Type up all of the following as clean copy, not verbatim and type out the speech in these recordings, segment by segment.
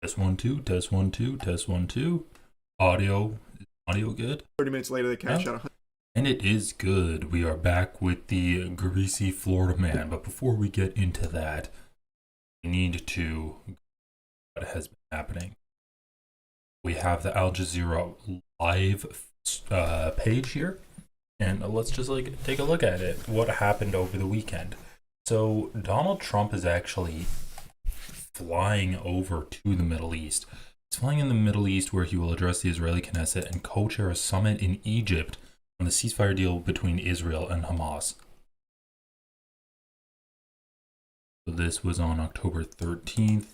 Test one, two, test one, two, test one, two. Audio good? 30 minutes later, they cash out. And it is good. We are back with the greasy Florida man. But before we get into that, we need to what has been happening. We have the Al Jazeera live page here, and let's just take a look at it. What happened over the weekend? So Donald Trump is actually flying over to the Middle East. He's flying in the Middle East where he will address the Israeli Knesset and co-chair a summit in Egypt on the ceasefire deal between Israel and Hamas. So this was on October 13th.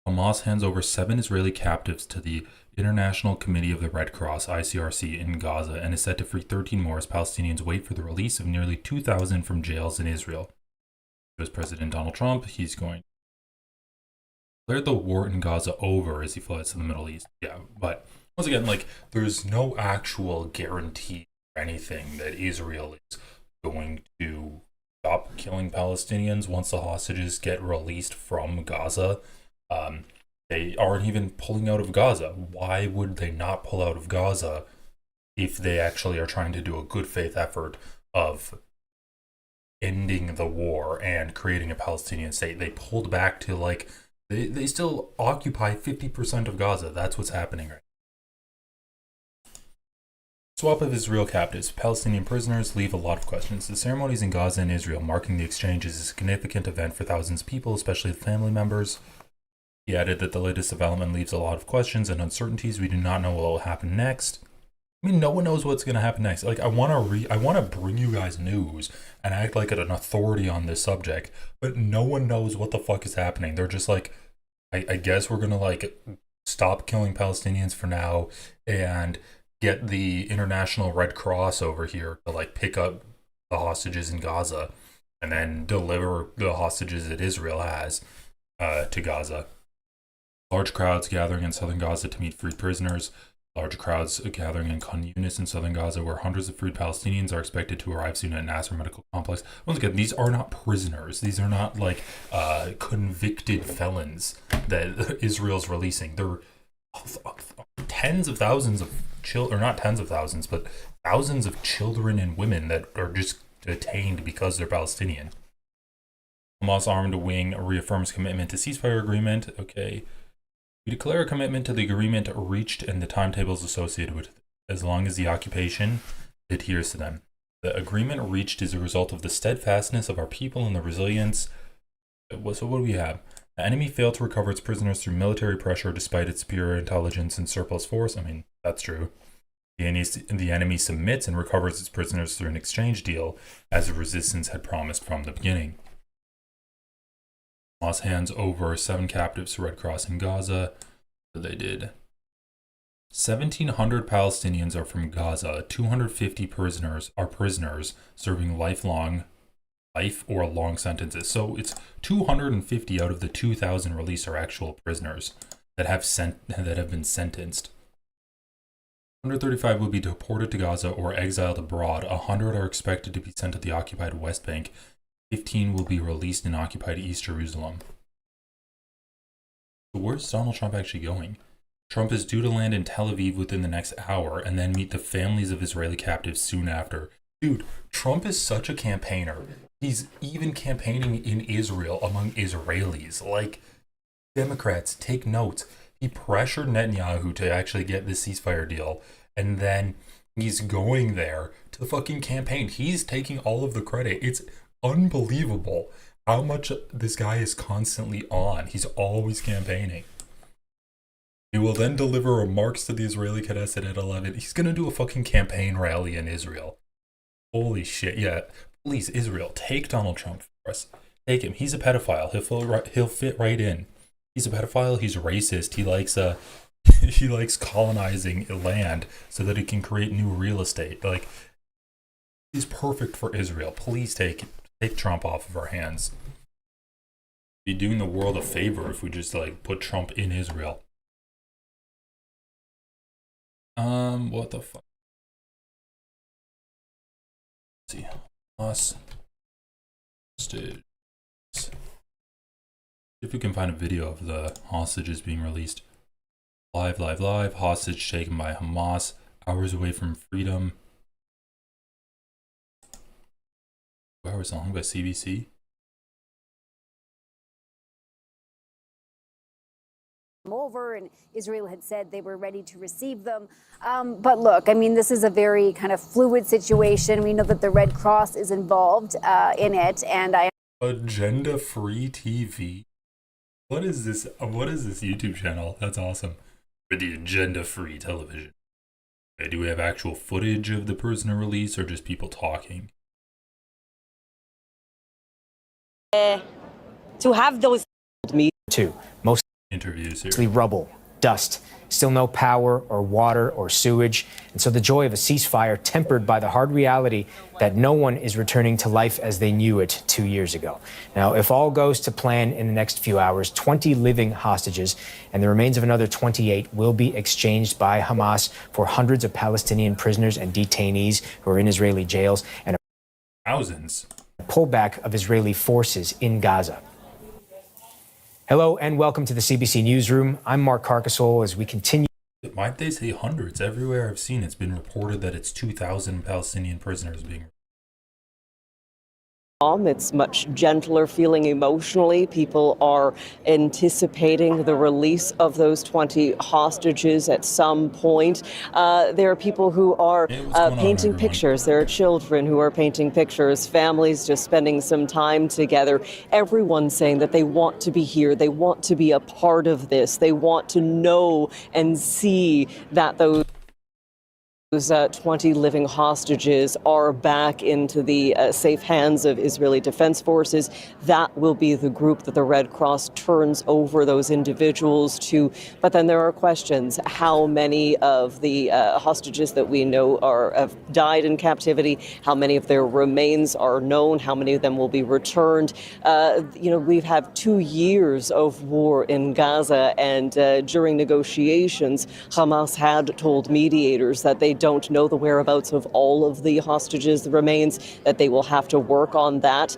Hamas hands over 7 Israeli captives to the International Committee of the Red Cross, ICRC, in Gaza and is set to free 13 more as Palestinians wait for the release of nearly 2,000 from jails in Israel. US President Donald Trump, he's going declared the war in Gaza over as he flies to the Middle East. Yeah, but once again, there's no actual guarantee or anything that Israel is going to stop killing Palestinians once the hostages get released from Gaza. They aren't even pulling out of Gaza. Why would they not pull out of Gaza if they actually are trying to do a good faith effort of ending the war and creating a Palestinian state? They pulled back to they still occupy 50% of Gaza. That's what's happening right now. Swap of Israel captives. Palestinian prisoners leave a lot of questions. The ceremonies in Gaza and Israel marking the exchange is a significant event for thousands of people, especially the family members. He added that the latest development leaves a lot of questions and uncertainties. We do not know what will happen next. I mean, no one knows what's going to happen next. I want to bring you guys news and act like an authority on this subject, but no one knows what the fuck is happening. They're just I guess we're going to stop killing Palestinians for now and get the International Red Cross over here to pick up the hostages in Gaza and then deliver the hostages that Israel has to Gaza. Large crowds gathering in southern Gaza to meet freed prisoners. Large crowds gathering in Khan Yunis in southern Gaza, where hundreds of freed Palestinians are expected to arrive soon at Nasser Medical Complex. Once again, these are not prisoners. These are not convicted felons that Israel's releasing. They're tens of thousands of children, or not tens of thousands, but thousands of children and women that are just detained because they're Palestinian. Hamas armed wing reaffirms commitment to ceasefire agreement. Okay. We declare a commitment to the agreement reached and the timetables associated with it, as long as the occupation adheres to them. The agreement reached is a result of the steadfastness of our people and the resilience. So what do we have? The enemy failed to recover its prisoners through military pressure despite its superior intelligence and surplus force. I mean, that's true. The enemy submits and recovers its prisoners through an exchange deal, as the resistance had promised from the beginning. Hamas hands over 7 captives to Red Cross in Gaza. So they did. 1,700 Palestinians are from Gaza. 250 prisoners are prisoners serving life or long sentences. So it's 250 out of the 2,000 released are actual prisoners that have been sentenced. 135 will be deported to Gaza or exiled abroad. 100 are expected to be sent to the occupied West Bank. 15 will be released in occupied East Jerusalem. So where's Donald Trump actually going? Trump is due to land in Tel Aviv within the next hour and then meet the families of Israeli captives soon after. Dude, Trump is such a campaigner. He's even campaigning in Israel among Israelis. Democrats, take notes. He pressured Netanyahu to actually get this ceasefire deal, and then he's going there to fucking campaign. He's taking all of the credit. It's unbelievable how much this guy is constantly on. He's always campaigning. He will then deliver remarks to the Israeli Knesset at 11. He's gonna do a fucking campaign rally in Israel. Holy shit, yeah. Please, Israel, take Donald Trump for us. Take him. He's a pedophile. He'll fit right in. He's a pedophile. He's racist. He likes colonizing land so that he can create new real estate. He's perfect for Israel. Please take Trump off of our hands. Be doing the world a favor if we just put Trump in Israel. What the fuck? Let's see. Hostages. If we can find a video of the hostages being released. Live. Hostage taken by Hamas, hours away from freedom. 2 hours long by CBC. Over, and Israel had said they were ready to receive them. But look, I mean, this is a very kind of fluid situation. We know that the Red Cross is involved in it, and Agenda Free TV. What is this? What is this YouTube channel? That's awesome. For the Agenda Free television. Okay, do we have actual footage of the prisoner release or just people talking? To have those me too. Mostly interviews here. Rubble, dust, still no power or water or sewage. And so the joy of a ceasefire tempered by the hard reality that no one is returning to life as they knew it 2 years ago. Now, if all goes to plan in the next few hours, 20 living hostages and the remains of another 28 will be exchanged by Hamas for hundreds of Palestinian prisoners and detainees who are in Israeli jails and thousands. A pullback of Israeli forces in Gaza. Hello and welcome to the CBC Newsroom. I'm Mark Carcassol as we continue. Why'd they say hundreds? Everywhere I've seen, it's been reported that it's 2,000 Palestinian prisoners being. It's much gentler feeling emotionally. People are anticipating the release of those 20 hostages at some point. There are people who are painting pictures. There are children who are painting pictures, families just spending some time together. Everyone saying that they want to be here. They want to be a part of this. They want to know and see that those 20 living hostages are back into the safe hands of Israeli Defense Forces. That will be the group that the Red Cross turns over those individuals to. But then there are questions. How many of the hostages that we know have died in captivity? How many of their remains are known? How many of them will be returned? We've had 2 years of war in Gaza, and during negotiations, Hamas had told mediators that they don't know the whereabouts of all of the hostages, the remains, that they will have to work on that.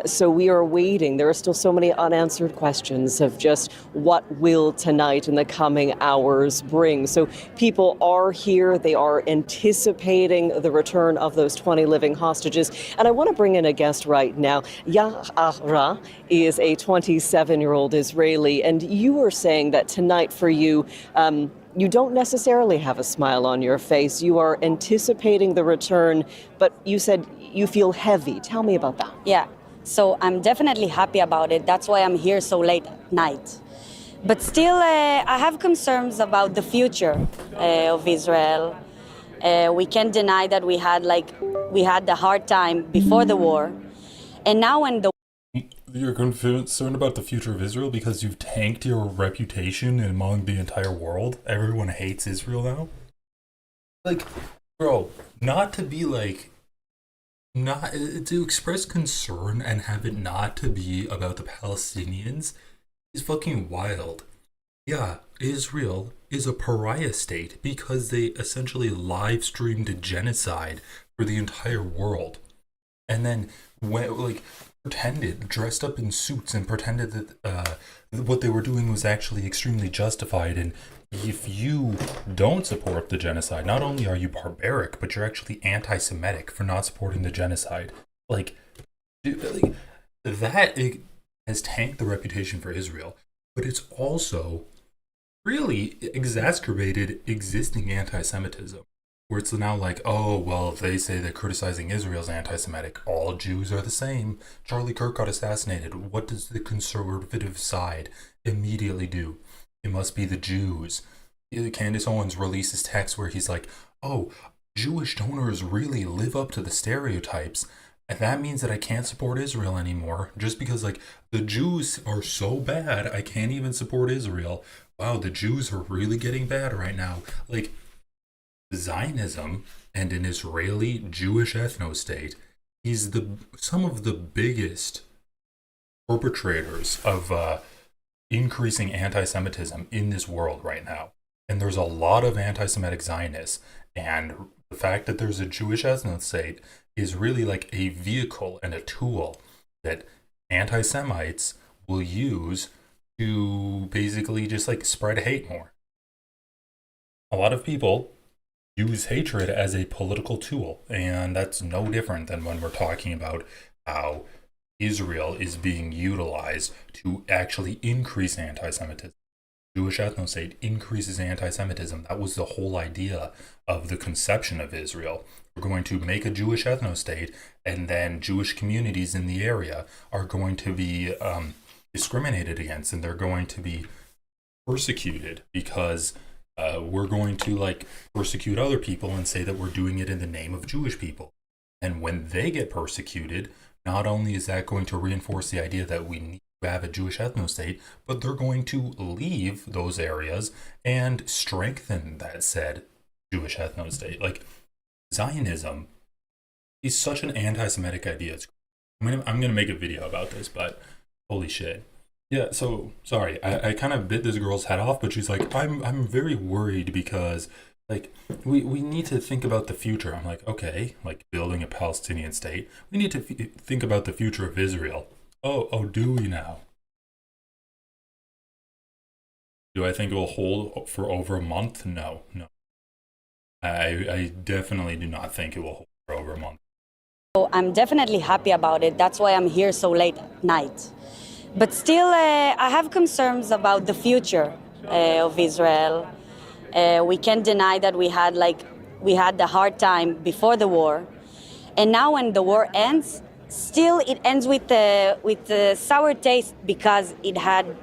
So we are waiting. There are still so many unanswered questions of just what will tonight in the coming hours bring. So people are here. They are anticipating the return of those 20 living hostages. And I want to bring in a guest right now. Yahara is a 27-year-old Israeli. And you were saying that tonight for you, you don't necessarily have a smile on your face. You are anticipating the return, but you said you feel heavy. Tell me about that. Yeah, so I'm definitely happy about it. That's why I'm here so late at night. But still, I have concerns about the future of Israel. We can't deny that we had the hard time before the war. And now when the You're concerned about the future of Israel because you've tanked your reputation among the entire world? Everyone hates Israel now? Like, bro, not to express concern and have it not to be about the Palestinians is fucking wild. Yeah, Israel is a pariah state because they essentially live streamed a genocide for the entire world. And then, dressed up in suits and pretended that what they were doing was actually extremely justified. And if you don't support the genocide, not only are you barbaric, but you're actually anti-Semitic for not supporting the genocide. That has tanked the reputation for Israel, but it's also really exacerbated existing anti-Semitism. Where it's now like, oh, well, if they say that criticizing Israel is anti-Semitic, all Jews are the same. Charlie Kirk got assassinated. What does the conservative side immediately do? It must be the Jews. Candace Owens releases text where he's like, oh, Jewish donors really live up to the stereotypes. And that means that I can't support Israel anymore just because, the Jews are so bad, I can't even support Israel. Wow, the Jews are really getting bad right now. Zionism and an Israeli Jewish ethno-state is some of the biggest perpetrators of increasing anti-Semitism in this world right now. And there's a lot of anti-Semitic Zionists, and the fact that there's a Jewish ethno-state is really like a vehicle and a tool that anti-Semites will use to basically just spread hate more. A lot of people use hatred as a political tool, and that's no different than when we're talking about how Israel is being utilized to actually increase anti-Semitism. Jewish ethnostate increases anti-Semitism. That was the whole idea of the conception of Israel. We're going to make a Jewish ethnostate, and then Jewish communities in the area are going to be discriminated against, and they're going to be persecuted because we're going to like persecute other people and say that we're doing it in the name of Jewish people. And when they get persecuted, not only is that going to reinforce the idea that we need to have a Jewish ethnostate, but they're going to leave those areas and strengthen that said Jewish ethnostate. Like, Zionism is such an anti-Semitic idea. I'm gonna make a video about this, but holy shit. Yeah, so sorry, I kind of bit this girl's head off, but she's like, I'm very worried because like we need to think about the future. I'm like, okay, like building a Palestinian state. We need to think about the future of Israel. Oh, do we now? Do I think it will hold for over a month? No. I definitely do not think it will hold for over a month. So I'm definitely happy about it. That's why I'm here so late at night. But still, I have concerns about the future of Israel. We can't deny that we had the hard time before the war, and now when the war ends, still it ends with a sour taste because it had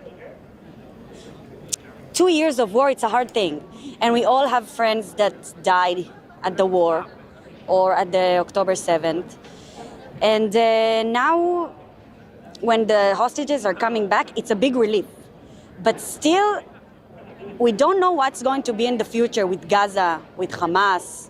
2 years of war. It's a hard thing, and we all have friends that died at the war or at the October 7th, and now, when the hostages are coming back, it's a big relief. But still, we don't know what's going to be in the future with Gaza, with Hamas.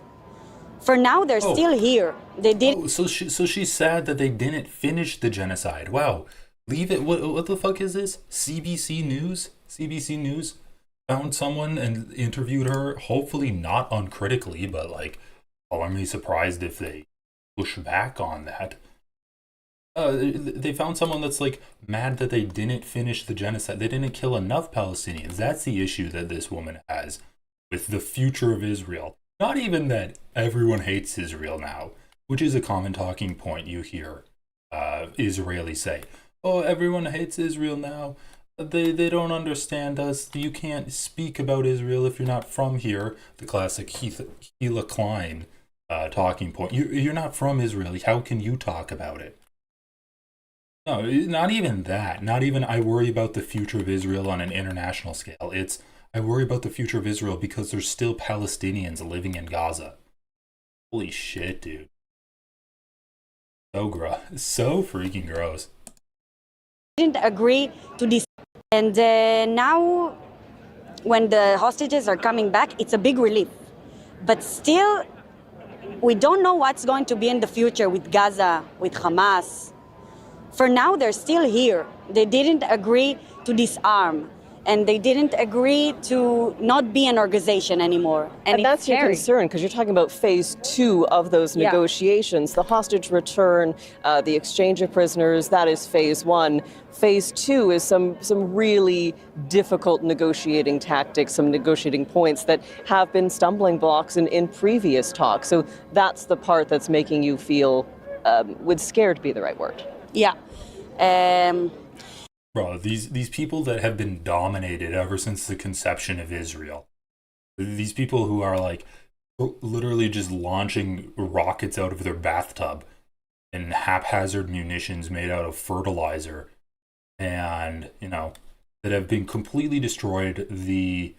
For now, they're still here. They did. Oh, so she's sad that they didn't finish the genocide. Wow, leave it. What the fuck is this? CBC News. CBC News found someone and interviewed her. Hopefully not uncritically, but like, I'm really surprised if they push back on that. They found someone that's like mad that they didn't finish the genocide. They didn't kill enough Palestinians. That's the issue that this woman has with the future of Israel. Not even that everyone hates Israel now, which is a common talking point you hear Israelis say. Oh, everyone hates Israel now. They don't understand us. You can't speak about Israel if you're not from here. The classic Hila Klein talking point. You're not from Israel. How can you talk about it? No, not even that. Not even I worry about the future of Israel on an international scale. It's I worry about the future of Israel because there's still Palestinians living in Gaza. Holy shit, dude. So gross. So freaking gross. Didn't agree to this. And now, when the hostages are coming back, it's a big relief. But still, we don't know what's going to be in the future with Gaza, with Hamas. For now, they're still here. They didn't agree to disarm, and they didn't agree to not be an organization anymore. And that's your concern, because you're talking about phase 2 of those negotiations. The hostage return, the exchange of prisoners, that is phase 1. Phase 2 is some really difficult negotiating tactics, some negotiating points that have been stumbling blocks in previous talks. So that's the part that's making you feel, would scared be the right word. Yeah. Bro, these people that have been dominated ever since the conception of Israel, these people who are like literally just launching rockets out of their bathtub and haphazard munitions made out of fertilizer, and that have been completely destroyed. The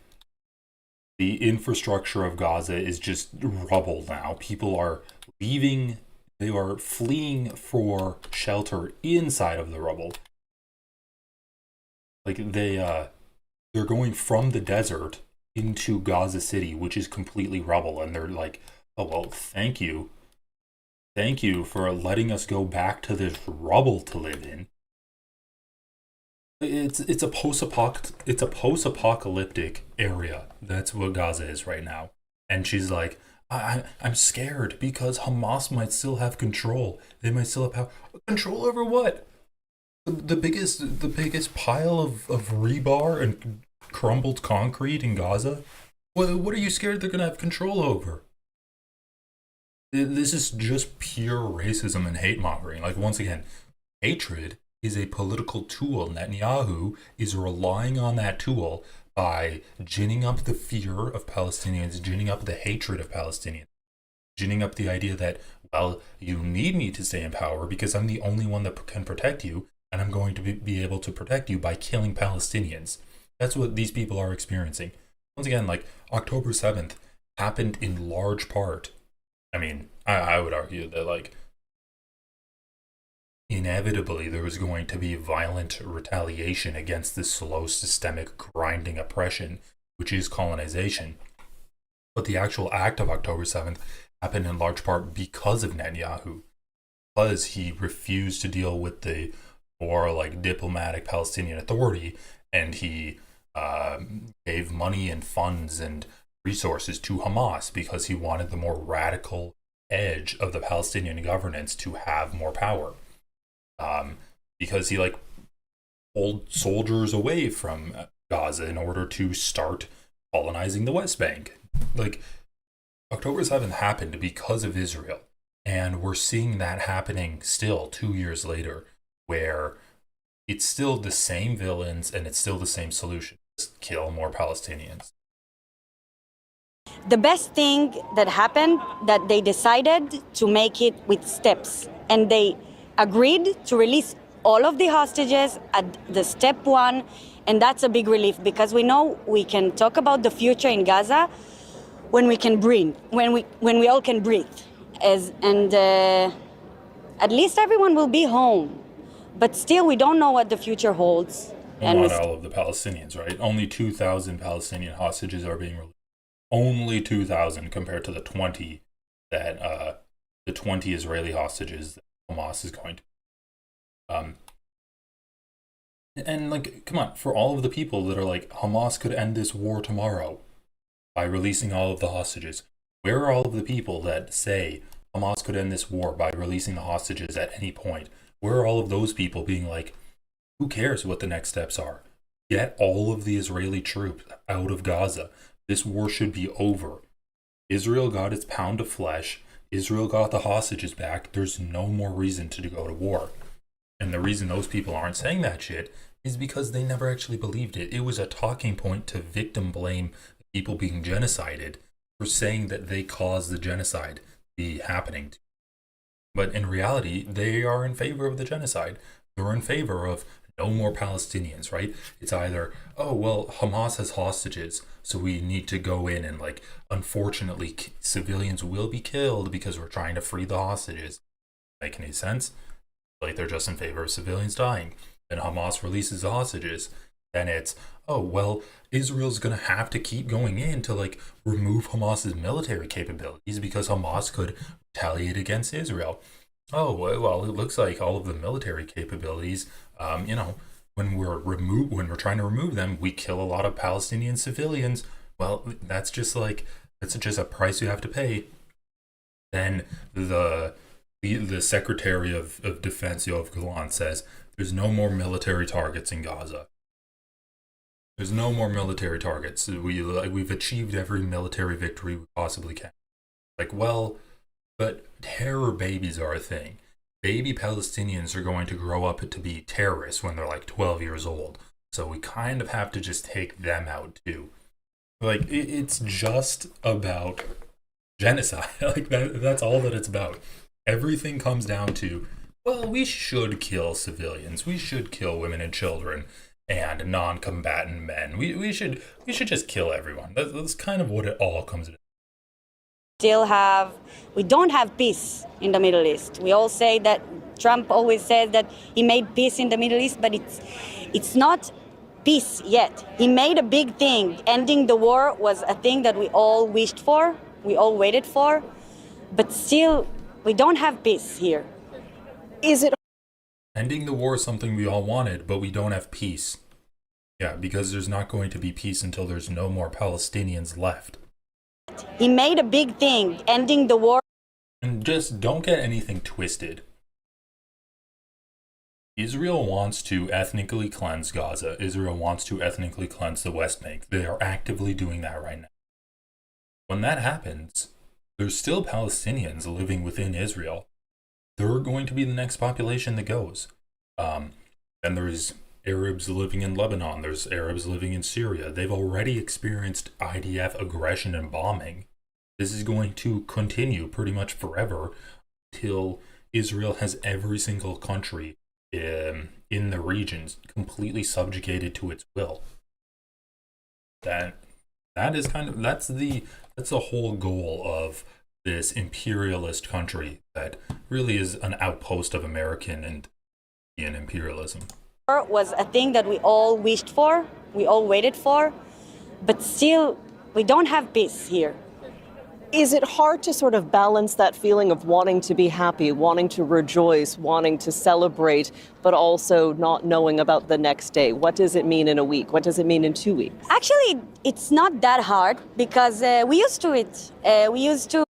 infrastructure of Gaza is just rubble now. People are leaving. They are fleeing for shelter inside of the rubble. Like they're going from the desert into Gaza City, which is completely rubble, and they're like, "Oh well, thank you for letting us go back to this rubble to live in." It's a post-apocalyptic area. That's what Gaza is right now, and she's like, I'm scared because Hamas might still have control. They might still have power. Control over what? The biggest pile of rebar and crumbled concrete in Gaza? What are you scared they're going to have control over? This is just pure racism and hate mongering. Like, once again, hatred is a political tool. Netanyahu is relying on that tool by ginning up the fear of Palestinians, ginning up the hatred of Palestinians, ginning up the idea that, well, you need me to stay in power because I'm the only one that can protect you, and I'm going to be able to protect you by killing Palestinians. That's what these people are experiencing. Once again, like, October 7th happened in large part. I mean, I would argue that, like, inevitably there was going to be violent retaliation against this slow, systemic, grinding oppression, which is colonization. But the actual act of October 7th happened in large part because of Netanyahu, because he refused to deal with the more, like, diplomatic Palestinian Authority, and he gave money and funds and resources to Hamas because he wanted the more radical edge of the Palestinian governance to have more power. Because he, like, pulled soldiers away from Gaza in order to start colonizing the West Bank. Like, October 7th happened because of Israel, and we're seeing that happening still 2 years later, where it's still the same villains and it's still the same solution: just kill more Palestinians. The best thing that happened, that they decided to make it with steps, and they agreed to release all of the hostages at the step one, and that's a big relief because we know we can talk about the future in Gaza when we can breathe, when we all can breathe, at least everyone will be home. But still, we don't know what the future holds. And not all of the Palestinians, right? Only 2,000 Palestinian hostages are being released. Only 2,000 compared to the 20 that the 20 Israeli hostages that Hamas is going to. And, like, come on, for all of the people that are like, Hamas could end this war tomorrow by releasing all of the hostages, where are all of the people that say Hamas could end this war by releasing the hostages at any point? Where are all of those people being like, who cares what the next steps are? Get all of the Israeli troops out of Gaza. This war should be over. Israel got its pound of flesh. Israel got the hostages back. There's no more reason to go to war. And the reason those people aren't saying that shit is because they never actually believed it. It was a talking point to victim blame the people being genocided for saying that they caused the genocide be happening. But in reality, they are in favor of the genocide. They're in favor of no more Palestinians, right? It's either, oh, well, Hamas has hostages, so we need to go in and, like, unfortunately, civilians will be killed because we're trying to free the hostages. Make any sense? Like, they're just in favor of civilians dying. Then Hamas releases the hostages. Then it's, oh, well, Israel's going to have to keep going in to, like, remove Hamas's military capabilities because Hamas could retaliate against Israel. Oh, well, it looks like all of the military capabilities, when we're trying to remove them, we kill a lot of Palestinian civilians. Well, that's just a price you have to pay. Then the Secretary of Defense, Yoav Gallant, says there's no more military targets in Gaza. There's no more military targets. We've achieved every military victory we possibly can. Like, well, but terror babies are a thing. Baby Palestinians are going to grow up to be terrorists when they're like 12 years old. So we kind of have to just take them out too. Like, it's just about genocide. Like, that's all that it's about. Everything comes down to, well, we should kill civilians. We should kill women and children and non-combatant men. We should just kill everyone. That's kind of what it all comes to. We don't have peace in the Middle East. We all say that Trump always says that he made peace in the Middle East, but it's not peace yet. He made a big thing. Ending the war was a thing that we all wished for, we all waited for, but still we don't have peace here. Is it? Ending the war is something we all wanted, but we don't have peace. Yeah, because there's not going to be peace until there's no more Palestinians left. He made a big thing, ending the war. And just don't get anything twisted. Israel wants to ethnically cleanse Gaza. Israel wants to ethnically cleanse the West Bank. They are actively doing that right now. When that happens, there's still Palestinians living within Israel. They're going to be the next population that goes. And there's Arabs living in Lebanon. There's Arabs living in Syria. They've already experienced IDF aggression and bombing. This is going to continue pretty much forever until Israel has every single country in the regions completely subjugated to its will. That is that's the whole goal of this imperialist country that really is an outpost of American and European imperialism. Was a thing that we all wished for, we all waited for, but still we don't have peace here. Is it hard to sort of balance that feeling of wanting to be happy, wanting to rejoice, wanting to celebrate, but also not knowing about the next day? What does it mean in a week? What does it mean in 2 weeks? Actually, it's not that hard because we used to it. We used to.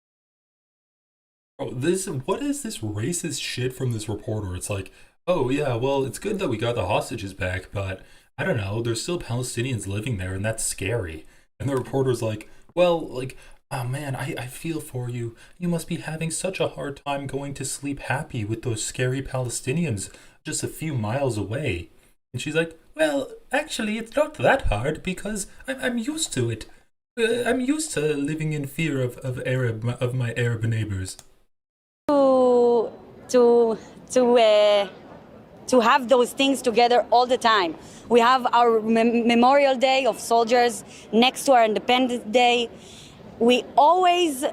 What is this racist shit from this reporter? It's like, oh yeah, well, it's good that we got the hostages back, but I don't know, there's still Palestinians living there, and that's scary. And the reporter's like, well, like, oh man, I feel for you. You must be having such a hard time going to sleep happy with those scary Palestinians just a few miles away. And she's like, well, actually, it's not that hard because I'm used to it. I'm used to living in fear of my Arab neighbors. To have those things together all the time. We have our Memorial Day of soldiers next to our Independence Day. We always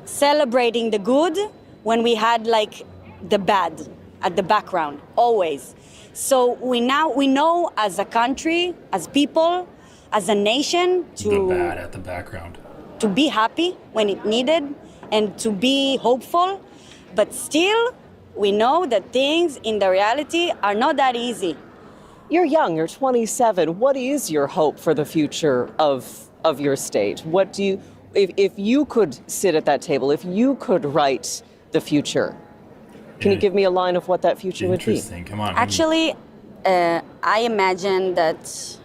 celebrating the good when we had like the bad at the background, always. So we know as a country, as people, as a nation the bad at the background. To be happy when it needed and to be hopeful, but still we know that things in the reality are not that easy. You're young, you're 27. What is your hope for the future of your state? What do you, if you could sit at that table, if you could write the future, can you give me a line of what that future would be? Interesting, come on. Actually, I imagine that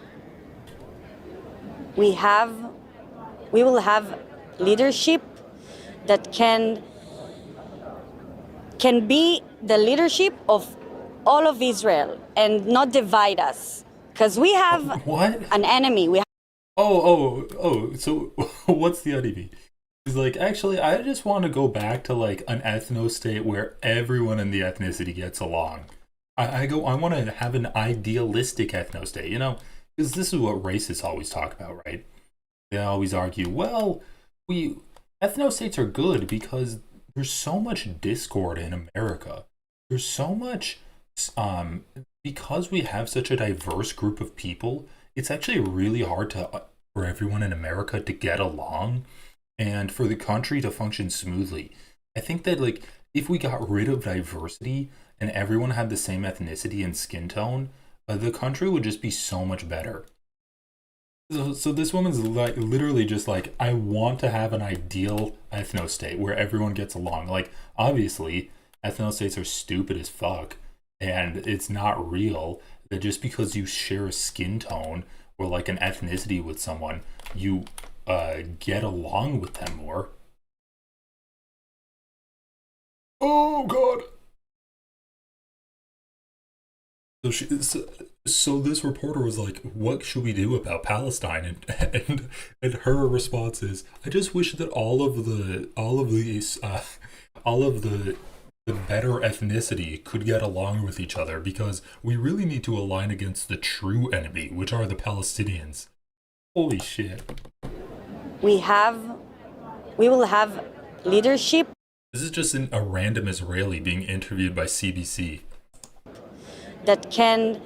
we will have leadership that can be the leadership of all of Israel and not divide us. Because we have an enemy. So what's the enemy? He's like, actually, I just want to go back to like an ethno-state where everyone in the ethnicity gets along. I want to have an idealistic ethno-state, you know? Because this is what racists always talk about, right? They always argue, well, ethno-states are good because there's so much discord in America. There's so much, because we have such a diverse group of people, it's actually really hard for everyone in America to get along and for the country to function smoothly. I think that like if we got rid of diversity and everyone had the same ethnicity and skin tone, the country would just be so much better. So this woman's like literally just like, I want to have an ideal ethno-state where everyone gets along. Like, obviously, ethno-states are stupid as fuck, and it's not real that just because you share a skin tone or like an ethnicity with someone, you get along with them more. Oh, God. So this reporter was like, what should we do about Palestine? And her response is, I just wish that all of the better ethnicity could get along with each other, because we really need to align against the true enemy, which are the Palestinians. Holy shit. We will have leadership. This is just a random Israeli being interviewed by CBC. That can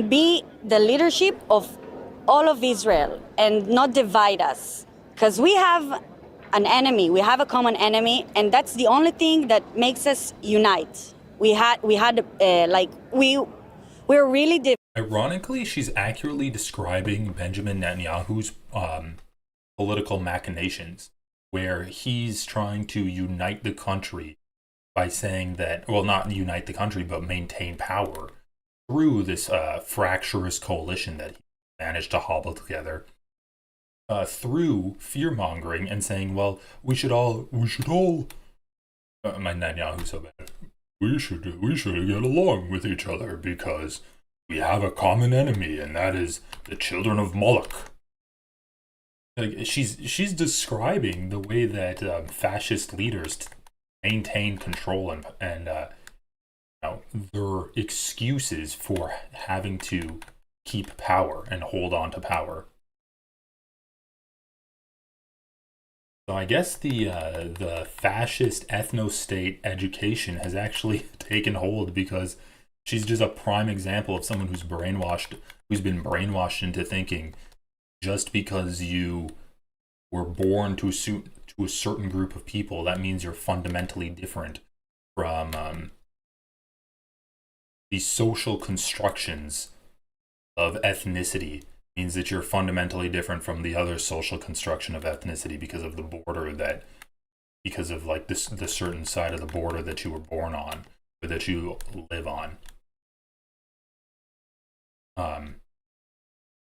be the leadership of all of Israel and not divide us. Because we have an enemy, we have a common enemy, and that's the only thing that makes us unite. We're really Ironically, she's accurately describing Benjamin Netanyahu's political machinations, where he's trying to unite the country by saying that, well, not unite the country, but maintain power through this fractious coalition that he managed to hobble together. through fear mongering and saying, well, we should all, my Netanyahu so bad. We should get along with each other because we have a common enemy, and that is the children of Moloch. Like, she's describing the way that fascist leaders maintain control and their excuses for having to keep power and hold on to power. So I guess the fascist ethno-state education has actually taken hold, because she's just a prime example of someone who's been brainwashed into thinking just because you were born to a certain group of people, that means you're fundamentally different from these social constructions of ethnicity. Means that you're fundamentally different from the other social construction of ethnicity because of the border because of like the certain side of the border that you were born on or that you live on. I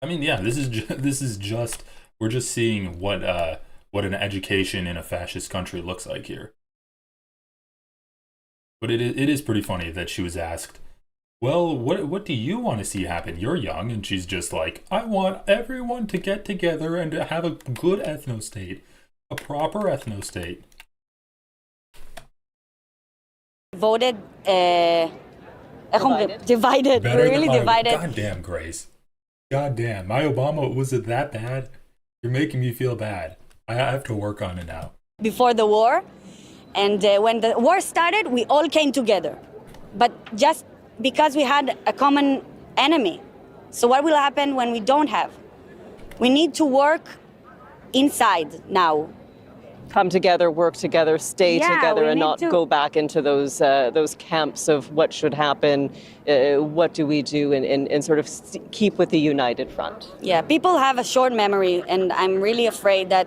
mean, yeah, this is just we're just seeing what an education in a fascist country looks like here. But it is pretty funny that she was asked, well, what do you want to see happen? You're young. And she's just like, I want everyone to get together and to have a good ethno-state, a proper ethno-state. Voted, divided. We're really divided. Goddamn, Grace. Goddamn. My Obama, was it that bad? You're making me feel bad. I have to work on it now. Before the war, and when the war started, we all came together. But just because we had a common enemy. So what will happen when we don't have? We need to work inside now. Come together, work together, stay together, and not go back into those camps of what should happen, what do we do, and sort of keep with the united front. Yeah, people have a short memory, and I'm really afraid that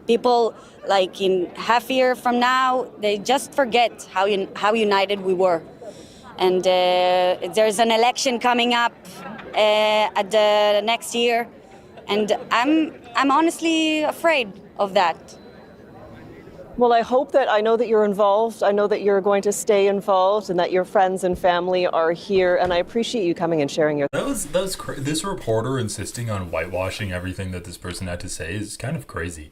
people, like in half a year from now, they just forget how united we were. And there's an election coming up at the next year, and I'm honestly afraid of that. Well, I know that you're involved. I know that you're going to stay involved, and that your friends and family are here. And I appreciate you coming and sharing your. That was this reporter insisting on whitewashing everything that this person had to say is kind of crazy.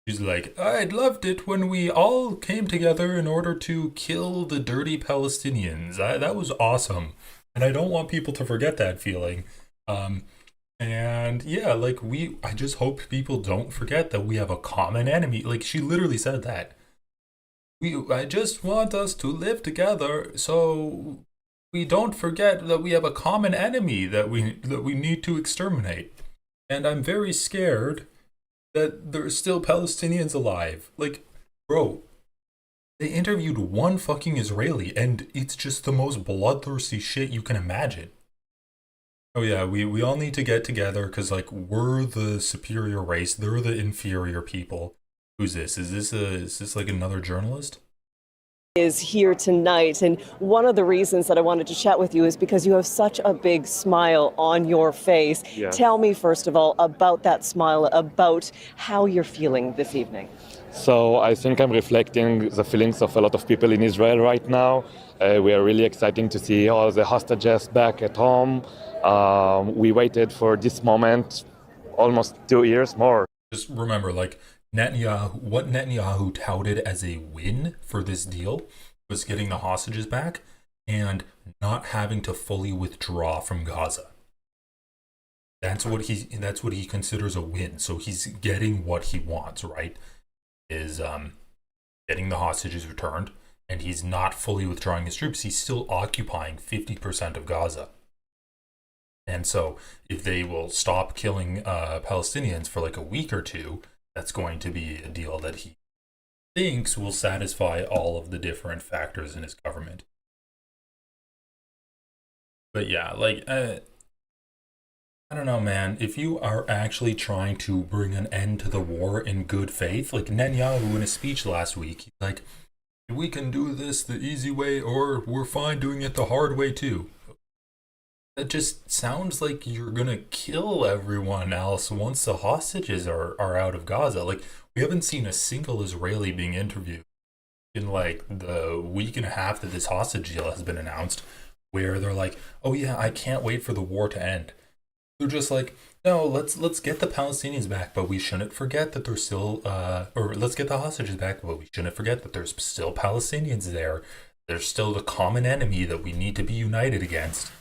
She's like, I loved it when we all came together in order to kill the dirty Palestinians. That was awesome. And I don't want people to forget that feeling. And yeah, like I just hope people don't forget that we have a common enemy. Like, she literally said that. I just want us to live together so we don't forget that we have a common enemy that we need to exterminate. And I'm very scared that there's still Palestinians alive. Like, bro, they interviewed one fucking Israeli, and it's just the most bloodthirsty shit you can imagine. Oh yeah, we all need to get together because, like, we're the superior race, they're the inferior people. Who's this? Is this like another journalist? Is here tonight, and one of the reasons that I wanted to chat with you is because you have such a big smile on your face. Yeah. Tell me, first of all, about that smile, about how you're feeling this evening. So I think I'm reflecting the feelings of a lot of people in Israel right now. We are really excited to see all the hostages back at home. We waited for this moment almost 2 years more. Just remember, like, what Netanyahu touted as a win for this deal was getting the hostages back and not having to fully withdraw from Gaza. That's what he considers a win. So he's getting what he wants, right? Is getting the hostages returned, and he's not fully withdrawing his troops. He's still occupying 50% of Gaza. And so if they will stop killing Palestinians for like a week or two, that's going to be a deal that he thinks will satisfy all of the different factors in his government. But yeah, like, I don't know, man. If you are actually trying to bring an end to the war in good faith, like Netanyahu in a speech last week, he's like, we can do this the easy way, or we're fine doing it the hard way too. That just sounds like you're gonna kill everyone else once the hostages are out of Gaza. Like, we haven't seen a single Israeli being interviewed in like the week and a half that this hostage deal has been announced, where they're like, "Oh yeah, I can't wait for the war to end." They're just like, "No, let's get the Palestinians back, but we shouldn't forget that there's still or let's get the hostages back, but we shouldn't forget that there's still Palestinians there. There's still the common enemy that we need to be united against."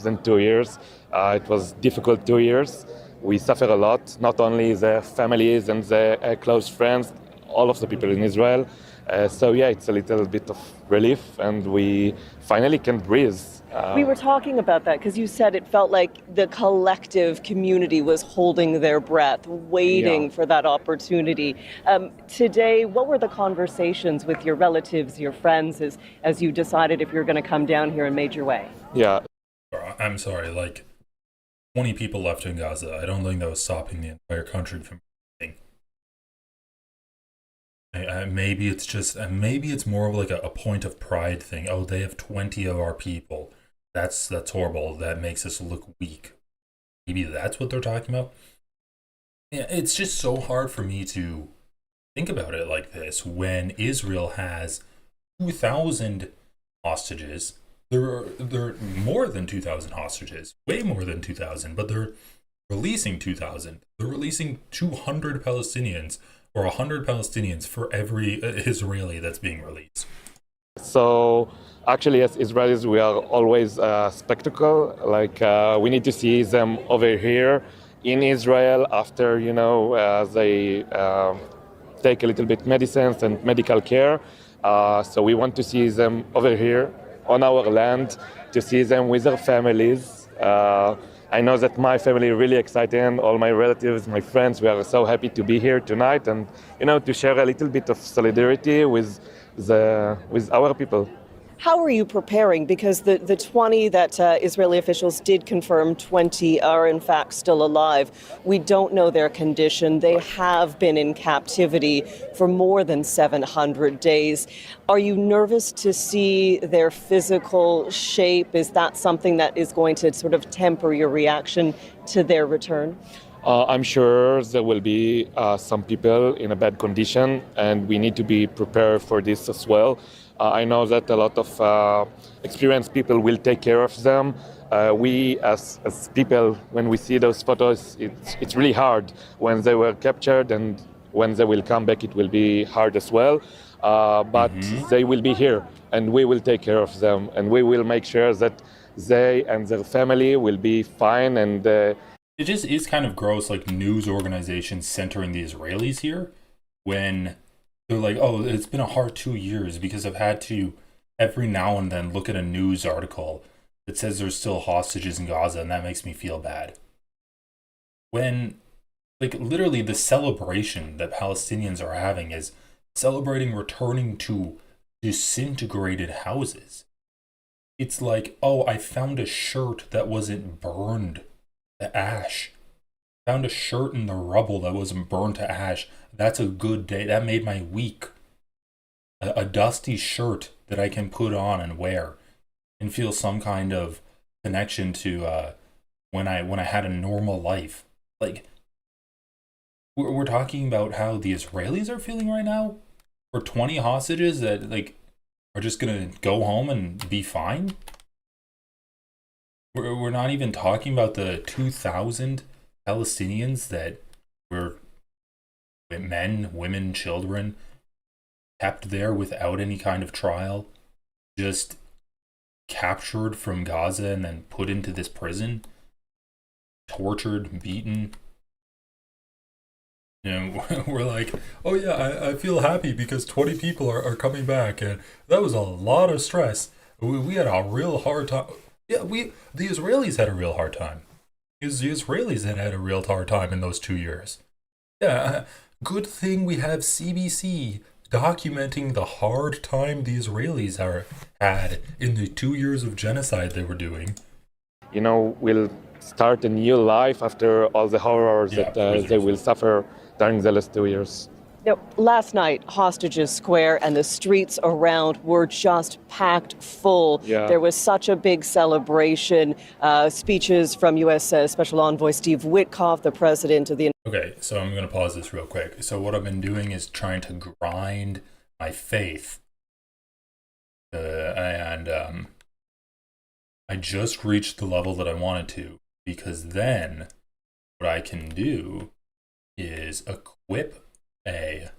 Than 2 years. It was difficult 2 years. We suffer a lot, not only the families and the close friends, all of the people in Israel. So yeah, it's a little bit of relief, and we finally can breathe. We were talking about that because you said it felt like the collective community was holding their breath, waiting for that opportunity. Today, what were the conversations with your relatives, your friends, as you decided if you're going to come down here and made your way? Yeah. I'm sorry, like 20 people left in Gaza. I don't think that was stopping the entire country from moving. Maybe it's more of like a point of pride thing. Oh, they have 20 of our people. That's horrible. That makes us look weak. Maybe that's what they're talking about. Yeah, it's just so hard for me to think about it like this when Israel has 2,000 hostages. There are more than 2,000 hostages, way more than 2,000, but they're releasing 2,000. They're releasing 200 Palestinians or 100 Palestinians for every Israeli that's being released. So actually, as Israelis, we are always a spectacle. Like we need to see them over here in Israel after, they take a little bit medicines and medical care. So we want to see them over here on our land, to see them with their families. I know that my family is really excited, all my relatives, my friends, we are so happy to be here tonight and, to share a little bit of solidarity with our people. How are you preparing? Because the 20 that Israeli officials did confirm, 20 are in fact still alive. We don't know their condition. They have been in captivity for more than 700 days. Are you nervous to see their physical shape? Is that something that is going to sort of temper your reaction to their return? I'm sure there will be some people in a bad condition, and we need to be prepared for this as well. I know that a lot of experienced people will take care of them. We, as people, when we see those photos, it's really hard when they were captured, and when they will come back, it will be hard as well. But they will be here, and we will take care of them, and we will make sure that they and their family will be fine. And it just is kind of gross, like news organizations centering the Israelis here when they're like, "Oh, it's been a hard 2 years because I've had to every now and then look at a news article that says there's still hostages in Gaza, and that makes me feel bad." When, like, literally the celebration that Palestinians are having is celebrating returning to disintegrated houses. It's like, "Oh, I found a shirt that wasn't burned to ash. Found a shirt in the rubble that wasn't burned to ash. That's a good day. That made my week. A dusty shirt that I can put on and wear and feel some kind of connection to when I had a normal life." Like, we're talking about how the Israelis are feeling right now for 20 hostages that like are just gonna go home and be fine. We're not even talking about the 2,000 Palestinians that were men, women, children kept there without any kind of trial, just captured from Gaza and then put into this prison, tortured, beaten. We're like, "Oh yeah, I feel happy because 20 people are coming back, and that was a lot of stress. We had a real hard time." Yeah, the Israelis had a real hard time. Because the Israelis had a real hard time in those 2 years. Yeah, good thing we have CBC documenting the hard time the Israelis had in the 2 years of genocide they were doing. We'll start a new life after all the horrors that they will suffer during the last 2 years. Last night, Hostages Square and the streets around were just packed full. Yeah. There was such a big celebration. Speeches from U.S. Special Envoy Steve Witkoff, the president of the... Okay, so I'm going to pause this real quick. So what I've been doing is trying to grind my faith. I just reached the level that I wanted to, because then what I can do is equip a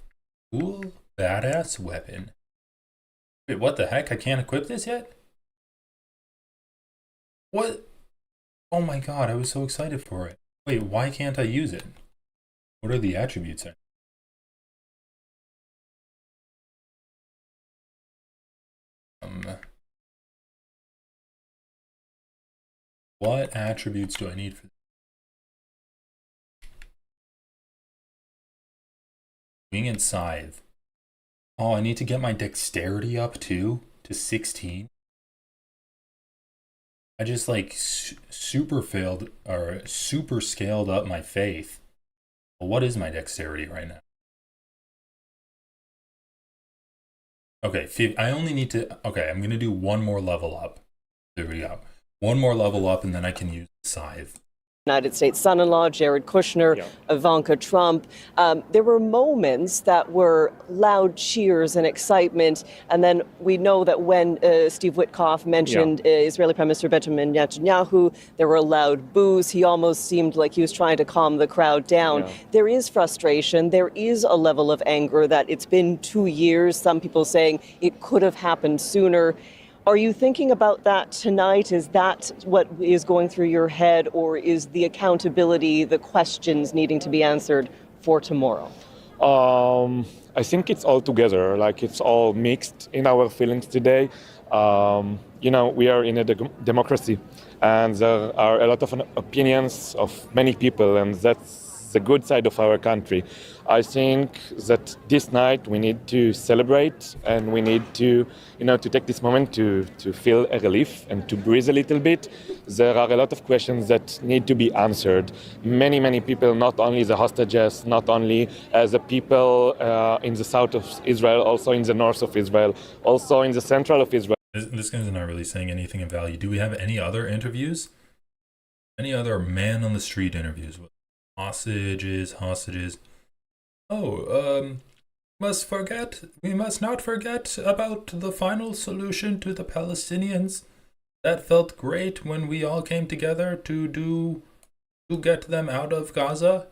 cool, badass weapon. Wait, what the heck? I can't equip this yet? What? Oh my god, I was so excited for it. Wait, why can't I use it? What are the attributes? What attributes do I need for this? Wing and Scythe. Oh, I need to get my dexterity up too, to 16. I just like super scaled up my faith. Well, what is my dexterity right now? Okay, I only need to, okay, I'm gonna do one more level up. There we go. One more level up and then I can use Scythe. United States son-in-law, Jared Kushner, Ivanka Trump. There were moments that were loud cheers and excitement. And then we know that when Steve Witkoff mentioned Israeli Prime Minister Benjamin Netanyahu, there were loud boos. He almost seemed like he was trying to calm the crowd down. There is frustration. There is a level of anger that it's been 2 years. Some people saying it could have happened sooner. Are you thinking about that tonight? Is that what is going through your head, or is the accountability, the questions needing to be answered for tomorrow? I think it's all together, like it's all mixed in our feelings today. You know, we are in a democracy, and there are a lot of opinions of many people, and that's the good side of our country. I think that this night we need to celebrate, and we need to, you know, to take this moment to feel a relief and to breathe a little bit. There are a lot of questions that need to be answered. Many people, not only the hostages, not only the people in the south of Israel, also in the north of Israel, also in the central of Israel. This guy's not really saying anything of value. Do we have any other interviews? Any other man on the street interviews with hostages? Oh, we must not forget about the final solution to the Palestinians. That felt great when we all came together to get them out of Gaza.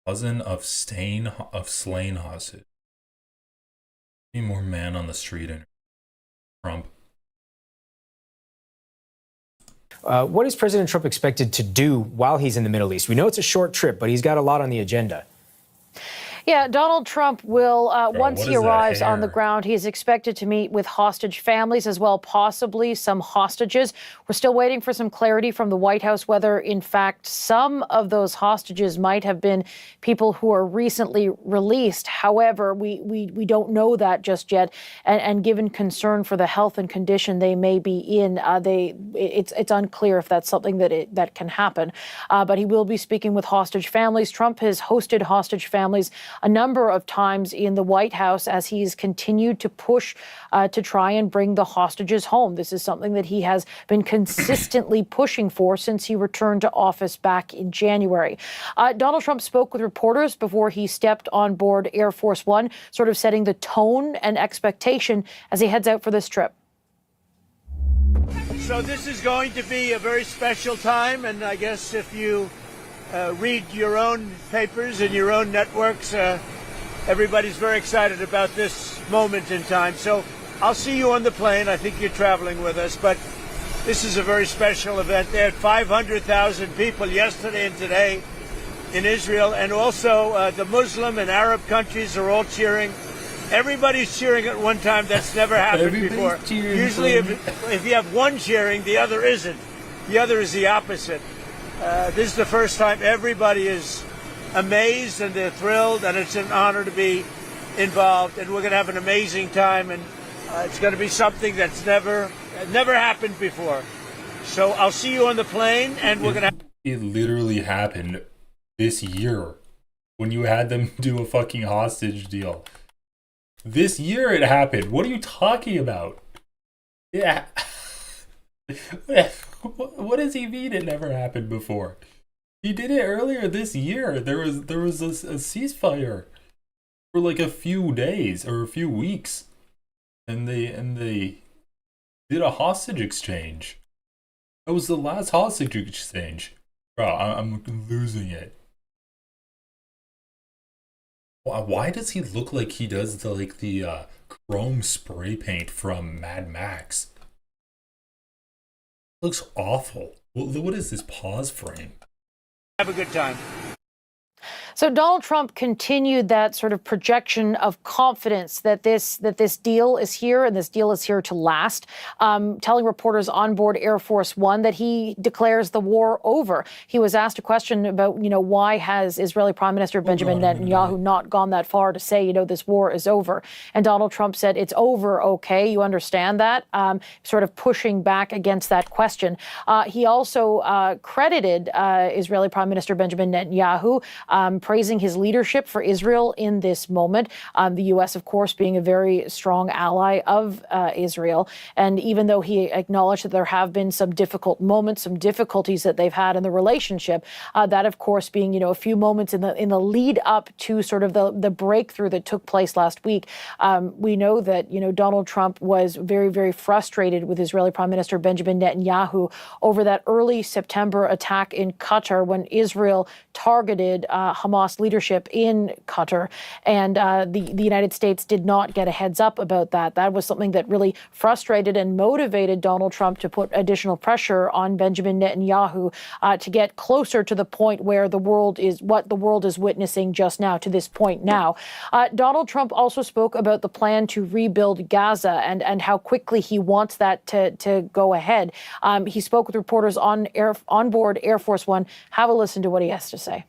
Cousin of slain hostage. Any more man on the street in Trump? What is President Trump expected to do while he's in the Middle East? We know it's a short trip, but he's got a lot on the agenda. Yeah, Donald Trump will, once he arrives on the ground, he is expected to meet with hostage families as well, possibly some hostages. We're still waiting for some clarity from the White House whether, in fact, some of those hostages might have been people who are recently released. However, we don't know that just yet. And given concern for the health and condition they may be in, it's unclear if that's something that can happen. But he will be speaking with hostage families. Trump has hosted hostage families a number of times in the White House as he's continued to push to try and bring the hostages home. This is something that he has been consistently pushing for since he returned to office back in January. Donald Trump spoke with reporters before he stepped on board Air Force One, sort of setting the tone and expectation as he heads out for this trip. So this is going to be a very special time, and I guess if you read your own papers and your own networks, everybody's very excited about this moment in time. So I'll see you on the plane. I think you're traveling with us, but this is a very special event. They had 500,000 people yesterday and today in Israel, and also the Muslim and Arab countries are all cheering. Everybody's cheering at one time. That's never happened before. Usually if you have one cheering, the other isn't. The other is the opposite. This is the first time everybody is amazed and they're thrilled, and it's an honor to be involved. And we're going to have an amazing time, and it's going to be something that's never happened before. So I'll see you on the plane, and we're going to. It literally happened this year when you had them do a fucking hostage deal. This year it happened. What are you talking about? Yeah. What does he mean it never happened before? He did it earlier this year. There was a ceasefire for like a few days or a few weeks. And they did a hostage exchange. That was the last hostage exchange. Bro, I'm losing it. Why does he look like he does the chrome spray paint from Mad Max? Looks awful. What is this pause frame? Have a good time. So Donald Trump continued that sort of projection of confidence that this deal is here and this deal is here to last, telling reporters on board Air Force One that he declares the war over. He was asked a question about, why has Israeli Prime Minister Benjamin Netanyahu not gone that far to say, this war is over? And Donald Trump said, it's over, okay, you understand that? Sort of pushing back against that question. He also credited Israeli Prime Minister Benjamin Netanyahu, praising his leadership for Israel in this moment. The U.S., of course, being a very strong ally of Israel. And even though he acknowledged that there have been some difficult moments, some difficulties that they've had in the relationship, that, of course, being, a few moments in the lead up to sort of the breakthrough that took place last week. We know that, Donald Trump was very, very frustrated with Israeli Prime Minister Benjamin Netanyahu over that early September attack in Qatar when Israel targeted Hamas leadership in Qatar, and the United States did not get a heads up about that. That was something that really frustrated and motivated Donald Trump to put additional pressure on Benjamin Netanyahu to get closer to the point where the world is witnessing just now, to this point now. Donald Trump also spoke about the plan to rebuild Gaza and how quickly he wants that to go ahead. He spoke with reporters on board Air Force One. Have a listen to what he has to say.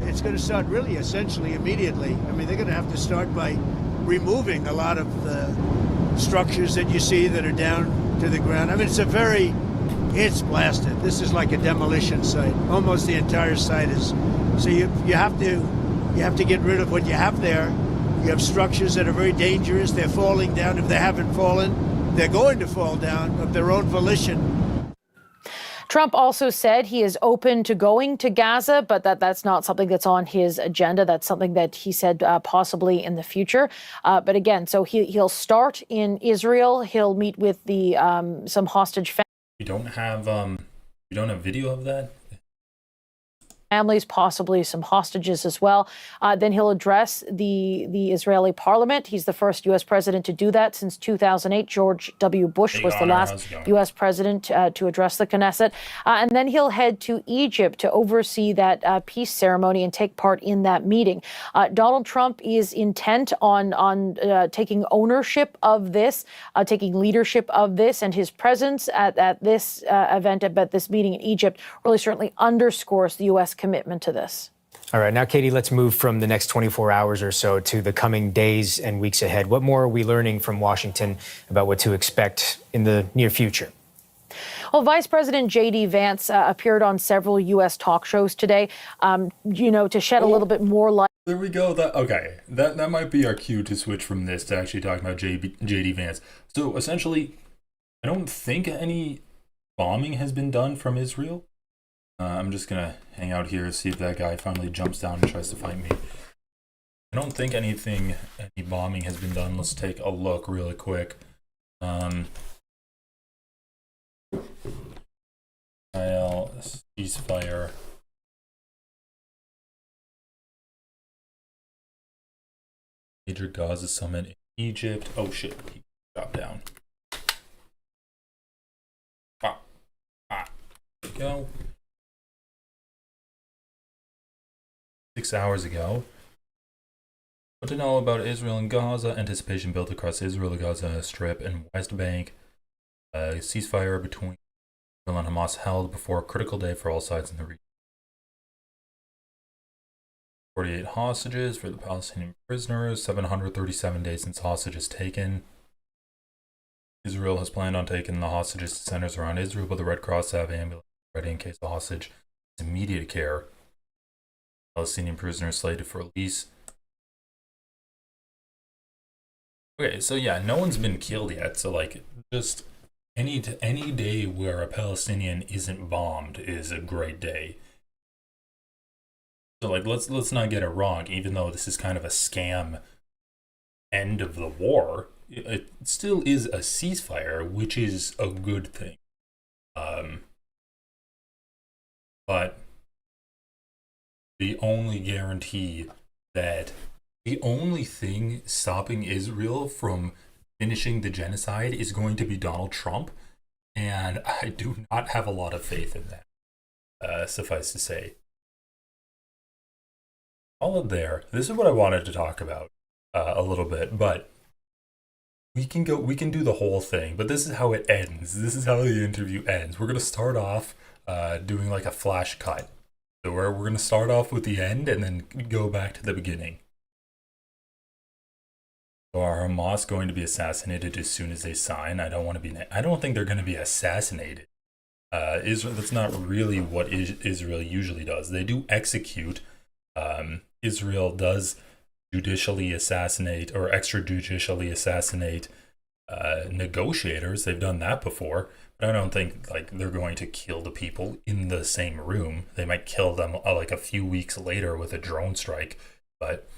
It's going to start really essentially immediately. I mean, they're going to have to start by removing a lot of the structures that you see that are down to the ground. I mean, it's blasted. This is like a demolition site. Almost the entire site is. So you have to get rid of what you have there. You have structures that are very dangerous. They're falling down. If they haven't fallen, they're going to fall down of their own volition. Trump also said he is open to going to Gaza, but that's not something that's on his agenda. That's something that he said possibly in the future. But again, so he'll start in Israel. He'll meet with some hostage families. You don't have video of that? Families, possibly some hostages as well. Then he'll address the Israeli parliament. He's the first U.S. president to do that since 2008. George W. Bush was the last U.S. president to address the Knesset. And then he'll head to Egypt to oversee that peace ceremony and take part in that meeting. Donald Trump is intent on taking ownership of this, taking leadership of this, and his presence at this event, at this meeting in Egypt, really certainly underscores the U.S. commitment to this. All right. Now, Katie, let's move from the next 24 hours or so to the coming days and weeks ahead. What more are we learning from Washington about what to expect in the near future? Well, Vice President J.D. Vance appeared on several U.S. talk shows today, to shed a little bit more light. There we go. That might be our cue to switch from this to actually talking about J.D. Vance. So essentially, I don't think any bombing has been done from Israel. I'm just going to hang out here and see if that guy finally jumps down and tries to fight me. I don't think any bombing has been done. Let's take a look really quick. Ceasefire. Major Gaza summit in Egypt. Oh shit, he dropped down. There we go. 6 hours ago. What to know about Israel and Gaza? Anticipation built across Israel, the Gaza Strip, and West Bank. Ceasefire between Israel and Hamas held before a critical day for all sides in the region. 48 hostages for the Palestinian prisoners. 737 days since hostages taken. Israel has planned on taking the hostages to centers around Israel, but the Red Cross have ambulances ready in case the hostage needs immediate care. Palestinian prisoners slated for release. Okay, so yeah, no one's been killed yet. So like, just any day where a Palestinian isn't bombed is a great day. So like, let's not get it wrong. Even though this is kind of a scam end of the war, it still is a ceasefire, which is a good thing. But the only thing stopping Israel from finishing the genocide is going to be Donald Trump, and I do not have a lot of faith in that. Suffice to say, all up there. This is what I wanted to talk about a little bit, but we can do the whole thing. But this is how it ends. This is how the interview ends. We're gonna start off doing like a flash cut. So we're gonna start off with the end and then go back to the beginning. So are Hamas going to be assassinated as soon as they sign? I don't think they're going to be assassinated. Israel. That's not really what Israel usually does. They do execute. Israel does judicially assassinate or extrajudicially assassinate negotiators. They've done that before. But I don't think like they're going to kill the people in the same room. They might kill them like a few weeks later with a drone strike. But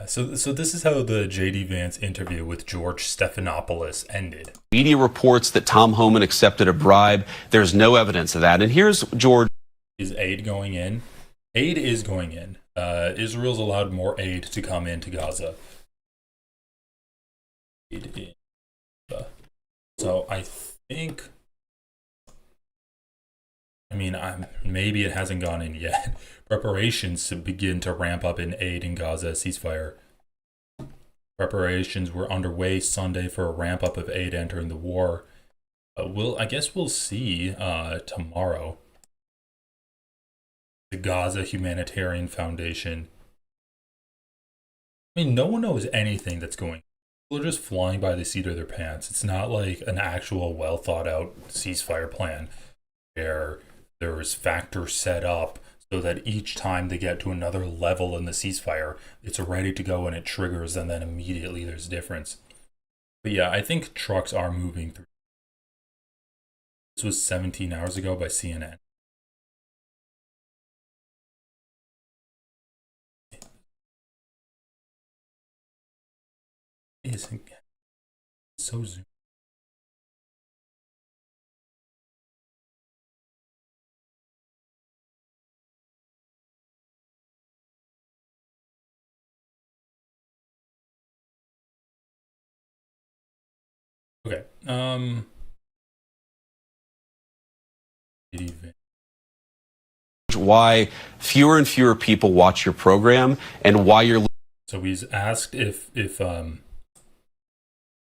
so this is how the J.D. Vance interview with George Stephanopoulos ended. Media reports that Tom Homan accepted a bribe. There's no evidence of that. And here's George. Is aid going in? Aid is going in. Israel's allowed more aid to come into Gaza. So I think, maybe it hasn't gone in yet. Preparations to begin to ramp up in aid in Gaza ceasefire. Preparations were underway Sunday for a ramp up of aid entering the war. I guess we'll see tomorrow. The Gaza Humanitarian Foundation. No one knows anything that's going on. People are just flying by the seat of their pants. It's not like an actual well thought out ceasefire plan where there's factors set up so that each time they get to another level in the ceasefire, it's ready to go and it triggers, and then immediately there's difference. But yeah, I think trucks are moving through. This was 17 hours ago by CNN. Isn't so zoom. Okay. Why fewer and fewer people watch your program and why you're. So he's asked if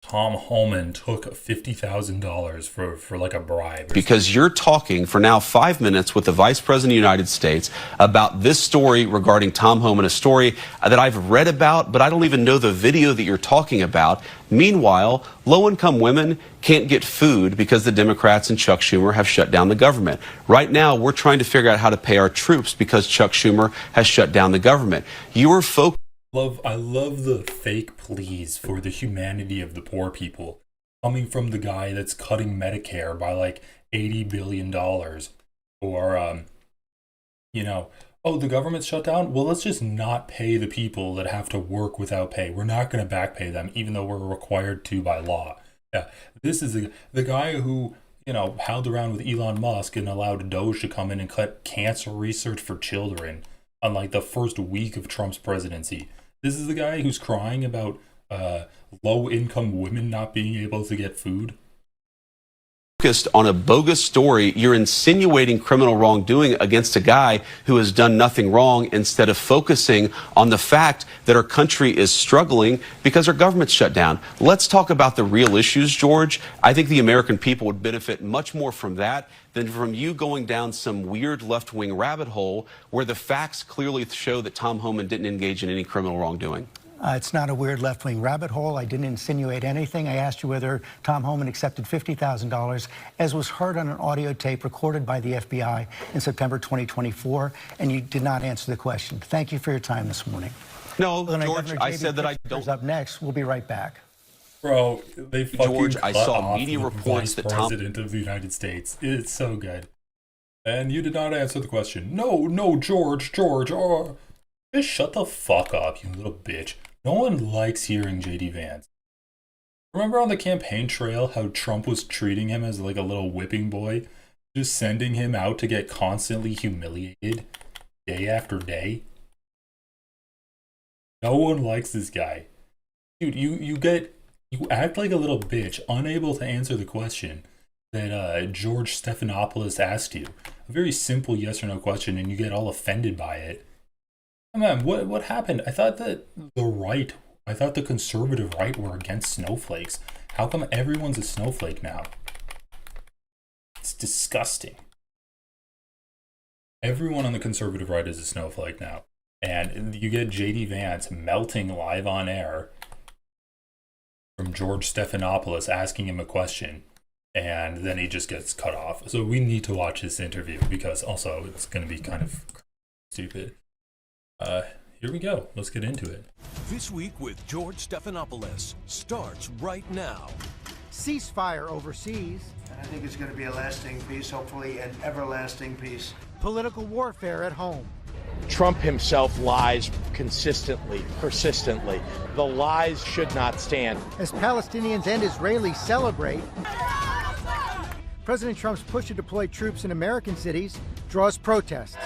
Tom Homan took $50,000 for like a bribe. Because you're talking for now 5 minutes with the Vice President of the United States about this story regarding Tom Homan, a story that I've read about, but I don't even know the video that you're talking about. Meanwhile, low-income women can't get food because the Democrats and Chuck Schumer have shut down the government. Right now, we're trying to figure out how to pay our troops because Chuck Schumer has shut down the government. You're focused. I love the fake pleas for the humanity of the poor people coming from the guy that's cutting Medicare by like $80 billion. Or, oh, the government's shut down? Well, let's just not pay the people that have to work without pay. We're not going to back pay them, even though we're required to by law. Yeah, this is the guy who, held around with Elon Musk and allowed Doge to come in and cut cancer research for children on like the first week of Trump's presidency. This is the guy who's crying about low-income women not being able to get food. Focused on a bogus story. You're insinuating criminal wrongdoing against a guy who has done nothing wrong instead of focusing on the fact that our country is struggling because our government's shut down. Let's talk about the real issues, George. I think the American people would benefit much more from that than from you going down some weird left-wing rabbit hole where the facts clearly show that Tom Homan didn't engage in any criminal wrongdoing. It's not a weird left-wing rabbit hole. I didn't insinuate anything. I asked you whether Tom Homan accepted $50,000, as was heard on an audio tape recorded by the FBI in September 2024, and you did not answer the question. Thank you for your time this morning. No, Illinois George, Governor I J.B. said that I Pritzker's don't. Up next. We'll be right back. Bro, they fucking George, I cut saw off media the reports vice that Tom. president of the United States. It's so good. And you did not answer the question. No, George. Oh, just shut the fuck up, you little bitch. No one likes hearing JD Vance. Remember on the campaign trail how Trump was treating him as like a little whipping boy? Just sending him out to get constantly humiliated day after day? No one likes this guy. Dude, you act like a little bitch, unable to answer the question that George Stephanopoulos asked you. A very simple yes or no question, and you get all offended by it. Come on, what happened? I thought the conservative right were against snowflakes. How come everyone's a snowflake now? It's disgusting. Everyone on the conservative right is a snowflake now. And you get JD Vance melting live on air from George Stephanopoulos asking him a question, and then he just gets cut off. So we need to watch this interview because also it's going to be kind of stupid. Here we go. Let's get into it. This Week with George Stephanopoulos starts right now. Ceasefire overseas. And I think it's going to be a lasting peace, hopefully an everlasting peace. Political warfare at home. Trump himself lies consistently, persistently. The lies should not stand. As Palestinians and Israelis celebrate, President Trump's push to deploy troops in American cities draws protests.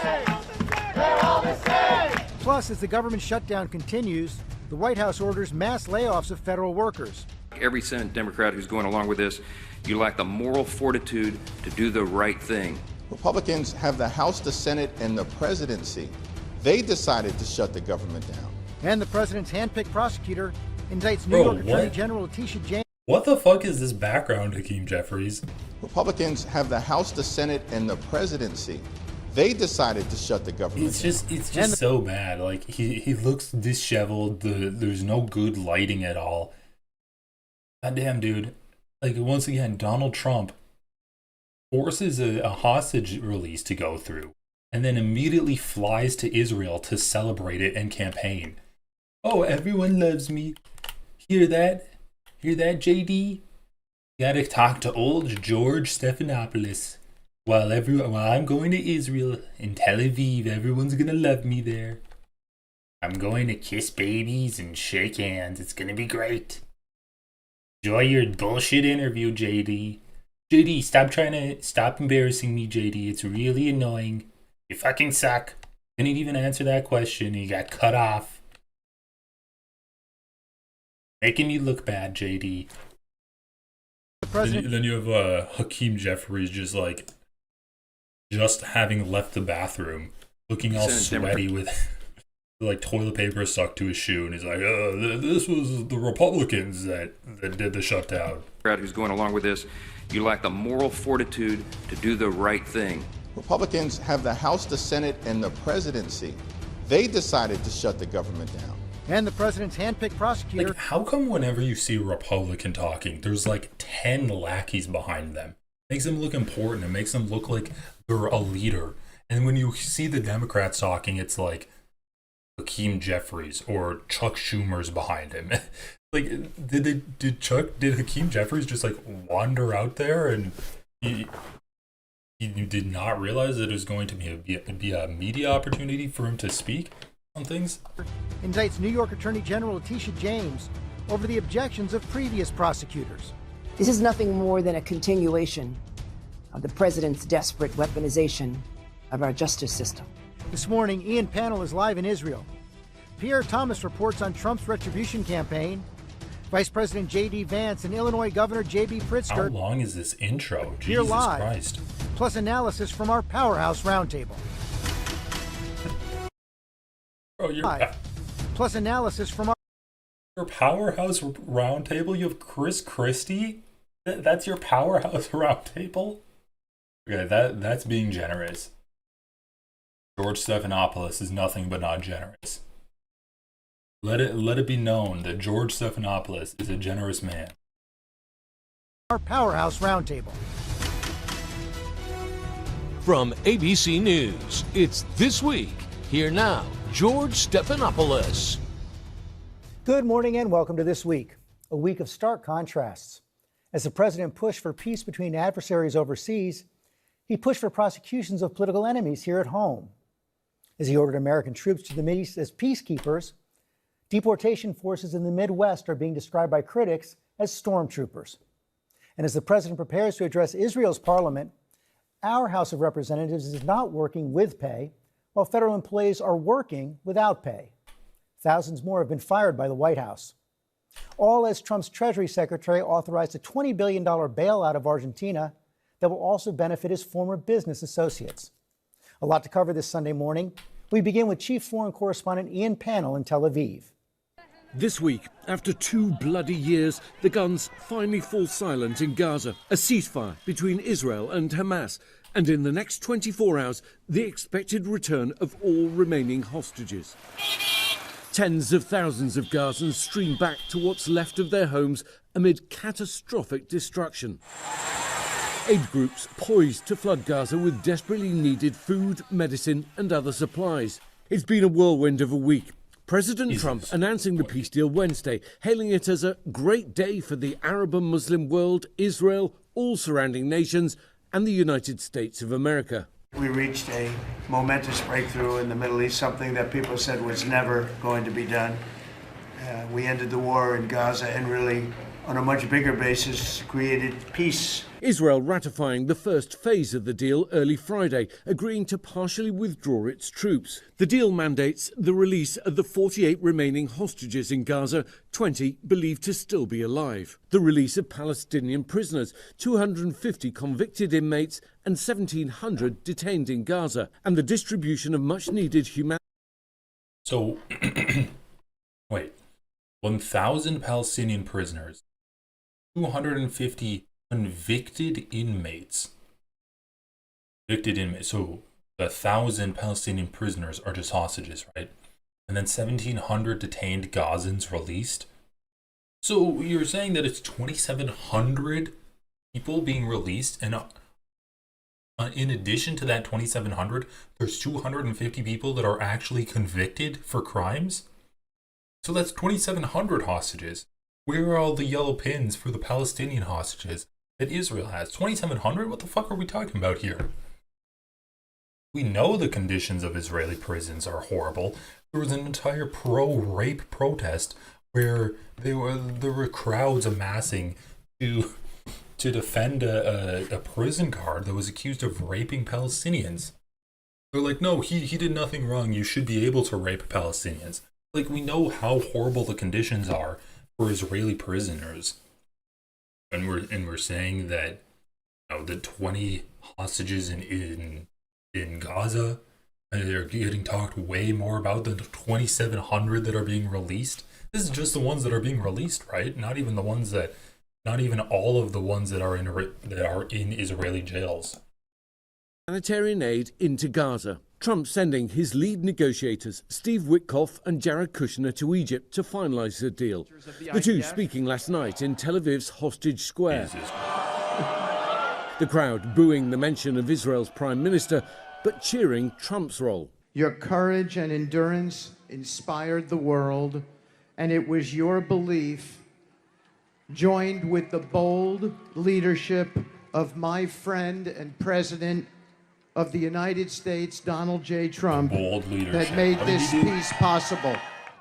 Plus, as the government shutdown continues, the White House orders mass layoffs of federal workers. Every Senate Democrat who's going along with this, you lack the moral fortitude to do the right thing. Republicans have the House, the Senate, and the presidency. They decided to shut the government down. And the president's handpicked prosecutor indicts New York Attorney General Letitia James. What the fuck is this background, Hakeem Jeffries? Republicans have the House, the Senate, and the presidency. They decided to shut the government down. It's just so bad. Like he looks disheveled. There's no good lighting at all. Goddamn, dude. Like once again, Donald Trump forces a hostage release to go through, and then immediately flies to Israel to celebrate it and campaign. Oh, everyone loves me. Hear that? Hear that, JD? Gotta talk to old George Stephanopoulos. While I'm going to Israel in Tel Aviv, everyone's gonna love me there. I'm going to kiss babies and shake hands. It's gonna be great. Enjoy your bullshit interview, JD. JD, stop embarrassing me, JD. It's really annoying. You fucking suck. Couldn't even answer that question. You got cut off. Making you look bad, JD. Then you have Hakeem Jeffries just having left the bathroom, looking all sweaty with like toilet paper stuck to his shoe, and he's like, this was the Republicans that did the shutdown. Who's going along with this, you lack the moral fortitude to do the right thing. Republicans have the House, the Senate, and the presidency. They decided to shut the government down. And the president's handpicked prosecutor. Like, how come whenever you see a Republican talking, there's like 10 lackeys behind them? It makes them look important. It makes them look like they're a leader. And when you see the Democrats talking, it's like Hakeem Jeffries or Chuck Schumer's behind him. Like, did Hakeem Jeffries just like wander out there and he did not realize that it was going to be a media opportunity for him to speak on things? Indicts New York Attorney General Letitia James over the objections of previous prosecutors. This is nothing more than a continuation of the president's desperate weaponization of our justice system. This morning, Ian Pannell is live in Israel. Pierre Thomas reports on Trump's retribution campaign. Vice President J.D. Vance and Illinois Governor J.B. Pritzker. How long is this intro? Here Jesus live, Christ. Plus analysis from our Powerhouse Roundtable. Bro, Plus analysis from your Powerhouse Roundtable? You have Chris Christie? That's your Powerhouse Roundtable? Okay, that's being generous. George Stephanopoulos is nothing but not generous. Let it be known that George Stephanopoulos is a generous man. Our Powerhouse Roundtable. From ABC News, it's This Week. Here now, George Stephanopoulos. Good morning and welcome to This Week, a week of stark contrasts. As the president pushed for peace between adversaries overseas, he pushed for prosecutions of political enemies here at home. As he ordered American troops to the Mideast as peacekeepers, deportation forces in the Midwest are being described by critics as stormtroopers. And as the president prepares to address Israel's parliament, our House of Representatives is not working with pay, while federal employees are working without pay. Thousands more have been fired by the White House. All as Trump's Treasury Secretary authorized a $20 billion bailout of Argentina that will also benefit his former business associates. A lot to cover this Sunday morning. We begin with Chief Foreign Correspondent Ian Pannell in Tel Aviv. This week, after 2 bloody years, the guns finally fall silent in Gaza. A ceasefire between Israel and Hamas. And in the next 24 hours, the expected return of all remaining hostages. Tens of thousands of Gazans stream back to what's left of their homes amid catastrophic destruction. Aid groups poised to flood Gaza with desperately needed food, medicine and other supplies. It's been a whirlwind of a week. President Trump announcing the peace deal Wednesday, hailing it as a great day for the Arab and Muslim world, Israel, all surrounding nations, and the United States of America. We reached a momentous breakthrough in the Middle East, something that people said was never going to be done. We ended the war in Gaza and really, on a much bigger basis, created peace. Israel ratifying the first phase of the deal early Friday, agreeing to partially withdraw its troops. The deal mandates the release of the 48 remaining hostages in Gaza, 20 believed to still be alive. The release of Palestinian prisoners, 250 convicted inmates and 1,700 detained in Gaza, and the distribution of much-needed humanitarian... So, wait, 1,000 Palestinian prisoners, 250 convicted inmates. So 1,000 Palestinian prisoners are just hostages, right? And then 1,700 detained Gazans released. So you're saying that it's 2,700 people being released, and in addition to that 2,700, there's 250 people that are actually convicted for crimes? So that's 2,700 hostages. Where are all the yellow pins for the Palestinian hostages that Israel has? 2,700? What the fuck are we talking about here? We know the conditions of Israeli prisons are horrible. There was an entire pro-rape protest where there were crowds amassing to defend a prison guard that was accused of raping Palestinians. They're like, no, he did nothing wrong. You should be able to rape Palestinians. Like, we know how horrible the conditions are for Israeli prisoners. And we're saying that, you know, the 20 hostages in Gaza, they're getting talked way more about than the 2,700 that are being released. This is just the ones that are being released, right? Not even all of the ones that are in Israeli jails. Humanitarian aid into Gaza. Trump sending his lead negotiators, Steve Witkoff and Jared Kushner, to Egypt to finalise the deal. The two speaking last night in Tel Aviv's Hostage Square. The crowd booing the mention of Israel's prime minister, but cheering Trump's role. Your courage and endurance inspired the world, and it was your belief, joined with the bold leadership of my friend and President of the United States, Donald J. Trump, that made this peace possible.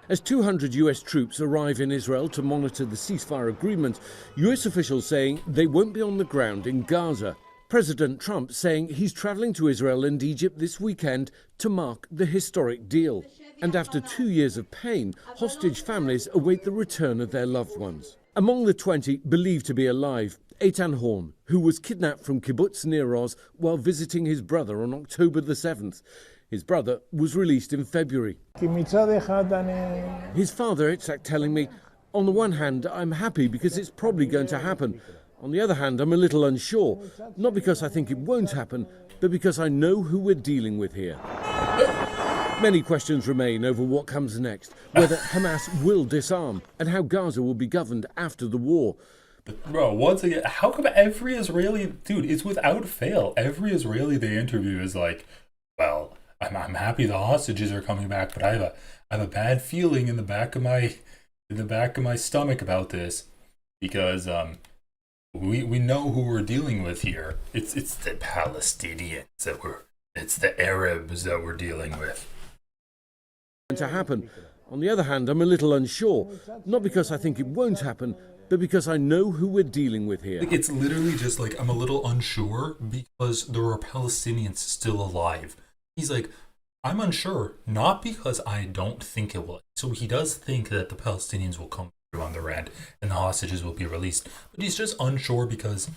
As 200 US troops arrive in Israel to monitor the ceasefire agreement, US officials saying they won't be on the ground in Gaza. President Trump saying he's traveling to Israel and Egypt this weekend to mark the historic deal. And after 2 years of pain, hostage families await the return of their loved ones. Among the 20 believed to be alive, Eitan Horn, who was kidnapped from Kibbutz Nir Oz while visiting his brother on October the 7th. His brother was released in February. His father, Itzhak, telling me, on the one hand, I'm happy because it's probably going to happen. On the other hand, I'm a little unsure, not because I think it won't happen, but because I know who we're dealing with here. Many questions remain over what comes next, whether Hamas will disarm and how Gaza will be governed after the war. Bro, once again, how come every Israeli, dude, it's without fail, every Israeli they interview is like, well, I'm happy the hostages are coming back, but I have a bad feeling in the back of my stomach about this, because we know who we're dealing with here. It's the Palestinians it's the Arabs that we're dealing with. To happen. On the other hand, I'm a little unsure, not because I think it won't happen, but because I know who we're dealing with here. Like, it's literally just like, I'm a little unsure because there are Palestinians still alive. He's like, I'm unsure, not because I don't think it will. So he does think that the Palestinians will come through on their end and the hostages will be released. But he's just unsure because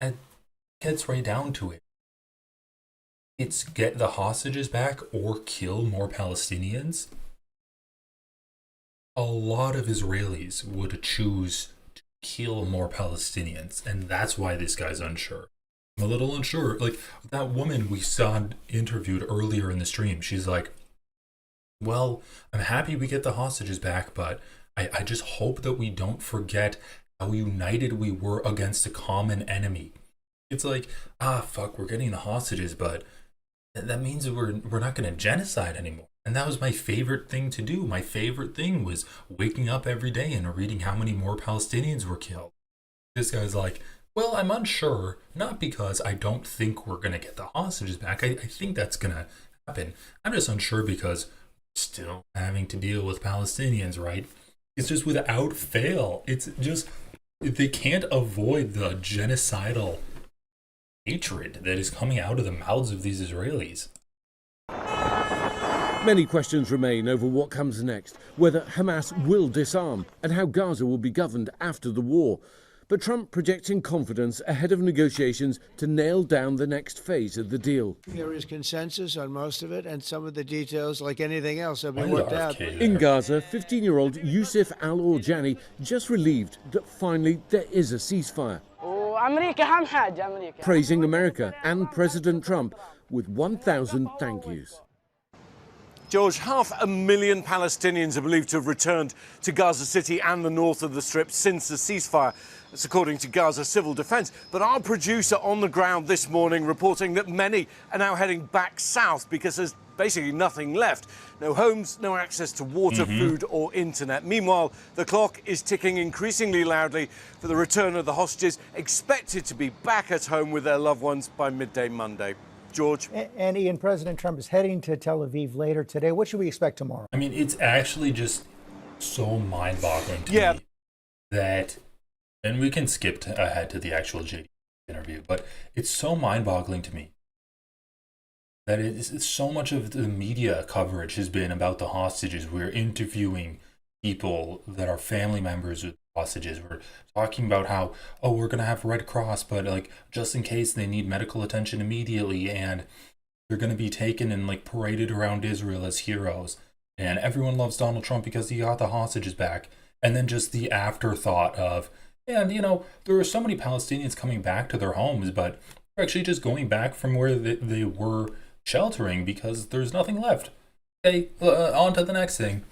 it gets right down to it. It's get the hostages back or kill more Palestinians. A lot of Israelis would choose to kill more Palestinians, and that's why this guy's unsure. I'm a little unsure. Like, that woman we saw interviewed earlier in the stream, she's like, well, I'm happy we get the hostages back, but I just hope that we don't forget how united we were against a common enemy. It's like, fuck, we're getting the hostages, but that means we're not going to genocide anymore. And that was my favorite thing to do. My favorite thing was waking up every day and reading how many more Palestinians were killed. This guy's like, well, I'm unsure, not because I don't think we're going to get the hostages back. I think that's going to happen. I'm just unsure because we're still having to deal with Palestinians, right? It's just without fail. It's just, they can't avoid the genocidal hatred that is coming out of the mouths of these Israelis. Many questions remain over what comes next, whether Hamas will disarm and how Gaza will be governed after the war. But Trump projecting confidence ahead of negotiations to nail down the next phase of the deal. There is consensus on most of it, and some of the details, like anything else, have been worked out. In Gaza, 15-year-old Yusuf al-Orjani just relieved that finally there is a ceasefire. Praising America and President Trump with 1,000 thank yous. George, 500,000 Palestinians are believed to have returned to Gaza City and the north of the Strip since the ceasefire. That's according to Gaza Civil Defense. But our producer on the ground this morning reporting that many are now heading back south because there's basically nothing left. No homes, no access to water, food or internet. Meanwhile, the clock is ticking increasingly loudly for the return of the hostages, expected to be back at home with their loved ones by midday Monday. George? And Ian, President Trump is heading to Tel Aviv later today. What should we expect tomorrow? I mean, it's actually just so mind-boggling to me that, and we can skip ahead to the actual JD interview, but it's so mind-boggling to me that it's so much of the media coverage has been about the hostages. We're interviewing people that are family members of hostages. We're talking about how, we're going to have Red Cross, but like just in case they need medical attention immediately, and they're going to be taken and like paraded around Israel as heroes. And everyone loves Donald Trump because he got the hostages back. And then just the afterthought of, and there are so many Palestinians coming back to their homes, but they're actually just going back from where they were sheltering because there's nothing left. Okay, on to the next thing.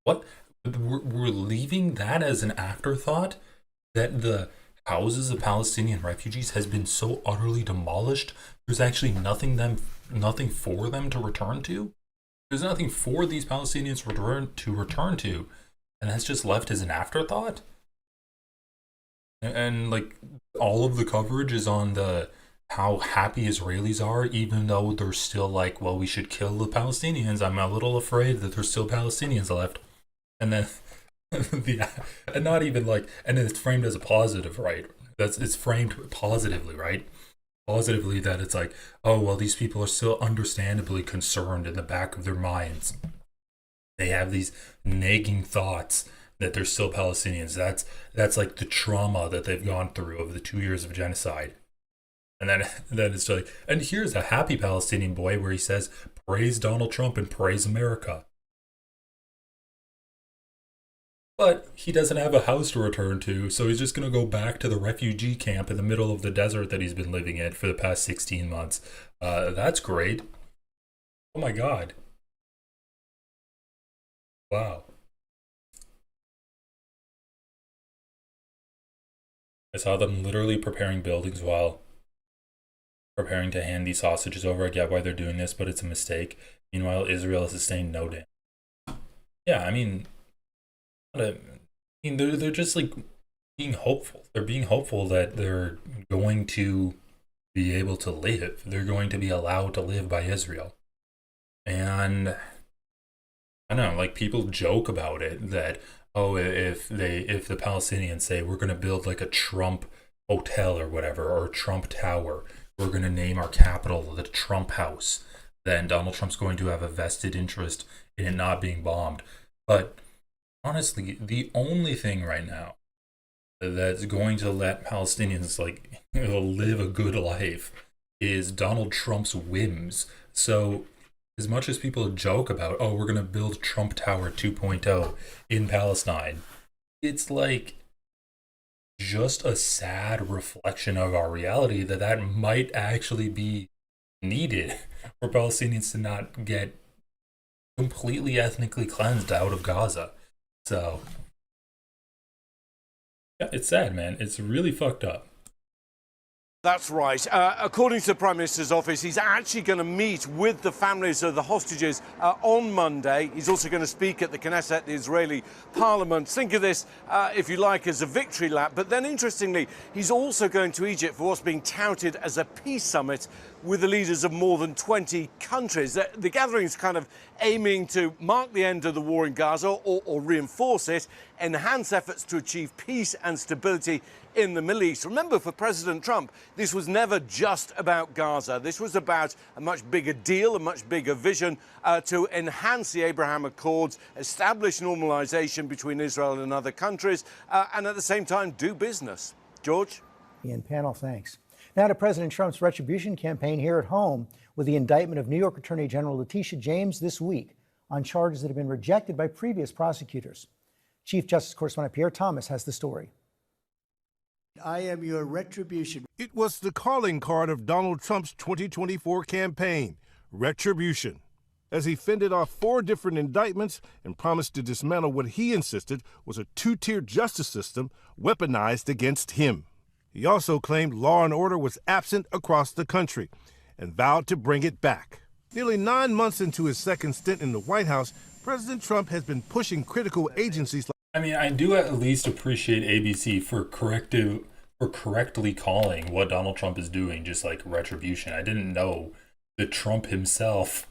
What? We're leaving that as an afterthought, that the houses of Palestinian refugees has been so utterly demolished. There's actually nothing for them to return to. There's nothing for these Palestinians to return to, and that's just left as an afterthought. And like all of the coverage is on how happy Israelis are, even though they're still like, well, we should kill the Palestinians. I'm a little afraid that there's still Palestinians left. And then, and not even like, and then it's framed as a positive, right? It's framed positively, right? Positively that it's like, oh, well, these people are still understandably concerned in the back of their minds. They have these nagging thoughts that they're still Palestinians. That's like the trauma that they've gone through over the 2 years of genocide. And then it's like, and here's a happy Palestinian boy where he says, praise Donald Trump and praise America. But he doesn't have a house to return to, so he's just going to go back to the refugee camp in the middle of the desert that he's been living in for the past 16 months. That's great. Oh my God. Wow. I saw them literally preparing buildings while preparing to hand these sausages over. I get why they're doing this, but it's a mistake. Meanwhile, Israel has sustained no damage. Yeah, I mean, they're just like being hopeful. They're being hopeful that they're going to be able to live. They're going to be allowed to live by Israel. And I don't know, like people joke about it that, oh, if the Palestinians say we're going to build like a Trump hotel or whatever, or a Trump tower, we're going to name our capital the Trump House, then Donald Trump's going to have a vested interest in it not being bombed. But honestly, the only thing right now that's going to let Palestinians like live a good life is Donald Trump's whims. So as much as people joke about, oh, we're going to build Trump Tower 2.0 in Palestine, it's like just a sad reflection of our reality that might actually be needed for Palestinians to not get completely ethnically cleansed out of Gaza. So yeah, it's sad, man. It's really fucked up. That's right. According to the Prime Minister's office, he's actually going to meet with the families of the hostages on Monday. He's also going to speak at the Knesset, the Israeli parliament. Think of this, if you like, as a victory lap. But then, interestingly, he's also going to Egypt for what's being touted as a peace summit with the leaders of more than 20 countries. The gathering's kind of aiming to mark the end of the war in Gaza or reinforce it, enhance efforts to achieve peace and stability in the Middle East. Remember, for President Trump, this was never just about Gaza. This was about a much bigger deal, a much bigger vision to enhance the Abraham Accords, establish normalization between Israel and other countries, and at the same time do business. George? And panel, thanks. Now to President Trump's retribution campaign here at home with the indictment of New York Attorney General Letitia James this week on charges that have been rejected by previous prosecutors. Chief Justice Correspondent Pierre Thomas has the story. I am your retribution. It was the calling card of Donald Trump's 2024 campaign, retribution, as he fended off 4 different indictments and promised to dismantle what he insisted was a 2-tier justice system weaponized against him. He also claimed law and order was absent across the country and vowed to bring it back. Nearly 9 months into his second stint in the White House, President Trump has been pushing critical agencies. I mean, I do at least appreciate ABC for correctly calling what Donald Trump is doing just like retribution. I didn't know that Trump himself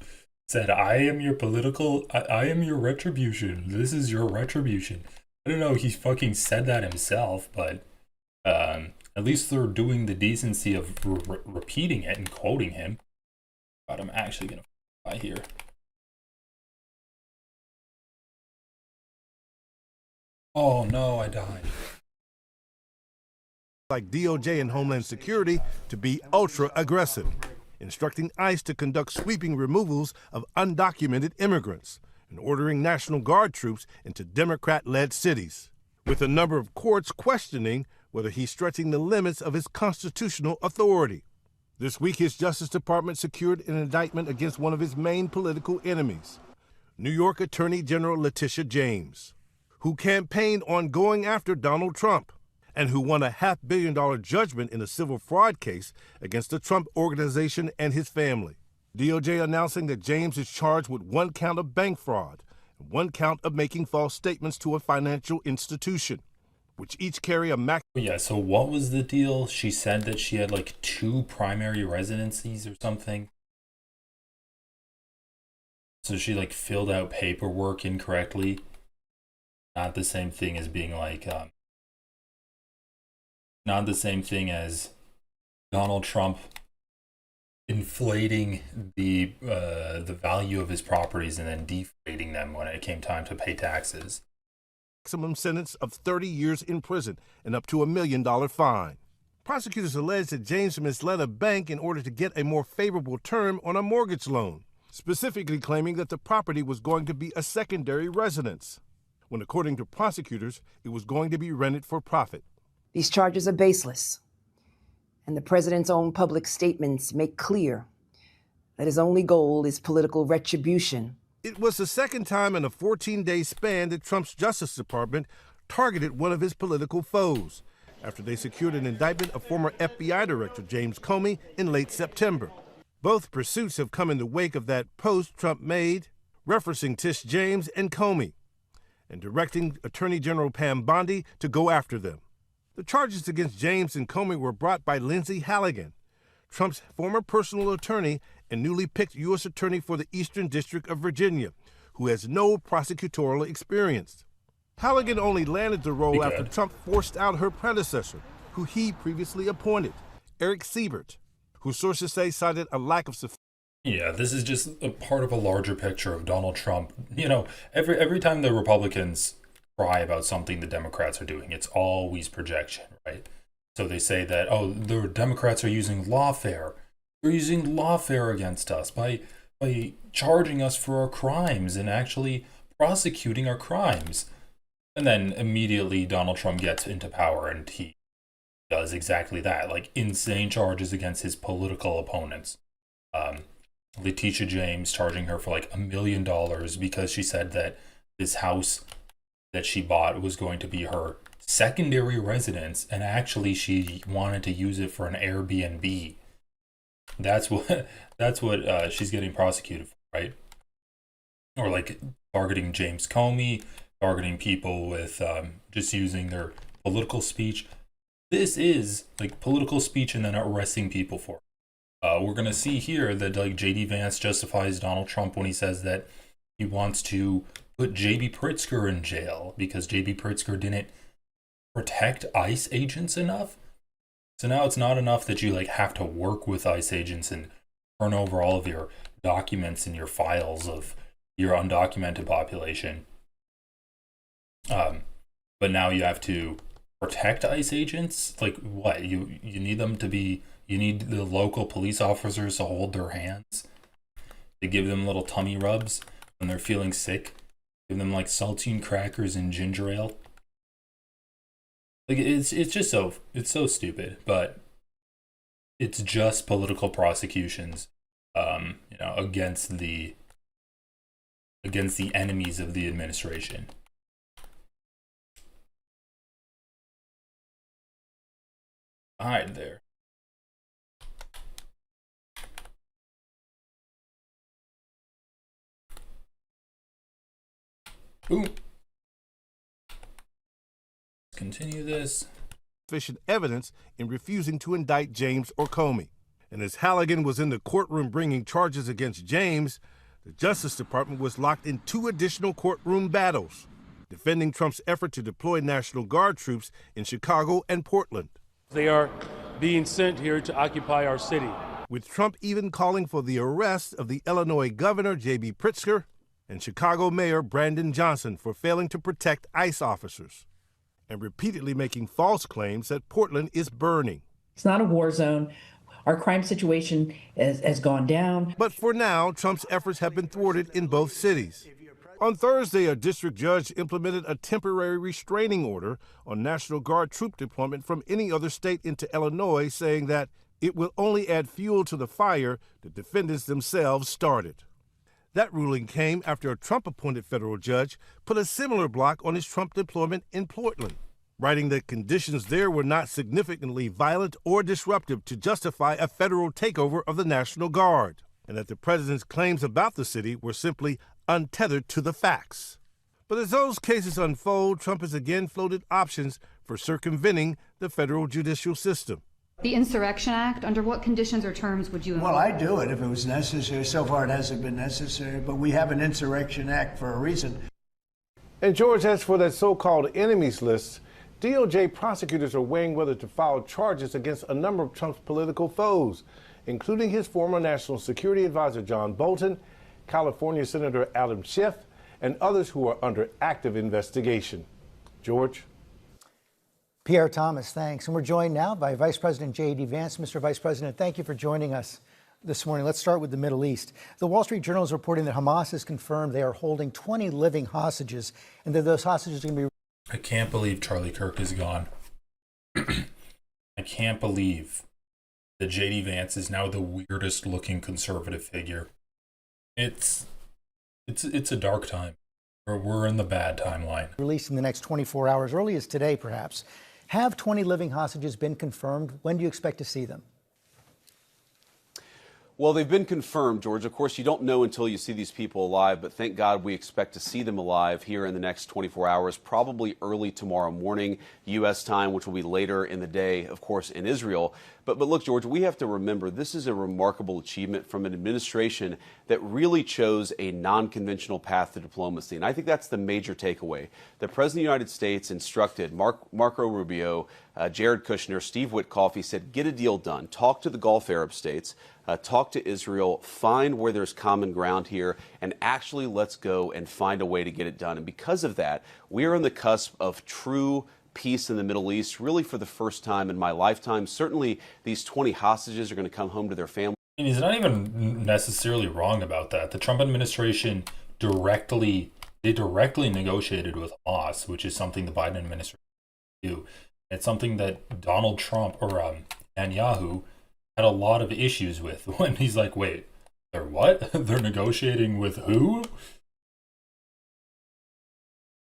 said, I am your retribution. This is your retribution. I don't know, he fucking said that himself, but at least they're doing the decency of repeating it and quoting him. But I'm actually going to fly here. Oh no, I died. Like DOJ and Homeland Security to be ultra aggressive, instructing ICE to conduct sweeping removals of undocumented immigrants and ordering National Guard troops into Democrat-led cities, with a number of courts questioning whether he's stretching the limits of his constitutional authority. This week, his Justice Department secured an indictment against one of his main political enemies, New York Attorney General Letitia James, who campaigned on going after Donald Trump and who won a $500 million judgment in a civil fraud case against the Trump Organization and his family. DOJ announcing that James is charged with 1 count of bank fraud and 1 count of making false statements to a financial institution, which each carry a max. Yeah, so what was the deal? She said that she had like 2 primary residencies or something. So she like filled out paperwork incorrectly. Not the same thing as being like, not the same thing as Donald Trump inflating the value of his properties and then deflating them when it came time to pay taxes. Maximum sentence of 30 years in prison and up to $1 million fine. Prosecutors allege that James misled a bank in order to get a more favorable term on a mortgage loan, specifically claiming that the property was going to be a secondary residence, when according to prosecutors, it was going to be rented for profit. These charges are baseless, and the president's own public statements make clear that his only goal is political retribution. It was the second time in a 14-day span that Trump's Justice Department targeted one of his political foes after they secured an indictment of former FBI Director James Comey in late September. Both pursuits have come in the wake of that post Trump made referencing Tish James and Comey and directing Attorney General Pam Bondi to go after them. The charges against James and Comey were brought by Lindsay Halligan, Trump's former personal attorney and newly picked U.S. Attorney for the Eastern District of Virginia, who has no prosecutorial experience. Halligan only landed the role after Trump forced out her predecessor, who he previously appointed, Eric Siebert, who sources say cited a lack of sufficient. Yeah, this is just a part of a larger picture of Donald Trump. You know, every time the Republicans cry about something the Democrats are doing, it's always projection, right? So they say that, oh, the Democrats are using lawfare. They're using lawfare against us by charging us for our crimes and actually prosecuting our crimes. And then immediately Donald Trump gets into power and he does exactly that, like insane charges against his political opponents. Letitia James charging her for like $1 million because she said that this house that she bought was going to be her secondary residence, and actually she wanted to use it for an Airbnb. That's what she's getting prosecuted for, right? Or like targeting James Comey, targeting people with just using their political speech. This is like political speech and then arresting people for it. We're going to see here that like J.D. Vance justifies Donald Trump when he says that he wants to put J.B. Pritzker in jail because J.B. Pritzker didn't protect ICE agents enough. So now it's not enough that you like have to work with ICE agents and turn over all of your documents and your files of your undocumented population. But now you have to protect ICE agents? Like what? You need them to be, you need the local police officers to hold their hands, to give them little tummy rubs when they're feeling sick, give them like saltine crackers and ginger ale. Like it's just so stupid, but it's just political prosecutions, against the enemies of the administration. All right, there. Boom. Let's continue this. Sufficient evidence in refusing to indict James or Comey. And as Halligan was in the courtroom bringing charges against James, the Justice Department was locked in 2 additional courtroom battles, defending Trump's effort to deploy National Guard troops in Chicago and Portland. They are being sent here to occupy our city. With Trump even calling for the arrest of the Illinois governor, J.B. Pritzker, and Chicago Mayor Brandon Johnson for failing to protect ICE officers, and repeatedly making false claims that Portland is burning. It's not a war zone. Our crime situation has gone down. But for now, Trump's efforts have been thwarted in both cities. On Thursday, a district judge implemented a temporary restraining order on National Guard troop deployment from any other state into Illinois, saying that it will only add fuel to the fire the defendants themselves started. That ruling came after a Trump-appointed federal judge put a similar block on his Trump deployment in Portland, writing that conditions there were not significantly violent or disruptive to justify a federal takeover of the National Guard, and that the president's claims about the city were simply untethered to the facts. But as those cases unfold, Trump has again floated options for circumventing the federal judicial system. The Insurrection Act, under what conditions or terms would you invoke? Well, I'd do it if it was necessary. So far, it hasn't been necessary, but we have an Insurrection Act for a reason. And George, as for that so-called enemies list, DOJ prosecutors are weighing whether to file charges against a number of Trump's political foes, including his former National Security Advisor John Bolton, California Senator Adam Schiff, and others who are under active investigation. George? Pierre Thomas, thanks. And we're joined now by Vice President J.D. Vance. Mr. Vice President, thank you for joining us this morning. Let's start with the Middle East. The Wall Street Journal is reporting that Hamas has confirmed they are holding 20 living hostages and that those hostages are going to be... I can't believe Charlie Kirk is gone. I can't believe that JD Vance is now the weirdest looking conservative figure. It's a dark time. We're in the bad timeline. Released in the next 24 hours, early as today perhaps. Have 20 living hostages been confirmed? When do you expect to see them? Well, they've been confirmed, George. Of course, you don't know until you see these people alive, but thank God we expect to see them alive here in the next 24 hours, probably early tomorrow morning, U.S. time, which will be later in the day, of course, in Israel. But look, George, we have to remember this is a remarkable achievement from an administration that really chose a non-conventional path to diplomacy. And I think that's the major takeaway. The President of the United States instructed Marco Rubio, Jared Kushner, Steve Witkoff. He said, get a deal done. Talk to the Gulf Arab states. Talk to Israel, find where there's common ground here, and actually let's go and find a way to get it done. And because of that, we are on the cusp of true peace in the Middle East, really for the first time in my lifetime. Certainly, these 20 hostages are going to come home to their families. And he's not even necessarily wrong about that. The Trump administration directly negotiated with Hamas, which is something the Biden administration do. It's something that Donald Trump or Netanyahu had a lot of issues with when he's like, wait, they're what? They're negotiating with who?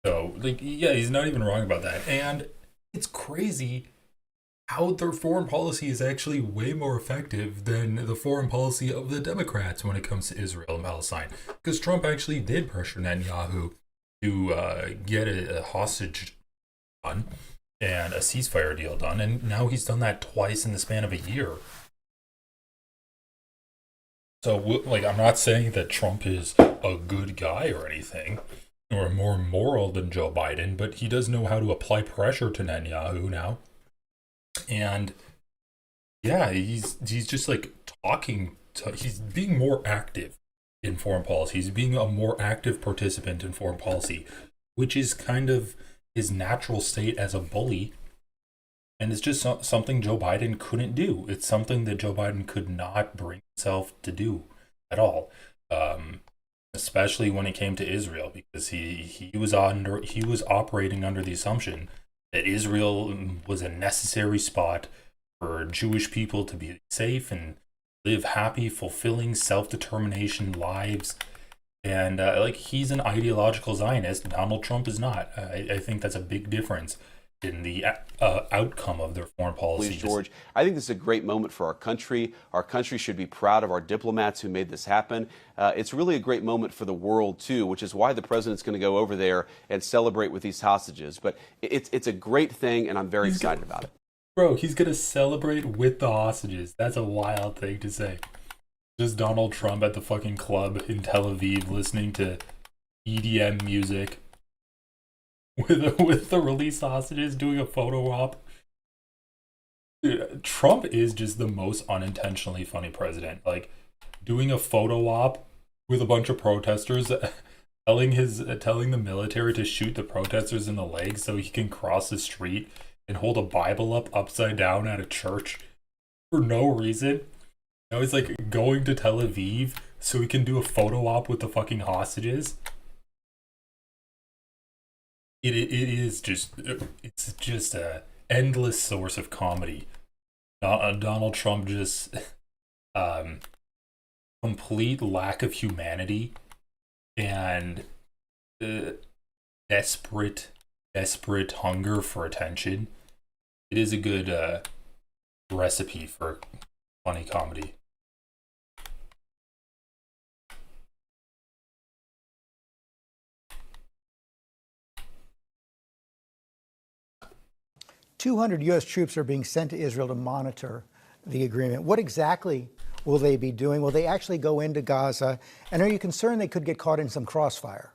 So, like, yeah, he's not even wrong about that. And it's crazy how their foreign policy is actually way more effective than the foreign policy of the Democrats when it comes to Israel and Palestine. Because Trump actually did pressure Netanyahu to get a hostage done and a ceasefire deal done. And now he's done that twice in the span of a year. So, like, I'm not saying that Trump is a good guy or anything, or more moral than Joe Biden, but he does know how to apply pressure to Netanyahu now. And yeah, he's just like he's being more active in foreign policy. He's being a more active participant in foreign policy, which is kind of his natural state as a bully. And it's just something Joe Biden couldn't do. It's something that Joe Biden could not bring himself to do at all. Especially when it came to Israel, because he was operating under the assumption that Israel was a necessary spot for Jewish people to be safe and live happy, fulfilling, self-determination lives. And like, he's an ideological Zionist. Donald Trump is not. I think that's a big difference in the outcome of their foreign policy. Please, George, I think this is a great moment for our country. Our country should be proud of our diplomats who made this happen. It's really a great moment for the world, too, which is why the president's going to go over there and celebrate with these hostages. But it's a great thing, and I'm very excited about it. Bro, he's going to celebrate with the hostages. That's a wild thing to say. Just Donald Trump at the fucking club in Tel Aviv listening to EDM music. With the release hostages doing a photo op. Dude, Trump is just the most unintentionally funny president. Like, doing a photo op with a bunch of protesters, telling the military to shoot the protesters in the leg so he can cross the street and hold a Bible up upside down at a church for no reason. Now he's like going to Tel Aviv so he can do a photo op with the fucking hostages. It's just a endless source of comedy. Donald Trump just complete lack of humanity and desperate hunger for attention. It is a good recipe for funny comedy. $200 U.S. troops are being sent to Israel to monitor the agreement. What exactly will they be doing? Will they actually go into Gaza? And are you concerned they could get caught in some crossfire?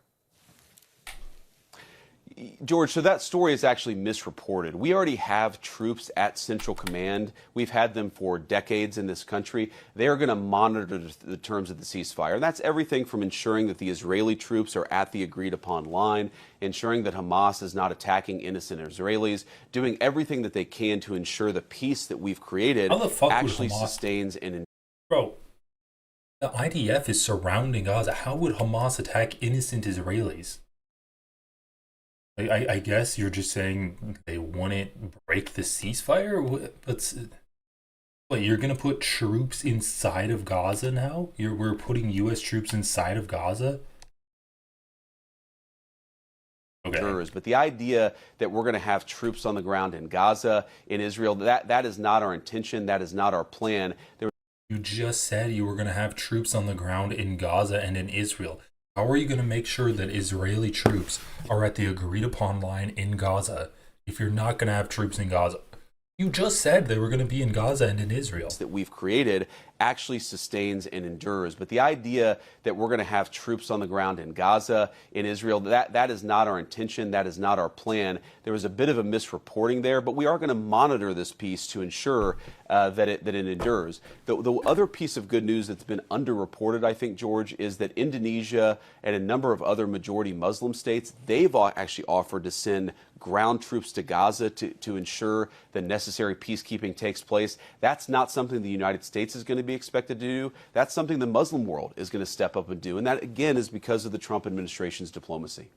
George, so that story is actually misreported. We already have troops at Central Command. We've had them for decades in this country. They are going to monitor the terms of the ceasefire. And that's everything from ensuring that the Israeli troops are at the agreed upon line, ensuring that Hamas is not attacking innocent Israelis, doing everything that they can to ensure the peace that we've created actually sustains and... Bro, the IDF is surrounding Gaza. How would Hamas attack innocent Israelis? I guess you're just saying they wouldn't break the ceasefire? Wait, you're gonna put troops inside of Gaza now? We're putting U.S. troops inside of Gaza? Okay. But the idea that we're going to have troops on the ground in Gaza, in Israel, that is not our intention. That is not our plan. You just said you were going to have troops on the ground in Gaza and in Israel. How are you going to make sure that Israeli troops are at the agreed upon line in Gaza if you're not going to have troops in Gaza? You just said they were going to be in Gaza and in Israel. That we've created actually sustains and endures. But the idea that we're going to have troops on the ground in Gaza, in Israel, that is not our intention. That is not our plan. There was a bit of a misreporting there, but we are going to monitor this piece to ensure that it endures. The other piece of good news that's been underreported, I think, George, is that Indonesia and a number of other majority Muslim states, they've actually offered to send ground troops to Gaza to ensure the necessary peacekeeping takes place. That's not something the United States is going to be expected to do. That's something the Muslim world is going to step up and do. And that, again, is because of the Trump administration's diplomacy.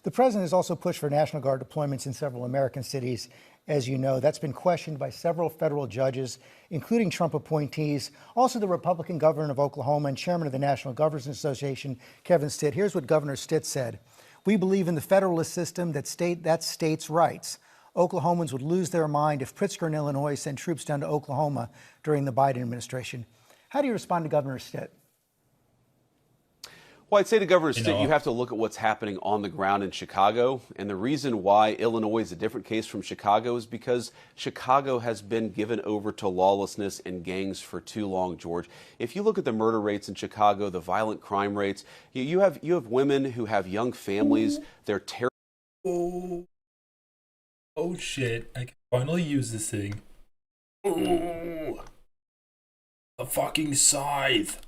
The president has also pushed for National Guard deployments in several American cities. As you know, that's been questioned by several federal judges, including Trump appointees. Also, the Republican governor of Oklahoma and chairman of the National Governors Association, Kevin Stitt. Here's what Governor Stitt said. We believe in the federalist system that states' rights. Oklahomans would lose their mind if Pritzker and Illinois sent troops down to Oklahoma during the Biden administration. How do you respond to Governor Stitt? Well, I'd say to Governor Stitt, you have to look at what's happening on the ground in Chicago. And the reason why Illinois is a different case from Chicago is because Chicago has been given over to lawlessness and gangs for too long, George. If you look at the murder rates in Chicago, the violent crime rates, you have women who have young families. They're terrible. Oh shit, I can finally use this thing. Ooh. A fucking scythe.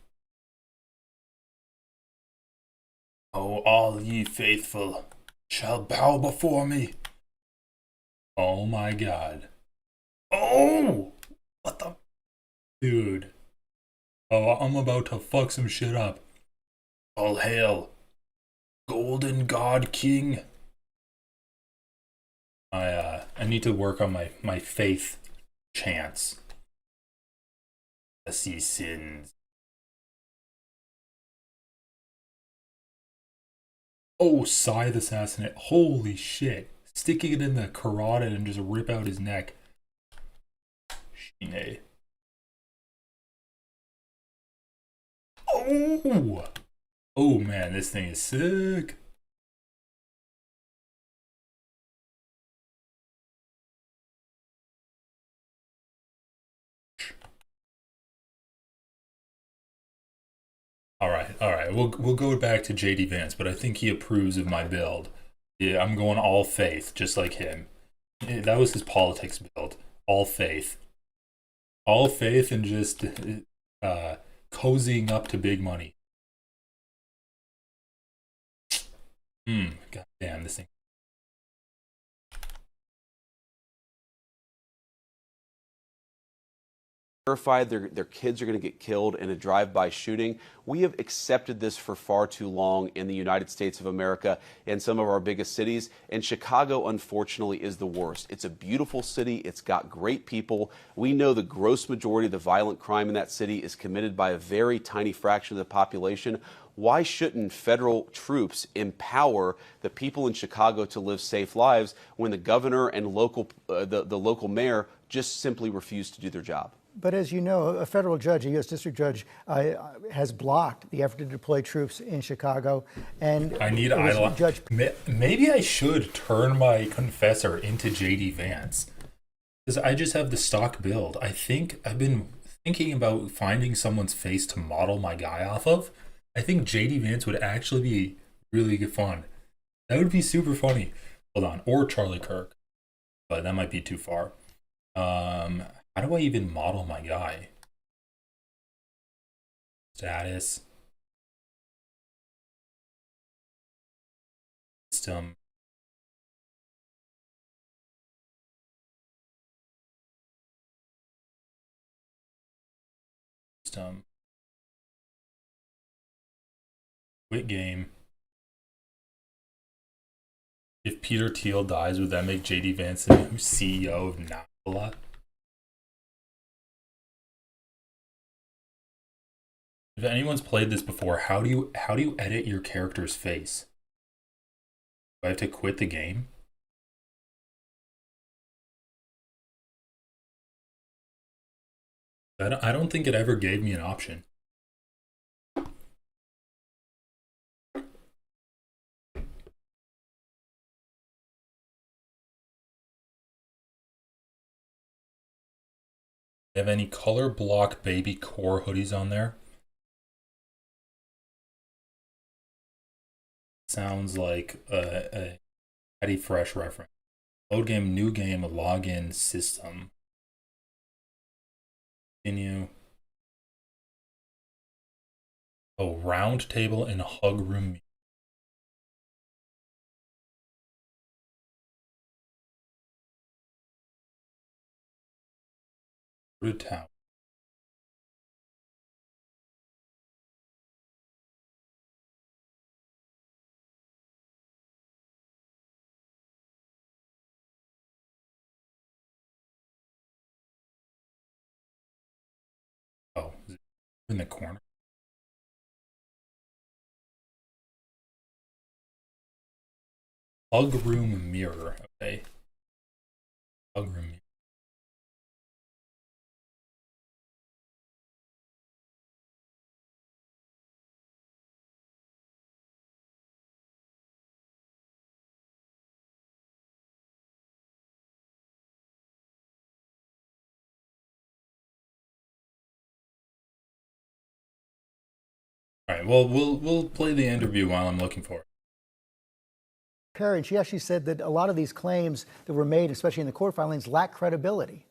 Oh, all ye faithful shall bow before me. Oh my god. Oh! What the? Dude. Oh, I'm about to fuck some shit up. All hail, Golden God King. I need to work on my faith chants. To see sins. Oh, scythe assassinate. Holy shit. Sticking it in the carotid and just rip out his neck. Shine. Oh! Oh man, this thing is sick. All right. We'll go back to JD Vance, but I think he approves of my build. Yeah, I'm going all faith, just like him. That was his politics build. All faith. All faith and just cozying up to big money. God damn, this thing. Terrified their kids are going to get killed in a drive-by shooting. We have accepted this for far too long in the United States of America and some of our biggest cities, and Chicago, unfortunately, is the worst. It's a beautiful city. It's got great people. We know the gross majority of the violent crime in that city is committed by a very tiny fraction of the population. Why shouldn't federal troops empower the people in Chicago to live safe lives when the governor and the local mayor just simply refuse to do their job? But as you know, a federal judge, a U.S. district judge, has blocked the effort to deploy troops in Chicago. And I need judge. Maybe I should turn my confessor into JD Vance, because I just have the stock build. I think I've been thinking about finding someone's face to model my guy off of. I think JD Vance would actually be really good fun. That would be super funny. Hold on, or Charlie Kirk, but that might be too far. How do I even model my guy? Status. System. Quit game. If Peter Thiel dies, would that make JD Vance the new CEO of NAFTA? If anyone's played this before, how do you edit your character's face? Do I have to quit the game? I don't think it ever gave me an option. Have any color block baby core hoodies on there? Sounds like a Patty Fresh reference. Load game, new game, login system. Continue. Oh, round table and hug room. Go to town. Oh, in the corner. Hug room mirror. Okay. Hug room mirror. All right. Well, we'll play the interview while I'm looking for it. Karen, she actually said that a lot of these claims that were made, especially in the court filings, lack credibility.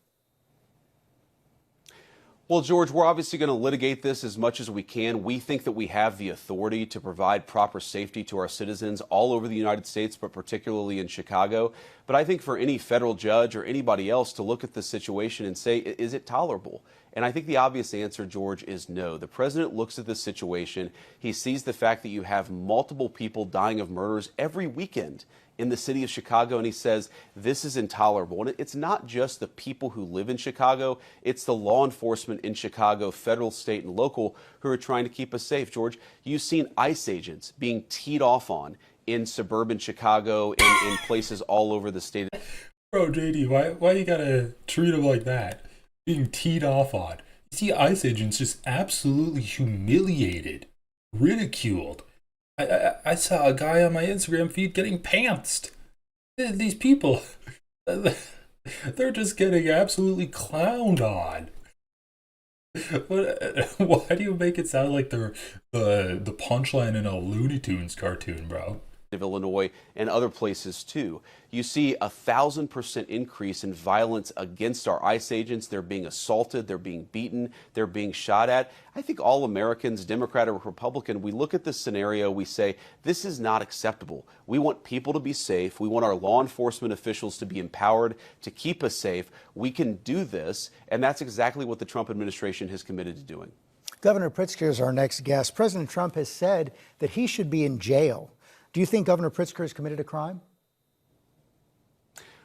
Well, George, we're obviously going to litigate this as much as we can. We think that we have the authority to provide proper safety to our citizens all over the United States, but particularly in Chicago. But I think for any federal judge or anybody else to look at this situation and say, is it tolerable? And I think the obvious answer, George, is no. The president looks at this situation. He sees the fact that you have multiple people dying of murders every weekend in the city of Chicago, and he says this is intolerable. And it's not just the people who live in Chicago, it's the law enforcement in Chicago, federal, state, and local, who are trying to keep us safe. George, you've seen ICE agents being teed off on in suburban Chicago and in places all over the state. Bro, JD, why you gotta treat him like that? Being teed off on. You see ICE agents just absolutely humiliated, ridiculed. I saw a guy on my Instagram feed getting pantsed. These people, they're just getting absolutely clowned on. Why do you make it sound like they're the punchline in a Looney Tunes cartoon, bro? Of Illinois and other places too. You see 1,000% increase in violence against our ICE agents. They're being assaulted, they're being beaten, they're being shot at. I think all Americans, Democrat or Republican, we look at this scenario, we say, this is not acceptable. We want people to be safe. We want our law enforcement officials to be empowered to keep us safe. We can do this, and that's exactly what the Trump administration has committed to doing. Governor Pritzker is our next guest. President Trump has said that he should be in jail. Do you think Governor Pritzker has committed a crime?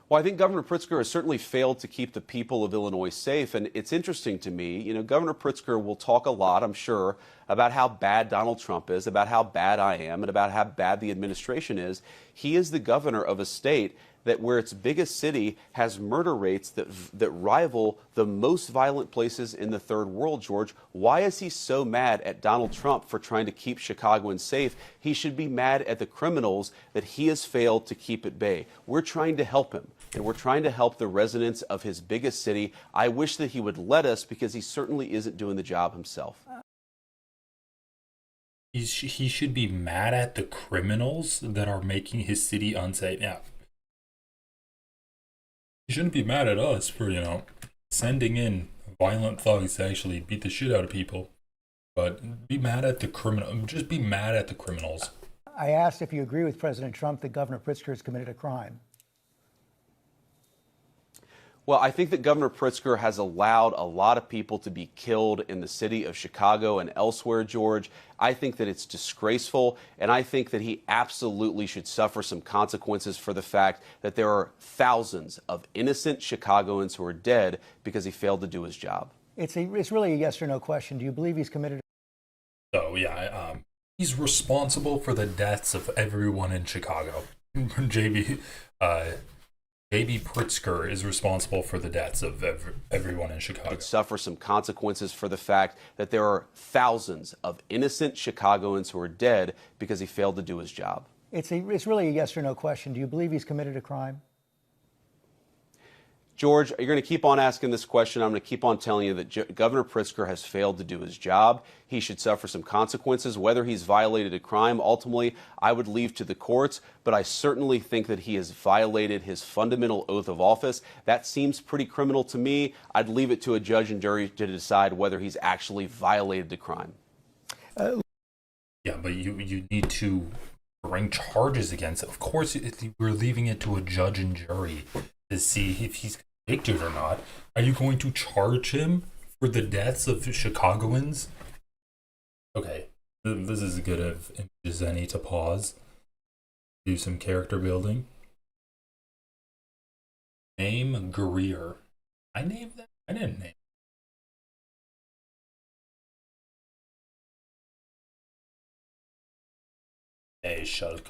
Well, I think Governor Pritzker has certainly failed to keep the people of Illinois safe. And it's interesting to me, you know, Governor Pritzker will talk a lot, I'm sure, about how bad Donald Trump is, about how bad I am, and about how bad the administration is. He is the governor of a state that where its biggest city has murder rates that rival the most violent places in the third world, George. Why is he so mad at Donald Trump for trying to keep Chicagoans safe? He should be mad at the criminals that he has failed to keep at bay. We're trying to help him, and we're trying to help the residents of his biggest city. I wish that he would let us, because he certainly isn't doing the job himself. He should be mad at the criminals that are making his city unsafe. Yeah. You shouldn't be mad at us for, you know, sending in violent thugs to actually beat the shit out of people. But be mad at the criminal. Just be mad at the criminals. I asked if you agree with President Trump that Governor Pritzker has committed a crime. Well, I think that Governor Pritzker has allowed a lot of people to be killed in the city of Chicago and elsewhere, George. I think that it's disgraceful, and I think that he absolutely should suffer some consequences for the fact that there are thousands of innocent Chicagoans who are dead because he failed to do his job. It's really a yes or no question. Do you believe he's committed So yeah, he's responsible for the deaths of everyone in Chicago. JB Pritzker is responsible for the deaths of everyone in Chicago. Would suffer some consequences for the fact that there are thousands of innocent Chicagoans who are dead because he failed to do his job. It's really a yes or no question. Do you believe he's committed a crime? George, you're going to keep on asking this question. I'm going to keep on telling you that Governor Pritzker has failed to do his job. He should suffer some consequences. Whether he's violated a crime, ultimately, I would leave to the courts, but I certainly think that he has violated his fundamental oath of office. That seems pretty criminal to me. I'd leave it to a judge and jury to decide whether he's actually violated the crime. Yeah, but you need to bring charges against it. Of course, we're leaving it to a judge and jury to see if he's convicted or not. Are you going to charge him for the deaths of Chicagoans? Okay, this is as good of image as any to pause. Do some character building. Name Greer. I named that? I didn't name. A shut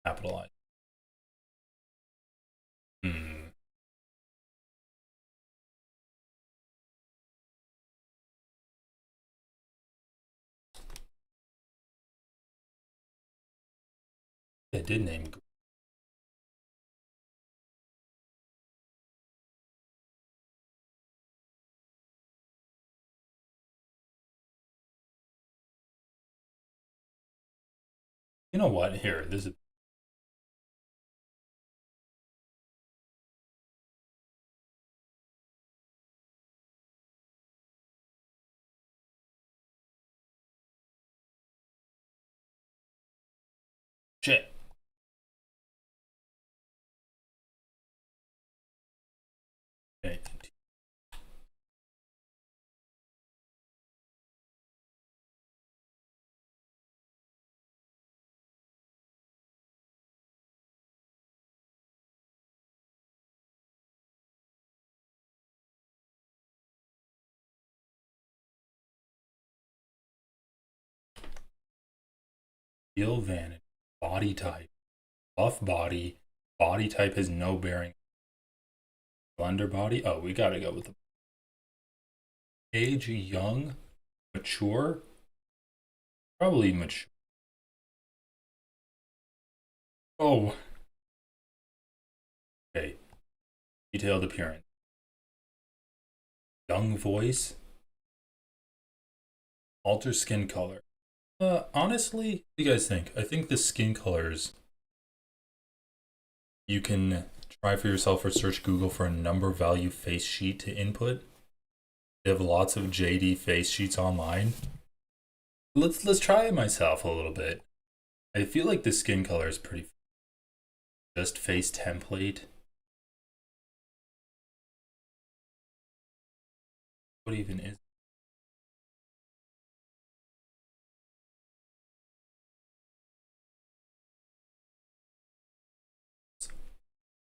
capitalize. I did name. You know what? Here, this is. Shit. Okay. Feel vanity. Body type. Buff body. Body type has no bearing. Slender body. Oh, we gotta go with the age. Young. Mature. Probably mature. Oh. Okay. Detailed appearance. Young voice. Alter skin color. Honestly, what do you guys think? I think the skin colors, you can try for yourself or search Google for a number value face sheet to input. They have lots of JD face sheets online. Let's try it myself a little bit. I feel like the skin color is pretty. Just face template. What even is?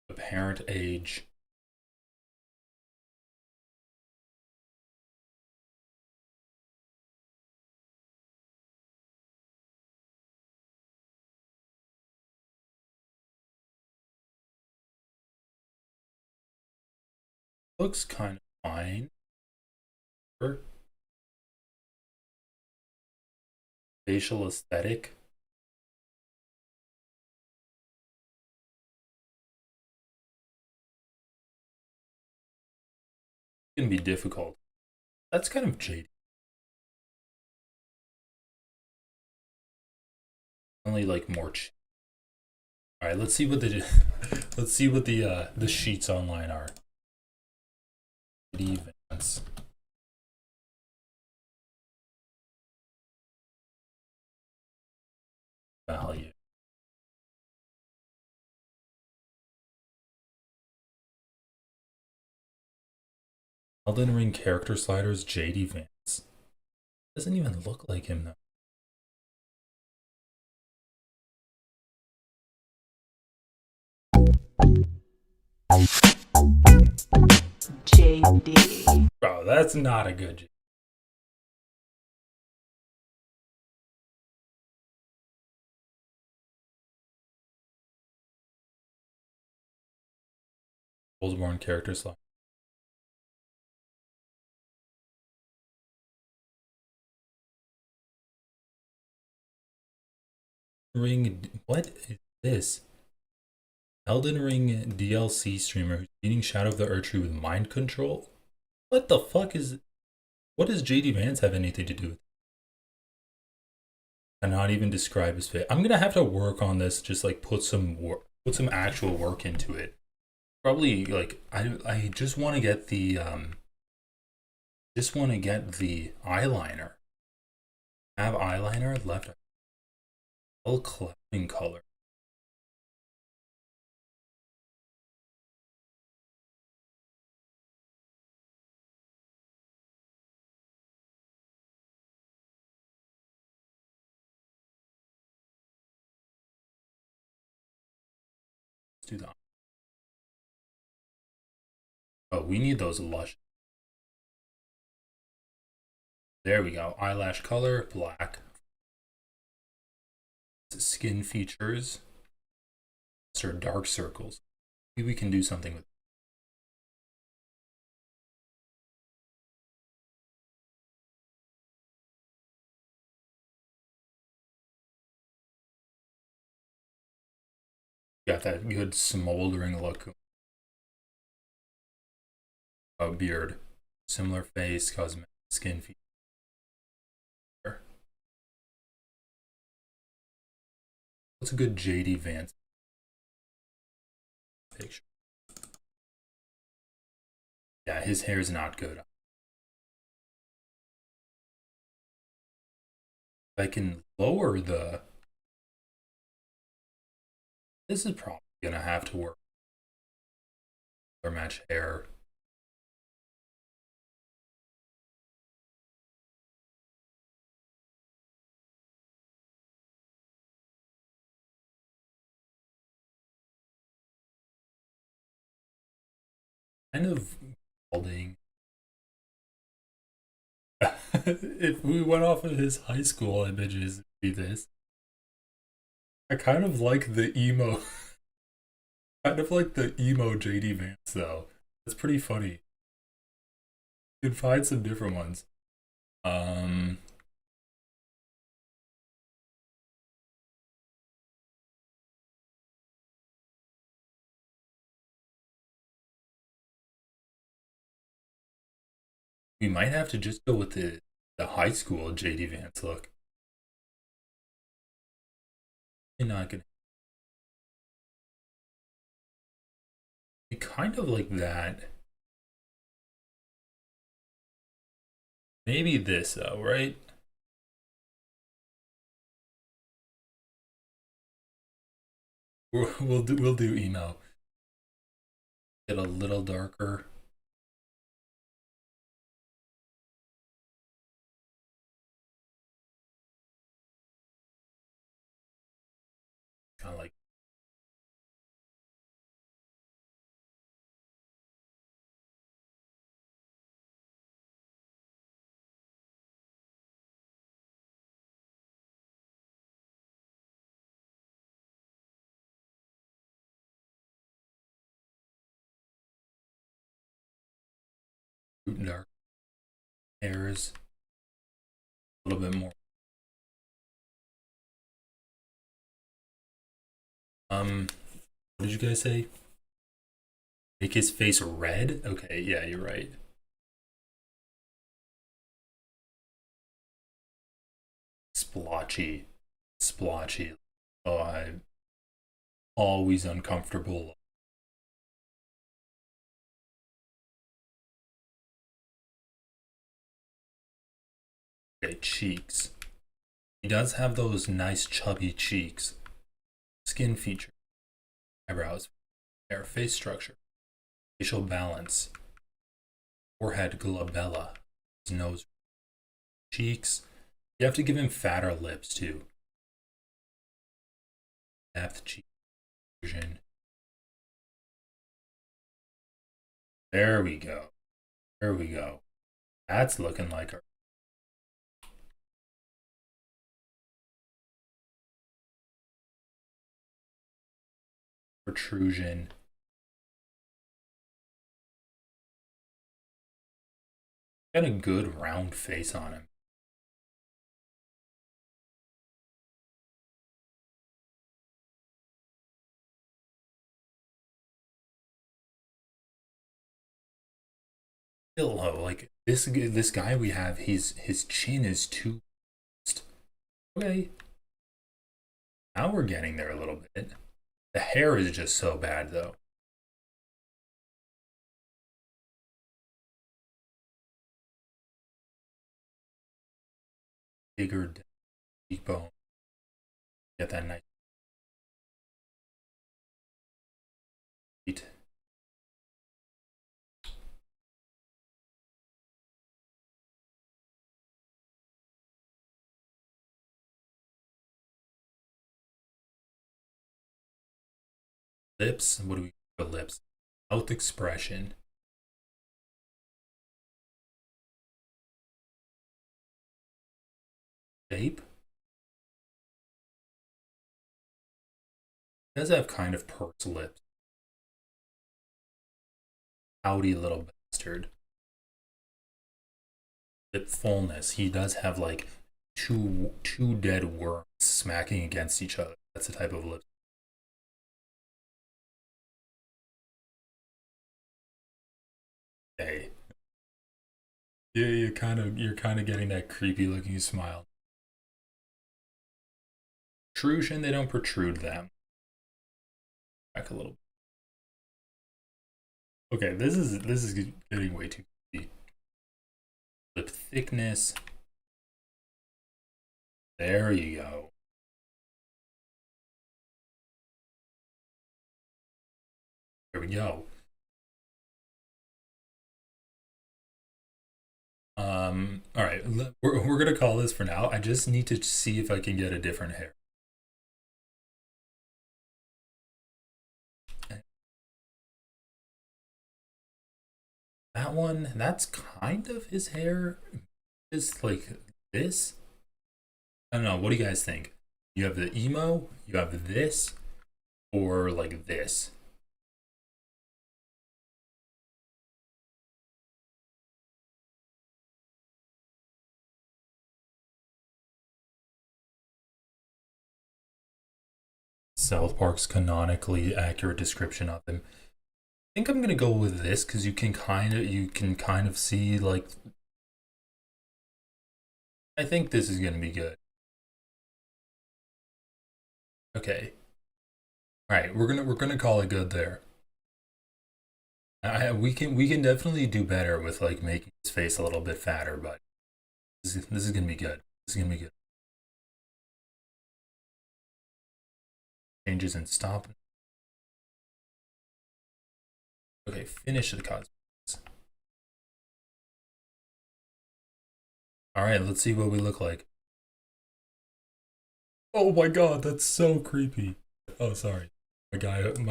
Apparent age. Looks kind of fine. Facial aesthetic. Can be difficult. That's kind of JD. Only like more. All right, let's see what the the sheets online are. Vance. Value. Elden Ring character sliders, JD Vance. Doesn't even look like him though. JD. Bro, that's not a good Soulsborne character slot. Ring, what is this? Elden Ring DLC streamer who's beating Shadow of the Erdtree with mind control? What the fuck is... What does JD Vance have anything to do with it? Cannot even describe his face. I'm gonna have to work on this, just like put some actual work into it. Probably like I just want to get the eyeliner. Have eyeliner left. All clouding color. Let's do that. Oh, we need those lush. There we go. Eyelash color, black. Skin features. Sort of dark circles. Maybe we can do something with. Got that good smoldering look. Beard. Similar face, cosmetic skin feature. What's a good JD Vance picture? Yeah, his hair is not good. I can lower the... This is probably gonna have to work. Or match hair. Kind of balding. If we went off of his high school images, it'd be this. I kind of like the emo. Kind of like the emo JD Vance though. That's pretty funny. You can find some different ones. We might have to just go with the high school JD Vance look. You're not gonna... Be kind of like that. Maybe this though, right? We'll do emo. Get a little darker. Kind of like... dark hairs. A little bit more. What did you guys say? Make his face red? Okay, yeah, you're right. Splotchy. Splotchy. Oh, I'm always uncomfortable. Okay, cheeks. He does have those nice chubby cheeks. Skin feature. Eyebrows. Hair, face structure. Facial balance. Forehead glabella. His nose. Cheeks. You have to give him fatter lips too. Depth cheek version. There we go. There we go. That's looking like our... protrusion. Got a good round face on him. Still low, like this guy we have, his chin is too. Okay. Now we're getting there a little bit. The hair is just so bad though. Bigger cheekbone. Get that nice feet. Lips. What do we for lips? Mouth expression. Shape. He does have kind of pursed lips. Pouty little bastard. Lip fullness. He does have like two dead worms smacking against each other. That's the type of lip. Hey. Yeah, you're kind of getting that creepy looking smile. Protrusion, they don't protrude them. Back a little. Okay, this is getting way too creepy. Lip thickness. There you go. There we go. All right, we're gonna call this for now. I just need to see if I can get a different hair. That one, that's kind of his hair. Just like this. I don't know. What do you guys think? You have the emo, you have this, or like this? South Park's canonically accurate description of him. I think I'm gonna go with this because you can kind of see like. I think this is gonna be good. Okay. All right, we're gonna call it good there. We can definitely do better with like making his face a little bit fatter, but this is gonna be good. This is gonna be good. Changes and stop. Okay, finish the cosmetics. All right, let's see what we look like. Oh my god, that's so creepy. Oh, sorry. My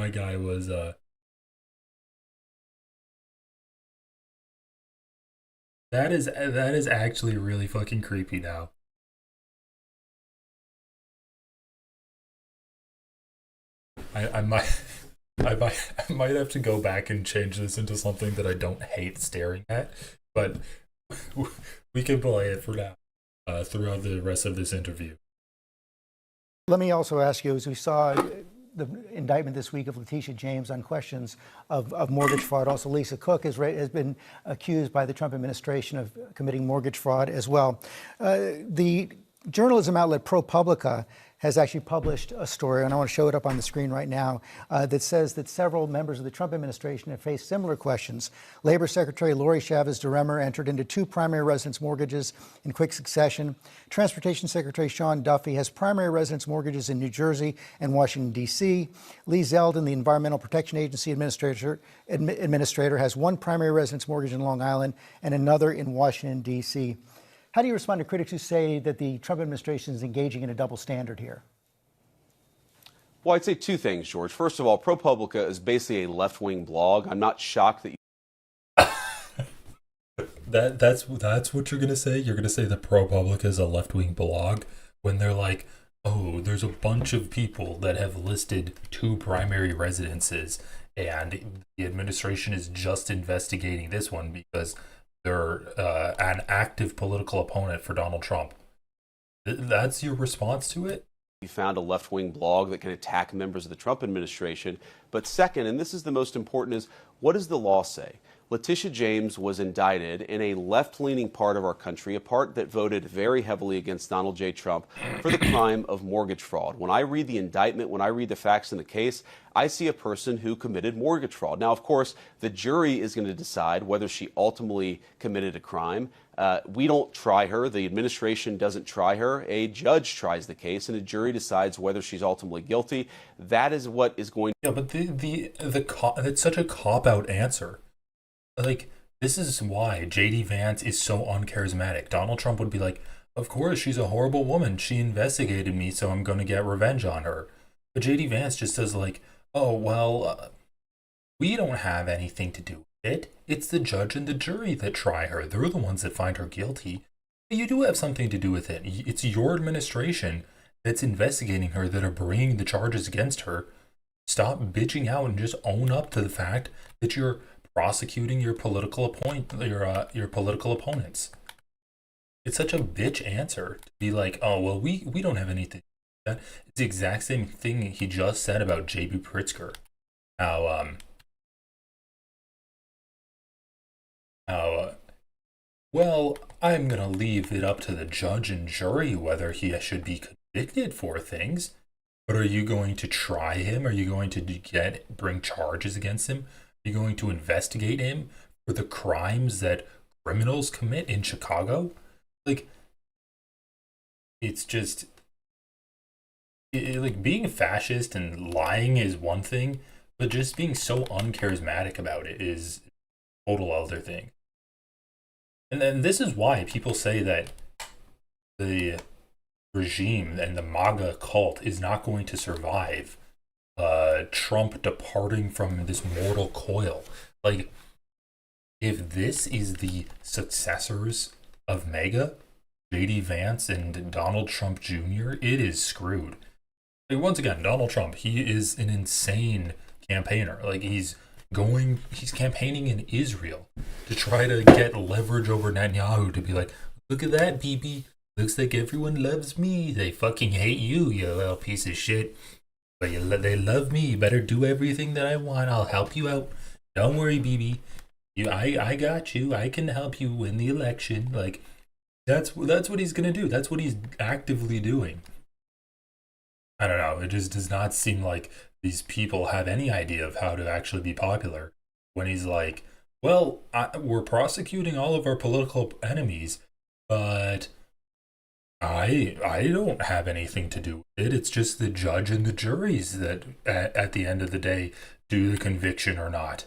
guy was that is actually really fucking creepy now. I might have to go back and change this into something that I don't hate staring at, but we can play it for now throughout the rest of this interview. Let me also ask you, as we saw the indictment this week of Letitia James on questions of mortgage fraud, also Lisa Cook has been accused by the Trump administration of committing mortgage fraud as well. The journalism outlet ProPublica has actually published a story, and I want to show it up on the screen right now, that says that several members of the Trump administration have faced similar questions. Labor Secretary Lori Chavez DeRemer entered into 2 primary residence mortgages in quick succession. Transportation Secretary Sean Duffy has primary residence mortgages in New Jersey and Washington, D.C. Lee Zeldin, the Environmental Protection Agency administrator, has 1 primary residence mortgage in Long Island and another in Washington, D.C. How do you respond to critics who say that the Trump administration is engaging in a double standard here? Well, I'd say 2 things, George. First of all, ProPublica is basically a left-wing blog. I'm not shocked that you... That's what you're gonna say? You're gonna say that ProPublica is a left-wing blog when they're like, oh, there's a bunch of people that have listed 2 primary residences and the administration is just investigating this one because they're an active political opponent for Donald Trump. That's your response to it? You found a left-wing blog that can attack members of the Trump administration. But second, and this is the most important, is what does the law say? Letitia James was indicted in a left-leaning part of our country, a part that voted very heavily against Donald J. Trump for the crime of mortgage fraud. When I read the indictment, when I read the facts in the case, I see a person who committed mortgage fraud. Now, of course, the jury is going to decide whether she ultimately committed a crime. We don't try her. The administration doesn't try her. A judge tries the case, and a jury decides whether she's ultimately guilty. That is what is going. Yeah, but it's such a cop-out answer. Like, this is why J.D. Vance is so uncharismatic. Donald Trump would be like, of course, she's a horrible woman. She investigated me, so I'm going to get revenge on her. But J.D. Vance just says, like, oh, well, we don't have anything to do with it. It's the judge and the jury that try her. They're the ones that find her guilty. But you do have something to do with it. It's your administration that's investigating her, that are bringing the charges against her. Stop bitching out and just own up to the fact that you're prosecuting your political political opponents. It's such a bitch answer to be like, oh, well, we don't have anything. It's the exact same thing he just said about J.B. Pritzker. Well, I'm going to leave it up to the judge and jury whether he should be convicted for things. But are you going to try him? Are you going to bring charges against him? Are you going to investigate him for the crimes that criminals commit in Chicago? Like, it's just... like, being fascist and lying is one thing, but just being so uncharismatic about it is a total other thing. And then this is why people say that the regime and the MAGA cult is not going to survive Trump departing from this mortal coil. Like, if this is the successors of MAGA, J.D. Vance and Donald Trump Jr., it is screwed. Like, once again, Donald Trump, he is an insane campaigner. Like, he's campaigning in Israel to try to get leverage over Netanyahu to be like, look at that, Bibi. Looks like everyone loves me. They fucking hate you, you little piece of shit. But they love me. You better do everything that I want. I'll help you out. Don't worry, Bibi. I got you. I can help you win the election. Like, that's what he's gonna do. That's what he's actively doing. I don't know. It just does not seem like these people have any idea of how to actually be popular. When he's like, well, we're prosecuting all of our political enemies, but I don't have anything to do with it. It's just the judge and the juries that, at the end of the day, do the conviction or not.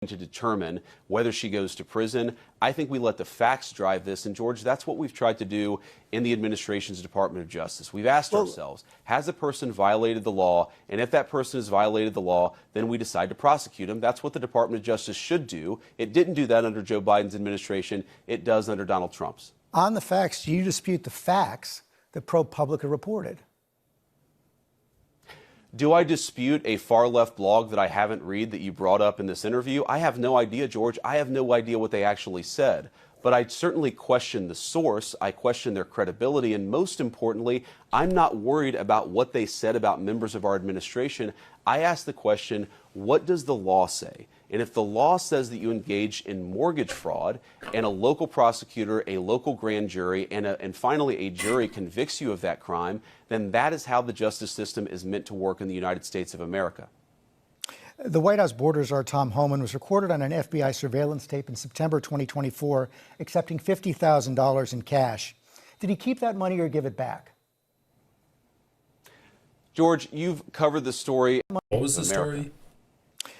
To determine whether she goes to prison. I think we let the facts drive this. And George, that's what we've tried to do in the administration's Department of Justice. We've asked ourselves, has a person violated the law? And if that person has violated the law, then we decide to prosecute him. That's what the Department of Justice should do. It didn't do that under Joe Biden's administration. It does under Donald Trump's. On the facts, do you dispute the facts that ProPublica reported? Do I dispute a far-left blog that I haven't read that you brought up in this interview? I have no idea, George. I have no idea what they actually said. But I certainly question the source. I question their credibility. And most importantly, I'm not worried about what they said about members of our administration. I ask the question, what does the law say? And if the law says that you engaged in mortgage fraud and a local prosecutor, a local grand jury, and finally a jury convicts you of that crime, then that is how the justice system is meant to work in the United States of America. The White House border czar Tom Homan was recorded on an FBI surveillance tape in September 2024, accepting $50,000 in cash. Did he keep that money or give it back? George, you've covered the story. What was the story?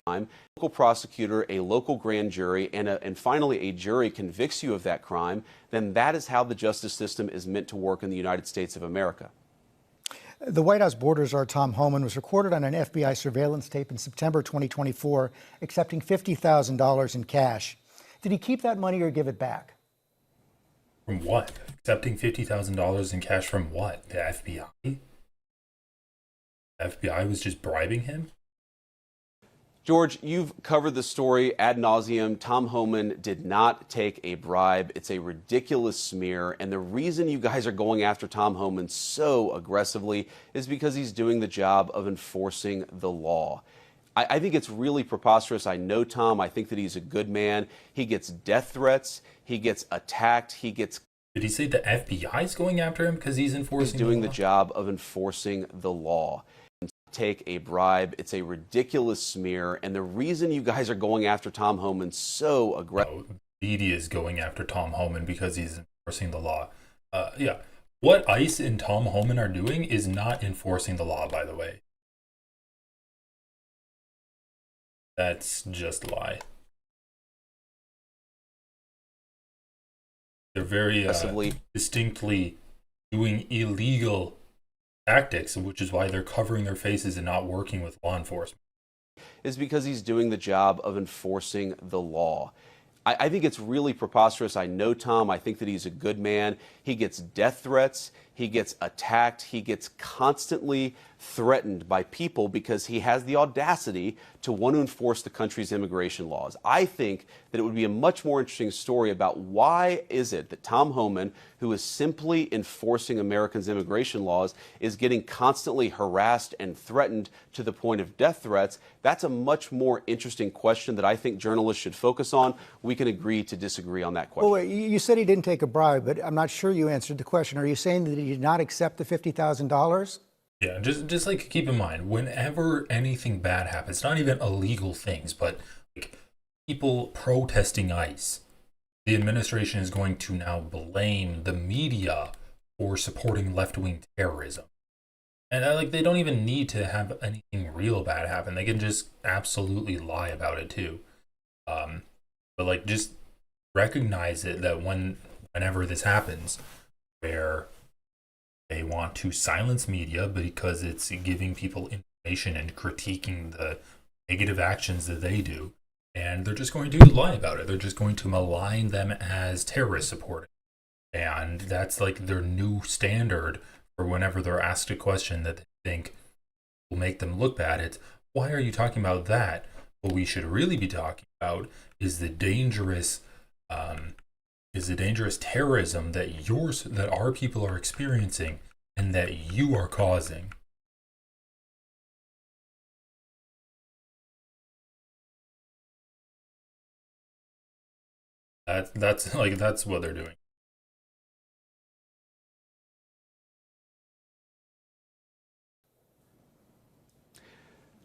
Local prosecutor, a local grand jury, and finally a jury convicts you of that crime, then that is how the justice system is meant to work in the United States of America. The White House border czar Tom Homan was recorded on an FBI surveillance tape in September 2024, accepting $50,000 in cash. Did he keep that money or give it back? From what? Accepting $50,000 in cash from what? The FBI? The FBI was just bribing him? George, you've covered the story ad nauseum. Tom Homan did not take a bribe. It's a ridiculous smear. And the reason you guys are going after Tom Homan so aggressively is because he's doing the job of enforcing the law. I think it's really preposterous. I know Tom. I think that he's a good man. He gets death threats. He gets attacked. He gets... Did he say the FBI is going after him because he's enforcing He's doing the the law? job of enforcing the law. Take a bribe. It's a ridiculous smear. And the reason you guys are going after Tom Homan so aggressively... media is going after Tom Homan because he's enforcing the law. Yeah. What ICE and Tom Homan are doing is not enforcing the law, by the way. That's just a lie. They're very distinctly doing illegal tactics, which is why they're covering their faces and not working with law enforcement. Is because he's doing the job of enforcing the law. I think it's really preposterous. I know Tom. I think that he's a good man. He gets death threats. He gets attacked. He gets constantly threatened by people because he has the audacity to want to enforce the country's immigration laws. I think that it would be a much more interesting story about why is it that Tom Homan, who is simply enforcing Americans' immigration laws, is getting constantly harassed and threatened to the point of death threats. That's a much more interesting question that I think journalists should focus on. We can agree to disagree on that question. Well, wait, you said he didn't take a bribe, but I'm not sure you answered the question. Are you saying that he did not accept the $50,000? Yeah, just like keep in mind, whenever anything bad happens, not even illegal things, but like people protesting ICE, the administration is going to now blame the media for supporting left-wing terrorism. And like they don't even need to have anything real bad happen. They can just absolutely lie about it too. But like just recognize it that whenever this happens, where they want to silence media because it's giving people information and critiquing the negative actions that they do. And they're just going to lie about it. They're just going to malign them as terrorist supporting. And that's like their new standard for whenever they're asked a question that they think will make them look bad. It's, why are you talking about that? What we should really be talking about is the dangerous terrorism that our people are experiencing and that you are causing. That's what they're doing.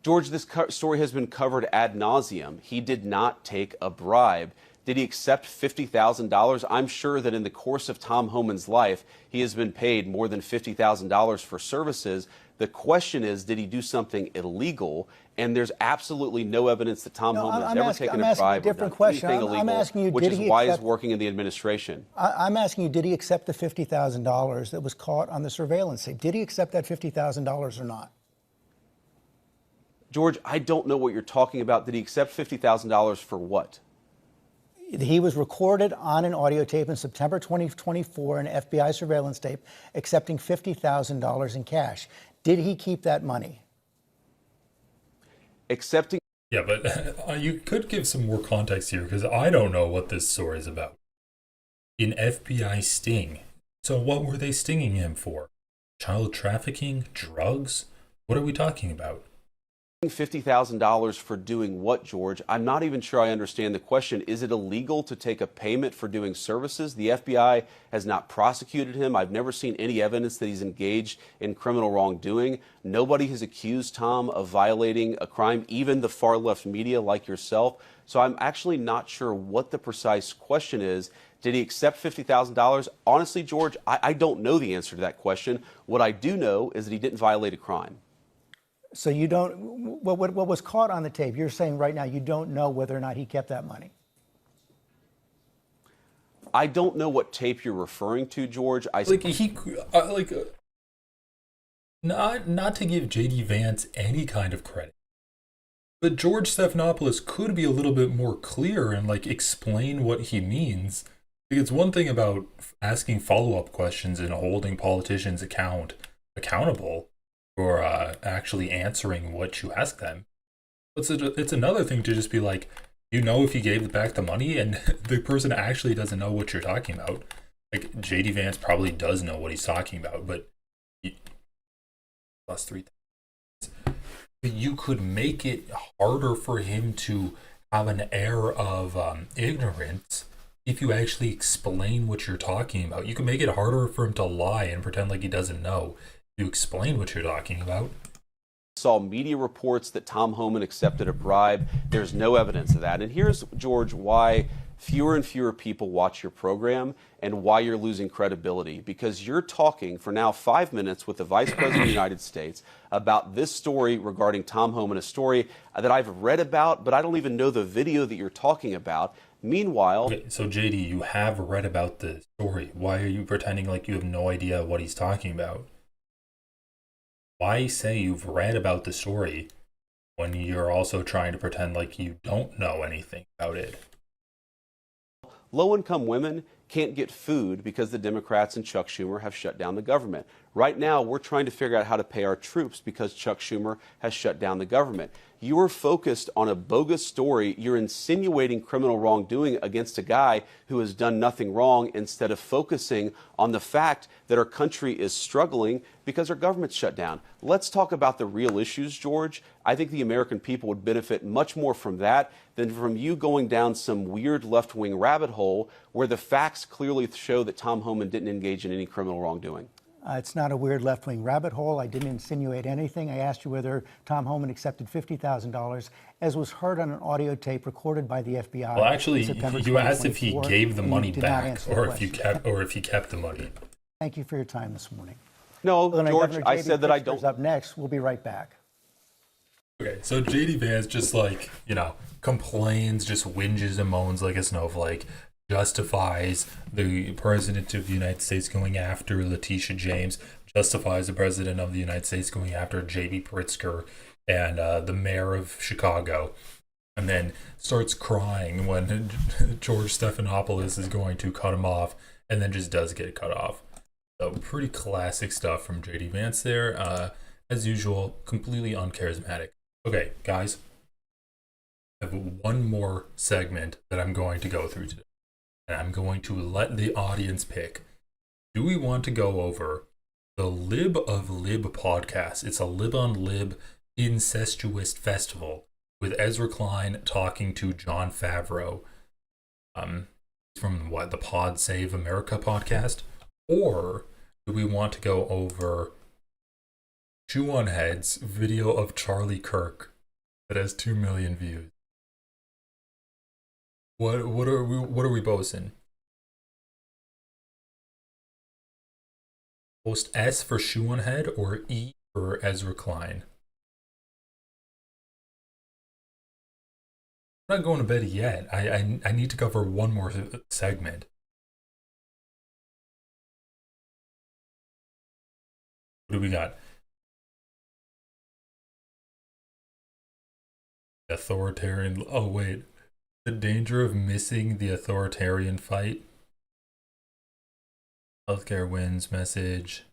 George, this story has been covered ad nauseum. He did not take a bribe. Did he accept $50,000? I'm sure that in the course of Tom Homan's life, he has been paid more than $50,000 for services. The question is, did he do something illegal? And there's absolutely no evidence that Tom Homan has ever taken a bribe or done anything illegal, which is why he's working in the administration. I'm asking you, did he accept the $50,000 that was caught on the surveillance tape? Did he accept that $50,000 or not? George, I don't know what you're talking about. Did he accept $50,000 for what? He was recorded on an audio tape in September 2024, an FBI surveillance tape, accepting $50,000 in cash. Did he keep that money? Accepting. Yeah, but you could give some more context here because I don't know what this story is about. An FBI sting. So what were they stinging him for? Child trafficking? Drugs? What are we talking about? $50,000 for doing what, George? I'm not even sure I understand the question. Is it illegal to take a payment for doing services? The FBI has not prosecuted him. I've never seen any evidence that he's engaged in criminal wrongdoing. Nobody has accused Tom of violating a crime, even the far left media like yourself. So I'm actually not sure what the precise question is. Did he accept $50,000? Honestly, George, I don't know the answer to that question. What I do know is that he didn't violate a crime. So you don't, what was caught on the tape, you're saying right now you don't know whether or not he kept that money? I don't know what tape you're referring to, George. Not to give J.D. Vance any kind of credit, but George Stephanopoulos could be a little bit more clear and explain what he means. It's one thing about asking follow-up questions and holding politicians accountable for actually answering what you ask them. It's another thing to just be like, if you gave back the money and the person actually doesn't know what you're talking about. Like, JD Vance probably does know what he's talking about, but plus 3 you could make it harder for him to have an air of ignorance if you actually explain what you're talking about. You can make it harder for him to lie and pretend like he doesn't know. If you explain what you're talking about. Saw media reports that Tom Homan accepted a bribe. There's no evidence of that. And here's, George, why fewer and fewer people watch your program and why you're losing credibility. Because you're talking for now 5 minutes with the Vice President of the United States about this story regarding Tom Homan, a story that I've read about, but I don't even know the video that you're talking about. Meanwhile... Okay, so JD, you have read about the story. Why are you pretending like you have no idea what he's talking about? Why say you've read about the story when you're also trying to pretend like you don't know anything about it? Low-income women can't get food because the Democrats and Chuck Schumer have shut down the government. Right now, we're trying to figure out how to pay our troops because Chuck Schumer has shut down the government. You're focused on a bogus story. You're insinuating criminal wrongdoing against a guy who has done nothing wrong instead of focusing on the fact that our country is struggling because our government's shut down. Let's talk about the real issues, George. I think the American people would benefit much more from that than from you going down some weird left-wing rabbit hole where the facts clearly show that Tom Homan didn't engage in any criminal wrongdoing. It's not a weird left-wing rabbit hole. I didn't insinuate anything. I asked you whether Tom Homan accepted $50,000, as was heard on an audio tape recorded by the FBI. Well, actually, you asked if he gave the money back, or if he kept the money. Thank you for your time this morning. No, George, I said that I don't. Up next, we'll be right back. Okay, so JD Vance just complains, just whinges and moans like a snowflake. Justifies the president of the United States going after Letitia James, justifies the president of the United States going after J.B. Pritzker and the mayor of Chicago, and then starts crying when George Stephanopoulos is going to cut him off, and then just does get cut off. So pretty classic stuff from JD Vance there. As usual, completely uncharismatic. Okay, guys, I have one more segment that I'm going to go through today. And I'm going to let the audience pick. Do we want to go over the Lib of Lib podcast? It's a Lib on Lib incestuous festival with Ezra Klein talking to Jon Favreau. From the Pod Save America podcast? Or do we want to go over Chew on Head's video of Charlie Kirk that has 2 million views? What are we boasting? Post S for Shoe on Head or E for Ezra Klein? I'm not going to bed yet. I need to cover one more segment. What do we got? Authoritarian. Oh wait. The danger of missing the authoritarian fight. Healthcare wins message.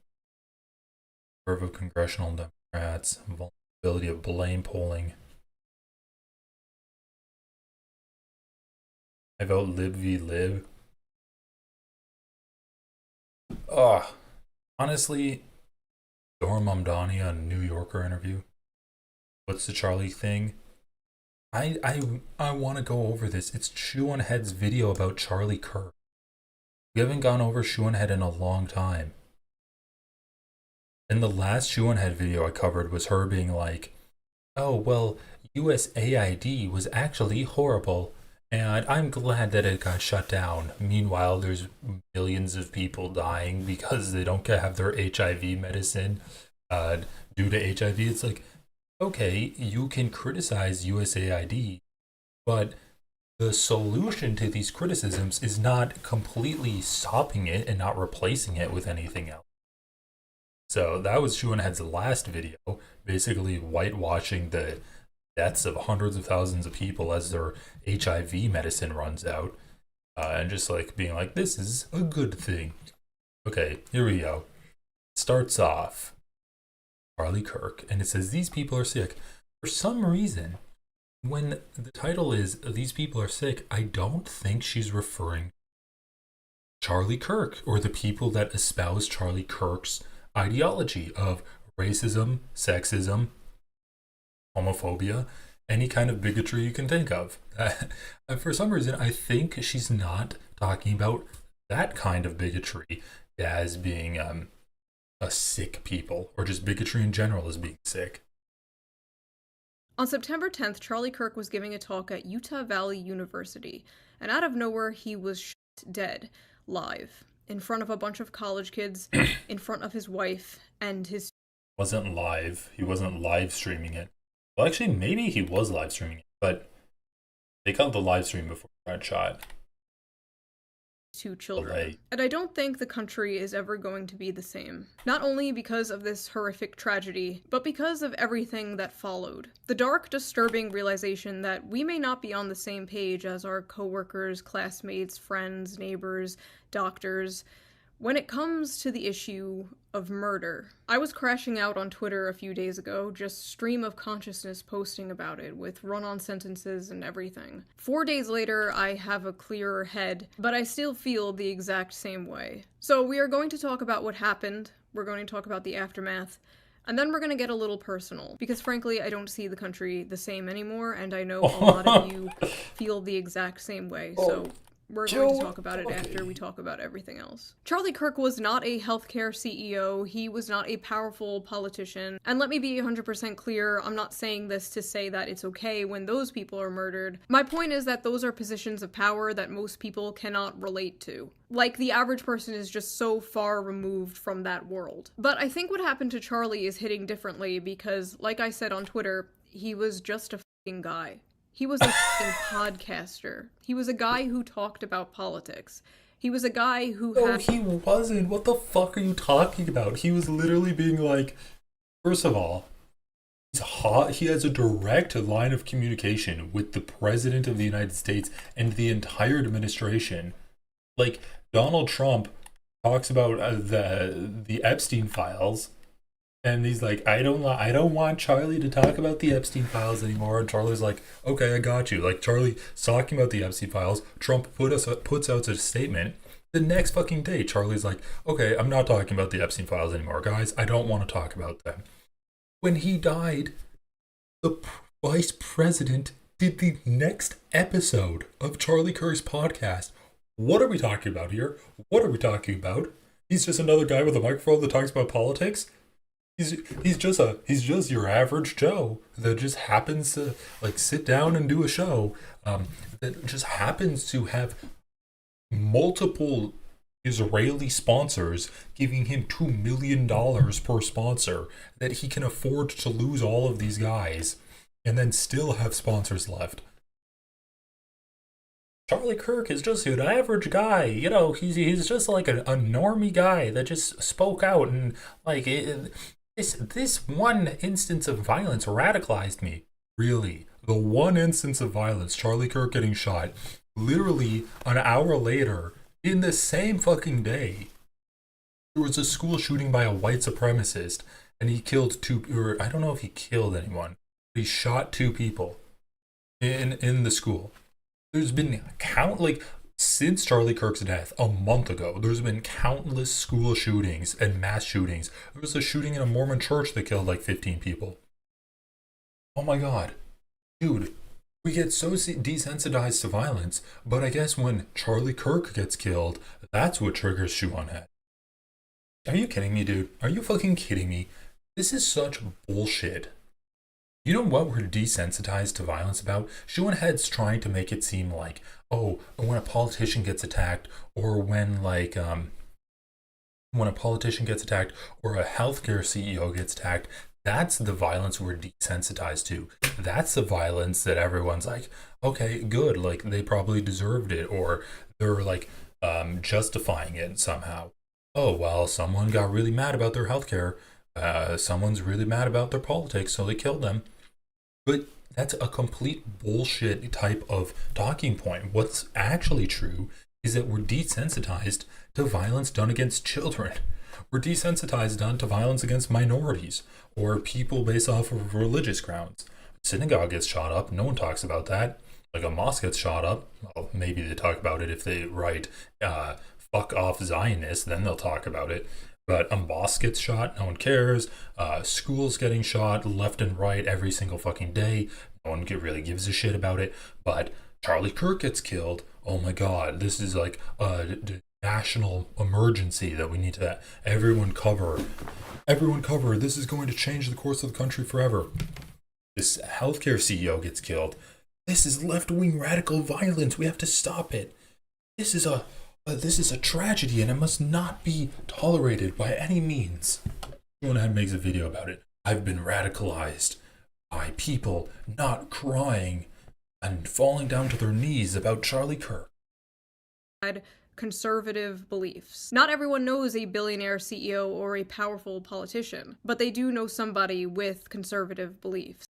Curve of congressional Democrats. Vulnerability of blame polling. I vote Lib v. Lib. Honestly, Dora Mamdani on New Yorker interview. What's the Charlie thing? I want to go over this. It's Chew on Head's video about Charlie Kirk. We haven't gone over Chew on Head in a long time. And the last Chew on Head video I covered was her being like, oh, well, USAID was actually horrible, and I'm glad that it got shut down. Meanwhile, there's millions of people dying because they don't have their HIV medicine due to HIV. It's like, okay, you can criticize USAID, but the solution to these criticisms is not completely stopping it and not replacing it with anything else. So that was Chew on Head's last video, basically whitewashing the deaths of hundreds of thousands of people as their HIV medicine runs out, and just being like, this is a good thing. Okay, here we go. Starts off Charlie Kirk, and it says these people are sick. For some reason, when the title is "These People Are Sick," I don't think she's referring to Charlie Kirk or the people that espouse Charlie Kirk's ideology of racism, sexism, homophobia, any kind of bigotry you can think of. For some reason, I think she's not talking about that kind of bigotry as being a sick people, or just bigotry in general as being sick. On September 10th, Charlie Kirk was giving a talk at Utah Valley University, and out of nowhere, he was shot dead, live, in front of a bunch of college kids, in front of his wife, and his... Wasn't live. He wasn't live streaming it. Well, actually, maybe he was live streaming it, but they cut the live stream before he got shot. 2 children. Delay. And I don't think the country is ever going to be the same. Not only because of this horrific tragedy, but because of everything that followed. The dark, disturbing realization that we may not be on the same page as our coworkers, classmates, friends, neighbors, doctors, when it comes to the issue of murder. I was crashing out on Twitter a few days ago, just stream of consciousness posting about it, with run-on sentences and everything. 4 days later, I have a clearer head, but I still feel the exact same way. So we are going to talk about what happened, we're going to talk about the aftermath, and then we're going to get a little personal, because frankly, I don't see the country the same anymore, and I know a lot of you feel the exact same way, so... We're going to talk about it after we talk about everything else. Charlie Kirk was not a healthcare CEO, he was not a powerful politician, and let me be 100% clear, I'm not saying this to say that it's okay when those people are murdered. My point is that those are positions of power that most people cannot relate to. Like, the average person is just so far removed from that world. But I think what happened to Charlie is hitting differently because, like I said on Twitter, he was just a fucking guy. He was a fucking podcaster. He was a guy who talked about politics. He was a guy who No, he wasn't. What the fuck are you talking about? He was literally being like, first of all, he's hot. He has a direct line of communication with the President of the United States and the entire administration. Like, Donald Trump talks about the Epstein files. And he's like, I don't want Charlie to talk about the Epstein files anymore. And Charlie's like, okay, I got you. Like, Charlie's talking about the Epstein files. Trump puts out a statement. The next fucking day, Charlie's like, okay, I'm not talking about the Epstein files anymore, guys. I don't want to talk about them. When he died, the vice president did the next episode of Charlie Kirk's podcast. What are we talking about here? What are we talking about? He's just another guy with a microphone that talks about politics? He's just your average Joe that just happens to like sit down and do a show that just happens to have multiple Israeli sponsors giving him $2 million per sponsor, that he can afford to lose all of these guys and then still have sponsors left. Charlie Kirk is just an average guy, you know, he's just like a normie guy that just spoke out and like this one instance of violence radicalized me. Really. The one instance of violence, Charlie Kirk getting shot, literally an hour later, in the same fucking day, there was a school shooting by a white supremacist, and he killed or I don't know if he killed anyone, but he shot 2 people in the school. There's been since Charlie Kirk's death a month ago, there's been countless school shootings and mass shootings. There was a shooting in a Mormon church that killed like 15 people. Oh my god. Dude, we get so desensitized to violence, but I guess when Charlie Kirk gets killed, that's what triggers shoe on head. Are you kidding me, dude? Are you fucking kidding me? This is such bullshit. You know what we're desensitized to violence about? Shoe on Head's trying to make it seem like, oh, when a politician gets attacked, or when a politician gets attacked, or a healthcare CEO gets attacked, that's the violence we're desensitized to. That's the violence that everyone's like, okay, good, like they probably deserved it, or they're like justifying it somehow. Oh, well, someone got really mad about their healthcare. Someone's really mad about their politics, so they killed them. But that's a complete bullshit type of talking point. What's actually true is that we're desensitized to violence done against children. We're desensitized to violence against minorities or people based off of religious grounds. synagogue gets shot up. No one talks about that. Like a mosque gets shot up. Well, maybe they talk about it if they write fuck off Zionists, then they'll talk about it. But a mosque gets shot, no one cares. Schools getting shot left and right every single fucking day. No one really gives a shit about it. But Charlie Kirk gets killed. Oh my god, this is like a national emergency that we need to everyone cover. Everyone cover. This is going to change the course of the country forever. This healthcare CEO gets killed. This is left-wing radical violence. We have to stop it. This is a tragedy, and it must not be tolerated by any means. Someone makes a video about it. I've been radicalized by people not crying and falling down to their knees about Charlie Kirk. Conservative beliefs. Not everyone knows a billionaire CEO or a powerful politician, but they do know somebody with conservative beliefs.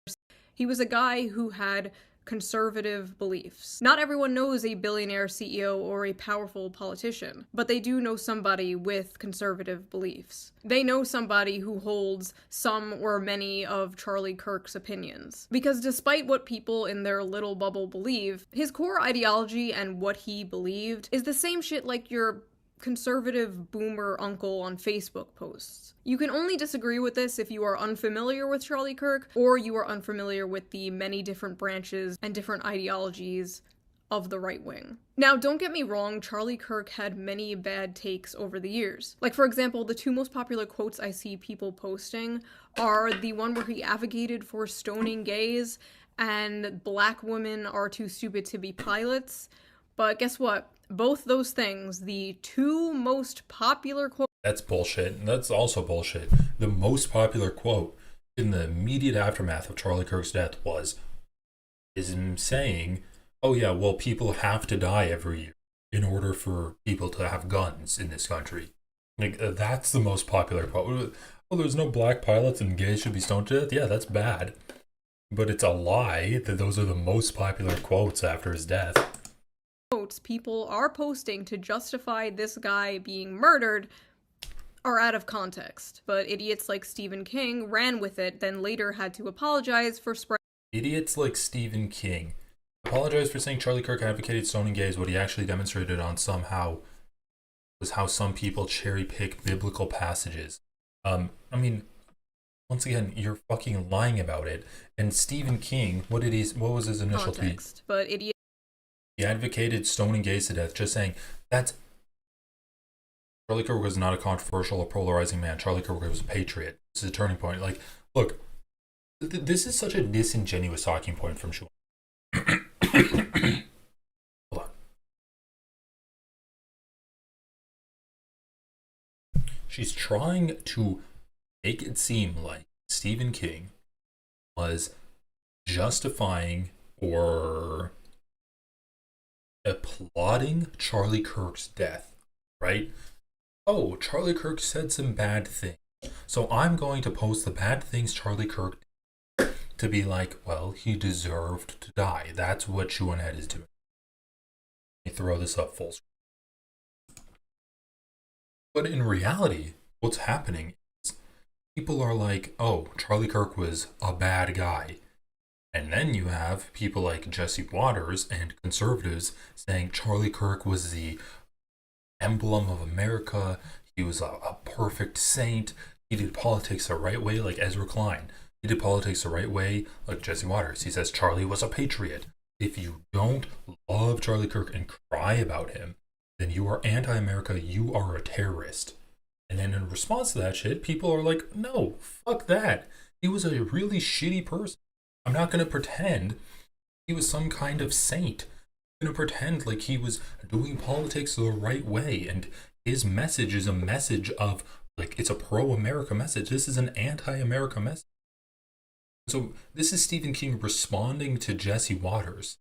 He was a guy who had conservative beliefs. Not everyone knows a billionaire CEO or a powerful politician, but they do know somebody with conservative beliefs. They know somebody who holds some or many of Charlie Kirk's opinions. Because despite what people in their little bubble believe, his core ideology and what he believed is the same shit like your conservative boomer uncle on Facebook posts. You can only disagree with this if you are unfamiliar with Charlie Kirk, or you are unfamiliar with the many different branches and different ideologies of the right wing. Now, don't get me wrong, Charlie Kirk had many bad takes over the years. Like, for example, the two most popular quotes I see people posting are the one where he advocated for stoning gays and black women are too stupid to be pilots. But guess what? Both those things, the two most popular quotes. That's bullshit. That's also bullshit. The most popular quote in the immediate aftermath of Charlie Kirk's death is him saying, oh yeah, well, people have to die every year in order for people to have guns in this country. Like, that's the most popular quote. Oh, there's no black pilots and gays should be stoned to death? Yeah, that's bad. But it's a lie that those are the most popular quotes after his death. Quotes people are posting to justify this guy being murdered are out of context, but idiots like Stephen King ran with it, then later had to apologize for spreading. Idiots like Stephen King apologized for saying Charlie Kirk advocated stoning gays. What he actually demonstrated on somehow was how some people cherry pick biblical passages. I mean, once again, you're fucking lying about it. And Stephen King, what was his initial tweet? But idiot. He advocated stoning gays to death, just saying that's. Charlie Kirk was not a controversial or polarizing man. Charlie Kirk was a patriot. This is a turning point. Like, look, this is such a disingenuous talking point from Sean. Hold on. She's trying to make it seem like Stephen King was justifying or applauding Charlie Kirk's death, right? Oh, Charlie Kirk said some bad things, so I'm going to post the bad things Charlie Kirk did to be like, well, he deserved to die. That's what Schuenhead is doing. Let me throw this up full screen. But in reality, what's happening is people are like, oh, Charlie Kirk was a bad guy. And then you have people like Jesse Waters and conservatives saying Charlie Kirk was the emblem of America. He was a perfect saint. He did politics the right way, like Ezra Klein. He did politics the right way, like Jesse Waters. He says Charlie was a patriot. If you don't love Charlie Kirk and cry about him, then you are anti-America. You are a terrorist. And then in response to that shit, people are like, no, fuck that. He was a really shitty person. I'm not going to pretend he was some kind of saint. I'm going to pretend like he was doing politics the right way. And his message is a message of, like, it's a pro-America message. This is an anti-America message. So this is Stephen King responding to Jesse Waters.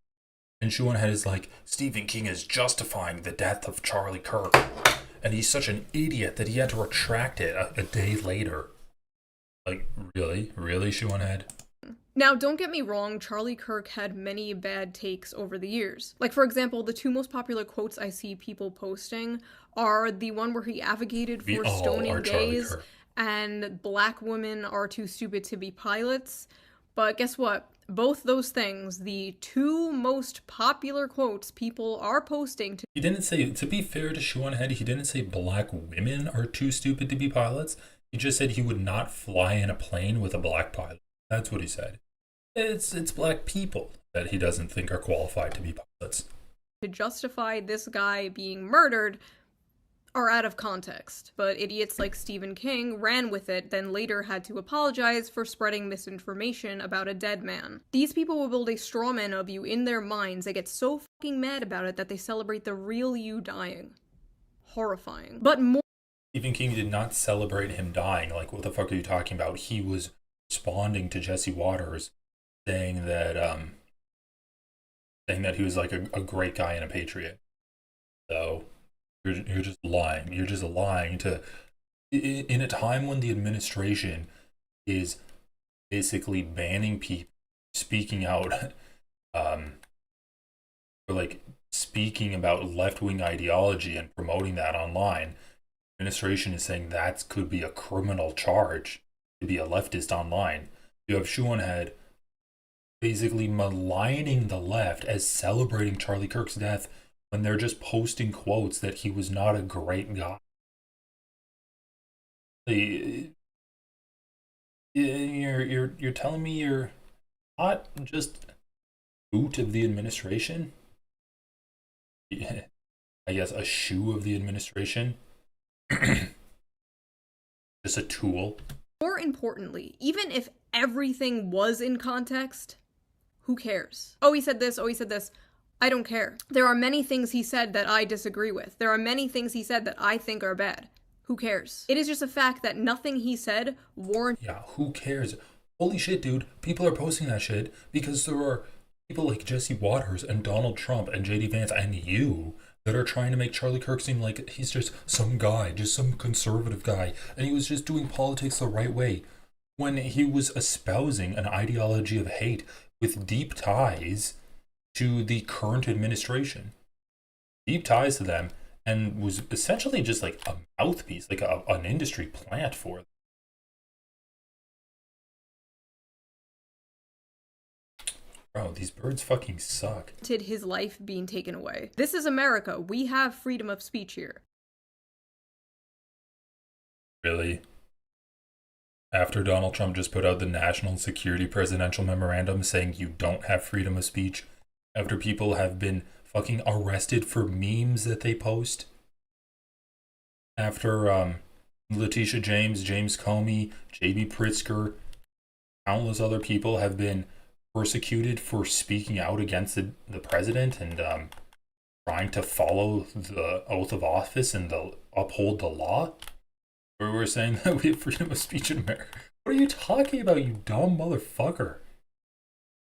And Schuenhead is like, Stephen King is justifying the death of Charlie Kirk. And he's such an idiot that he had to retract it a day later. Like, really? Really, Schuenhead? Now, don't get me wrong, Charlie Kirk had many bad takes over the years. Like, for example, the two most popular quotes I see people posting are the one where he advocated for stoning gays and black women are too stupid to be pilots. But guess what? both those things, the two most popular quotes people are posting to. He didn't say, to be fair to Seanhead, he didn't say black women are too stupid to be pilots. He just said he would not fly in a plane with a black pilot. That's what he said. It's black people that he doesn't think are qualified to be pilots. To justify this guy being murdered are out of context, but idiots like Stephen King ran with it, then later had to apologize for spreading misinformation about a dead man. These people will build a straw man of you in their minds. They get so fucking mad about it that they celebrate the real you dying. Horrifying. But more. Stephen King did not celebrate him dying. Like, what the fuck are you talking about? He was responding to Jesse Waters, saying that he was like a great guy and a patriot. So you're just lying. You're just lying to, in a time when the administration is basically banning people speaking out, or like speaking about left-wing ideology and promoting that online. The administration is saying that could be a criminal charge to be a leftist online. You have Seanhead basically maligning the left as celebrating Charlie Kirk's death when they're just posting quotes that he was not a great guy. You're telling me you're not just boot of the administration? Yeah, I guess a shoe of the administration? Just a tool? More importantly, even if everything was in context, who cares? Oh, he said this, oh, he said this. I don't care. There are many things he said that I disagree with. There are many things he said that I think are bad. Who cares? It is just a fact that nothing he said warrants. Yeah, who cares? Holy shit, dude. People are posting that shit because there are people like Jesse Waters and Donald Trump and JD Vance and you that are trying to make Charlie Kirk seem like he's just some guy, just some conservative guy, and he was just doing politics the right way when he was espousing an ideology of hate with deep ties to the current administration. Deep ties to them, and was essentially just like a mouthpiece, like an industry plant for them. Bro, these birds fucking suck. His life being taken away. This is America. We have freedom of speech here. Really? After Donald Trump just put out the National Security Presidential Memorandum saying you don't have freedom of speech, after people have been fucking arrested for memes that they post, after Letitia James, James Comey, J.B. Pritzker, countless other people have been persecuted for speaking out against the president and trying to follow the oath of office and uphold the law. We're saying that we have freedom of speech in America. What are you talking about, you dumb motherfucker?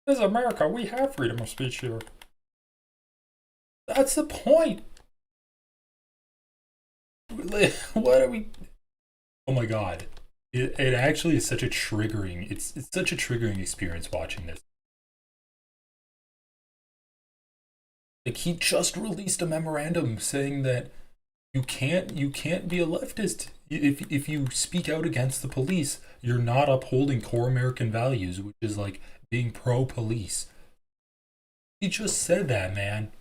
This is America. We have freedom of speech here. That's the point. What are we? Oh my god. It actually is such a triggering, it's such a triggering experience watching this. Like, he just released a memorandum saying that you can't be a leftist. If you speak out against the police, you're not upholding core American values, which is like being pro-police. He just said that, man.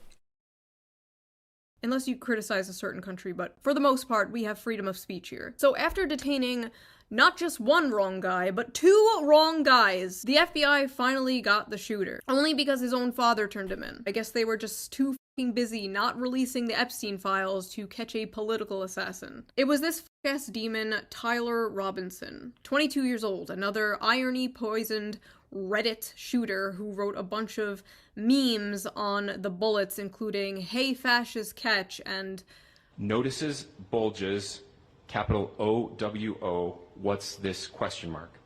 Unless you criticize a certain country, but for the most part, we have freedom of speech here. So after detaining not just one wrong guy, but two wrong guys, the FBI finally got the shooter. Only because his own father turned him in. I guess they were just too fucking busy not releasing the Epstein files to catch a political assassin. It was this fuck-ass demon, Tyler Robinson, 22 years old, another irony-poisoned Reddit shooter who wrote a bunch of memes on the bullets, including "Hey fascist catch" and "Notices bulges, capital OWO, what's this question mark?"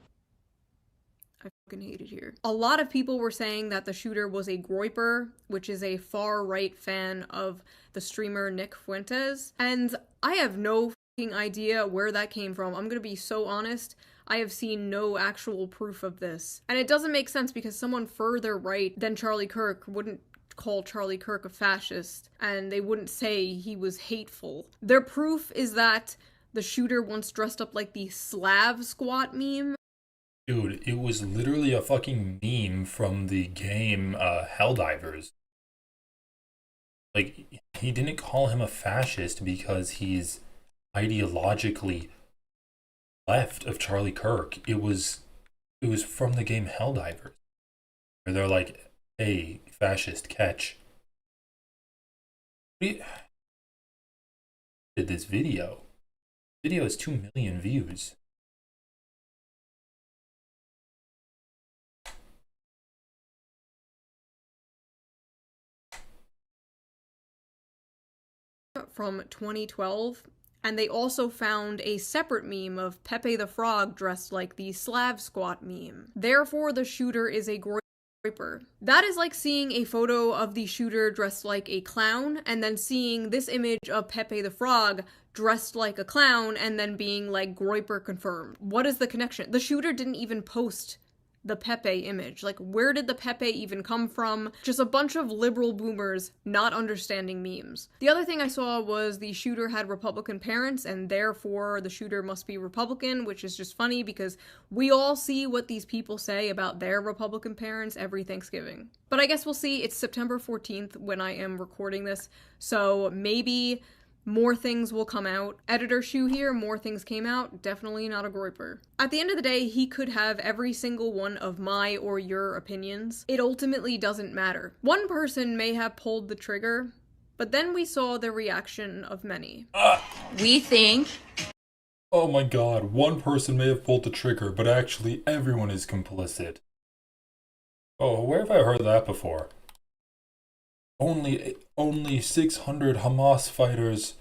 I fucking hate it here. A lot of people were saying that the shooter was a groyper, which is a far-right fan of the streamer Nick Fuentes, and I have no fucking idea where that came from. I'm gonna be so honest. I have seen no actual proof of this. And it doesn't make sense because someone further right than Charlie Kirk wouldn't call Charlie Kirk a fascist, and they wouldn't say he was hateful. Their proof is that the shooter once dressed up like the Slav squat meme. Dude, it was literally a fucking meme from the game Helldivers. Like, he didn't call him a fascist because he's ideologically left of Charlie Kirk. It was from the game Helldivers, where they're like, "Hey, fascist, catch." We did this video. Video has 2 million views. From 2012, and they also found a separate meme of Pepe the Frog dressed like the Slav squat meme. Therefore, the shooter is a groiper. That is like seeing a photo of the shooter dressed like a clown, and then seeing this image of Pepe the Frog dressed like a clown, and then being like groiper confirmed. What is the connection? The shooter didn't even post the Pepe image. Like, where did the Pepe even come from? Just a bunch of liberal boomers not understanding memes. The other thing I saw was the shooter had Republican parents, and therefore the shooter must be Republican, which is just funny because we all see what these people say about their Republican parents every Thanksgiving. But I guess we'll see. It's September 14th when I am recording this, so maybe more things will come out. Editor Shu here, more things came out. Definitely not a groiper. At the end of the day, he could have every single one of my or your opinions. It ultimately doesn't matter. One person may have pulled the trigger, but then we saw the reaction of many. We think... Oh my god, one person may have pulled the trigger, but actually everyone is complicit. Oh, where have I heard that before? Only 600 Hamas fighters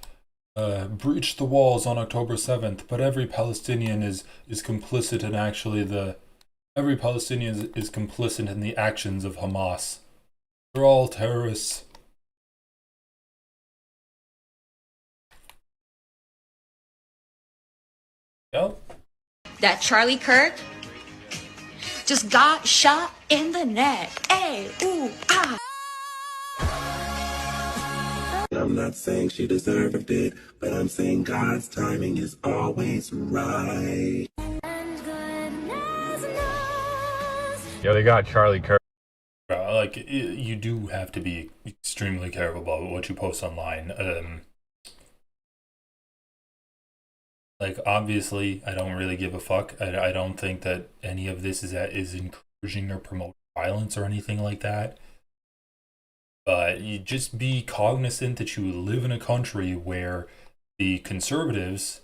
breached the walls on October 7th, but every Palestinian is complicit in every Palestinian is complicit in the actions of Hamas. They're all terrorists. Yep. That Charlie Kirk just got shot in the neck. Hey, ooh, ah. I'm not saying she deserved it, but I'm saying God's timing is always right. Yo, they got Charlie Kirk. Like, you do have to be extremely careful about what you post online. Like, obviously, I don't really give a fuck. I don't think that any of this is encouraging or promoting violence or anything like that. But you just be cognizant that you live in a country where the conservatives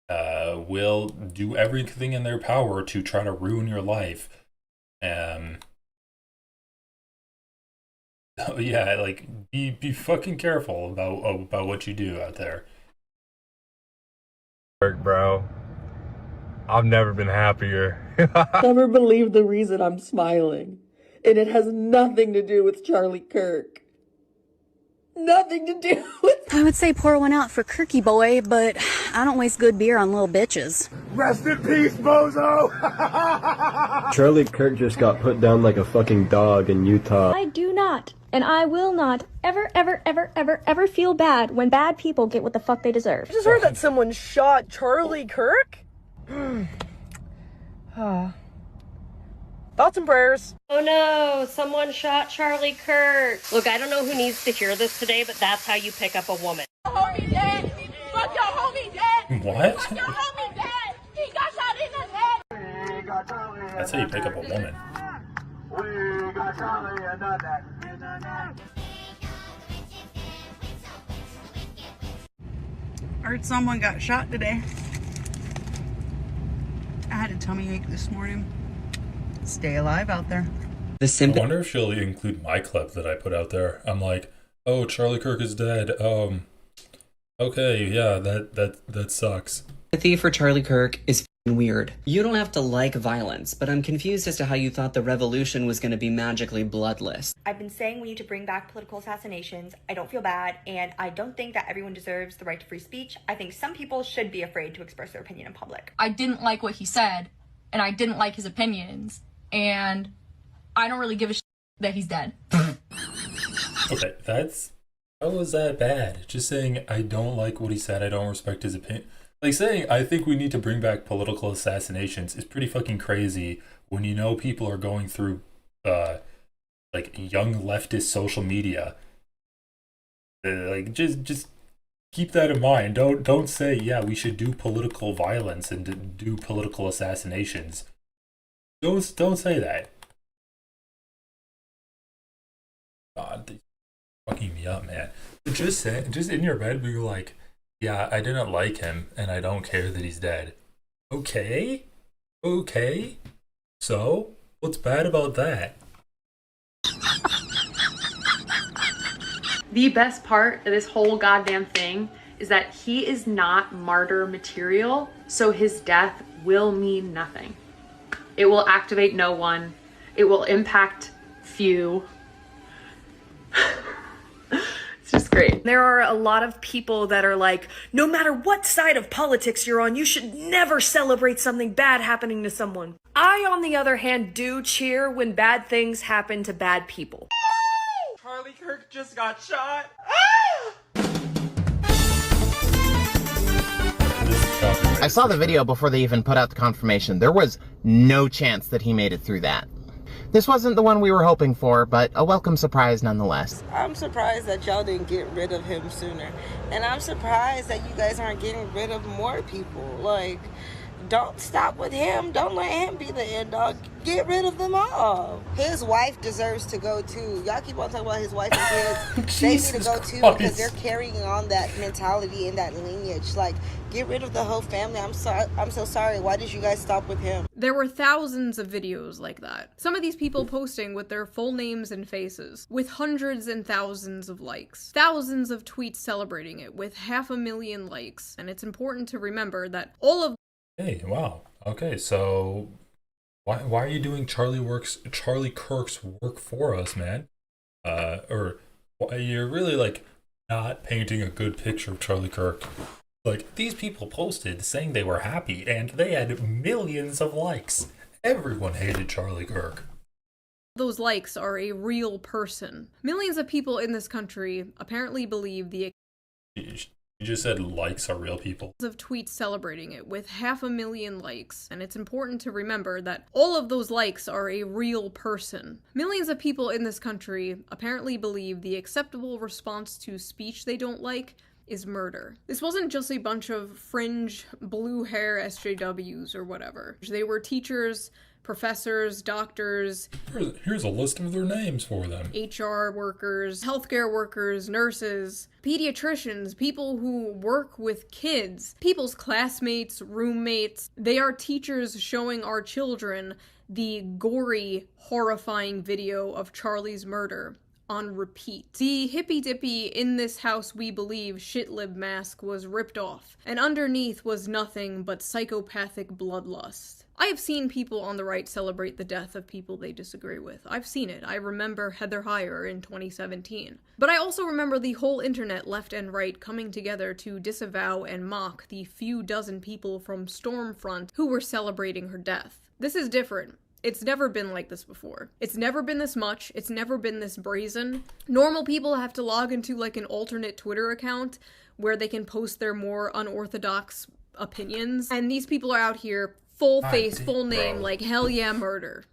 will do everything in their power to try to ruin your life. Yeah, like, be fucking careful about what you do out there. Bro, I've never been happier. Never believe the reason I'm smiling. And it has nothing to do with Charlie Kirk. Nothing to do with... I would say pour one out for Kirky boy, but I don't waste good beer on little bitches. Rest in peace, bozo! Charlie Kirk just got put down like a fucking dog in Utah. I do not, and I will not, ever feel bad when bad people get what the fuck they deserve. I just heard that someone shot Charlie Kirk? Thoughts and prayers. Oh no, someone shot Charlie Kirk. Look, I don't know who needs to hear this today, but that's how you pick up a woman. Homie dead. Fuck your homie dead. What? Fuck your homie dead. He got shot in the head. That's how you pick up a woman. We got Charlie and that. I heard someone got shot today. I had a tummy ache this morning. Stay alive out there. I wonder if she'll include my clip that I put out there. I'm like, oh, Charlie Kirk is dead. Okay, yeah, that sucks. Sympathy for Charlie Kirk is weird. You don't have to like violence, but I'm confused as to how you thought the revolution was going to be magically bloodless. I've been saying we need to bring back political assassinations. I don't feel bad, and I don't think that everyone deserves the right to free speech. I think some people should be afraid to express their opinion in public. I didn't like what he said, and I didn't like his opinions, and I don't really give a shit that he's dead. Okay, how was that bad? Just saying I don't like what he said, I don't respect his opinion. Like saying, I think we need to bring back political assassinations is pretty fucking crazy when you know people are going through, like young leftist social media. Like just keep that in mind. Don't say, yeah, we should do political violence and do political assassinations. Don't say that. God, they fucking me up, man. Just in your bed, be like, yeah, I didn't like him, and I don't care that he's dead. Okay, so what's bad about that? The best part of this whole goddamn thing is that he is not martyr material, so his death will mean nothing. It will activate no one. It will impact few. It's just great. There are a lot of people that are like, no matter what side of politics you're on, you should never celebrate something bad happening to someone. I, on the other hand, do cheer when bad things happen to bad people. Charlie Kirk just got shot. I saw the video before they even put out the confirmation. There was no chance that he made it through that. This wasn't the one we were hoping for, but a welcome surprise nonetheless. I'm surprised that y'all didn't get rid of him sooner. And I'm surprised that you guys aren't getting rid of more people. Like, don't stop with him. Don't let him be the end dog. Get rid of them all. His wife deserves to go too. Y'all keep on talking about his wife and kids. They need to go too because they're carrying on that mentality and that lineage. Like, get rid of the whole family. I'm so sorry. Why did you guys stop with him? There were thousands of videos like that. Some of these people posting with their full names and faces, with hundreds and thousands of likes. Thousands of tweets celebrating it, with 500,000 likes. And it's important to remember that all of Hey, wow. Okay, so why are you doing Charlie Kirk's work for us, man? Or you're really like not painting a good picture of Charlie Kirk. Like, these people posted saying they were happy and they had millions of likes. Everyone hated Charlie Kirk. those likes are a real person. Millions of people in this country apparently believe the You just said likes are real people. Of tweets celebrating it with 500,000 likes, and it's important to remember that all of those likes are a real person. Millions of people in this country apparently believe the acceptable response to speech they don't like is murder. This wasn't just a bunch of fringe blue hair SJWs or whatever. They were teachers, professors, doctors. Here's a list of their names for them. HR workers, healthcare workers, nurses, pediatricians, people who work with kids, people's classmates, roommates. They are teachers showing our children the gory, horrifying video of Charlie's murder on repeat. The hippy-dippy "in this house we believe" shitlib mask was ripped off, and underneath was nothing but psychopathic bloodlust. I have seen people on the right celebrate the death of people they disagree with. I've seen it. I remember Heather Heyer in 2017. But I also remember the whole internet, left and right, coming together to disavow and mock the few dozen people from Stormfront who were celebrating her death. This is different. It's never been like this before. It's never been this much. It's never been this brazen. Normal people have to log into like an alternate Twitter account where they can post their more unorthodox opinions. And these people are out here full face, full name, like hell yeah, murder.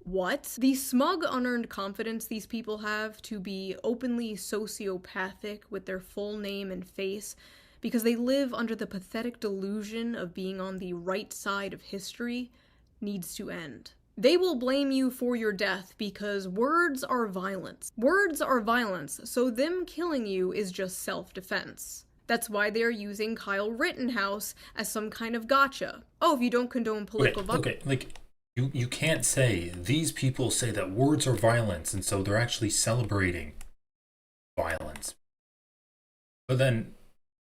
What? The smug, unearned confidence these people have to be openly sociopathic with their full name and face because they live under the pathetic delusion of being on the right side of history needs to end. They will blame you for your death because words are violence. Words are violence, so them killing you is just self-defense. That's why they're using Kyle Rittenhouse as some kind of gotcha. Oh, if you don't condone political violence. Okay, like, you can't say, these people say that words are violence, and so they're actually celebrating violence. But then,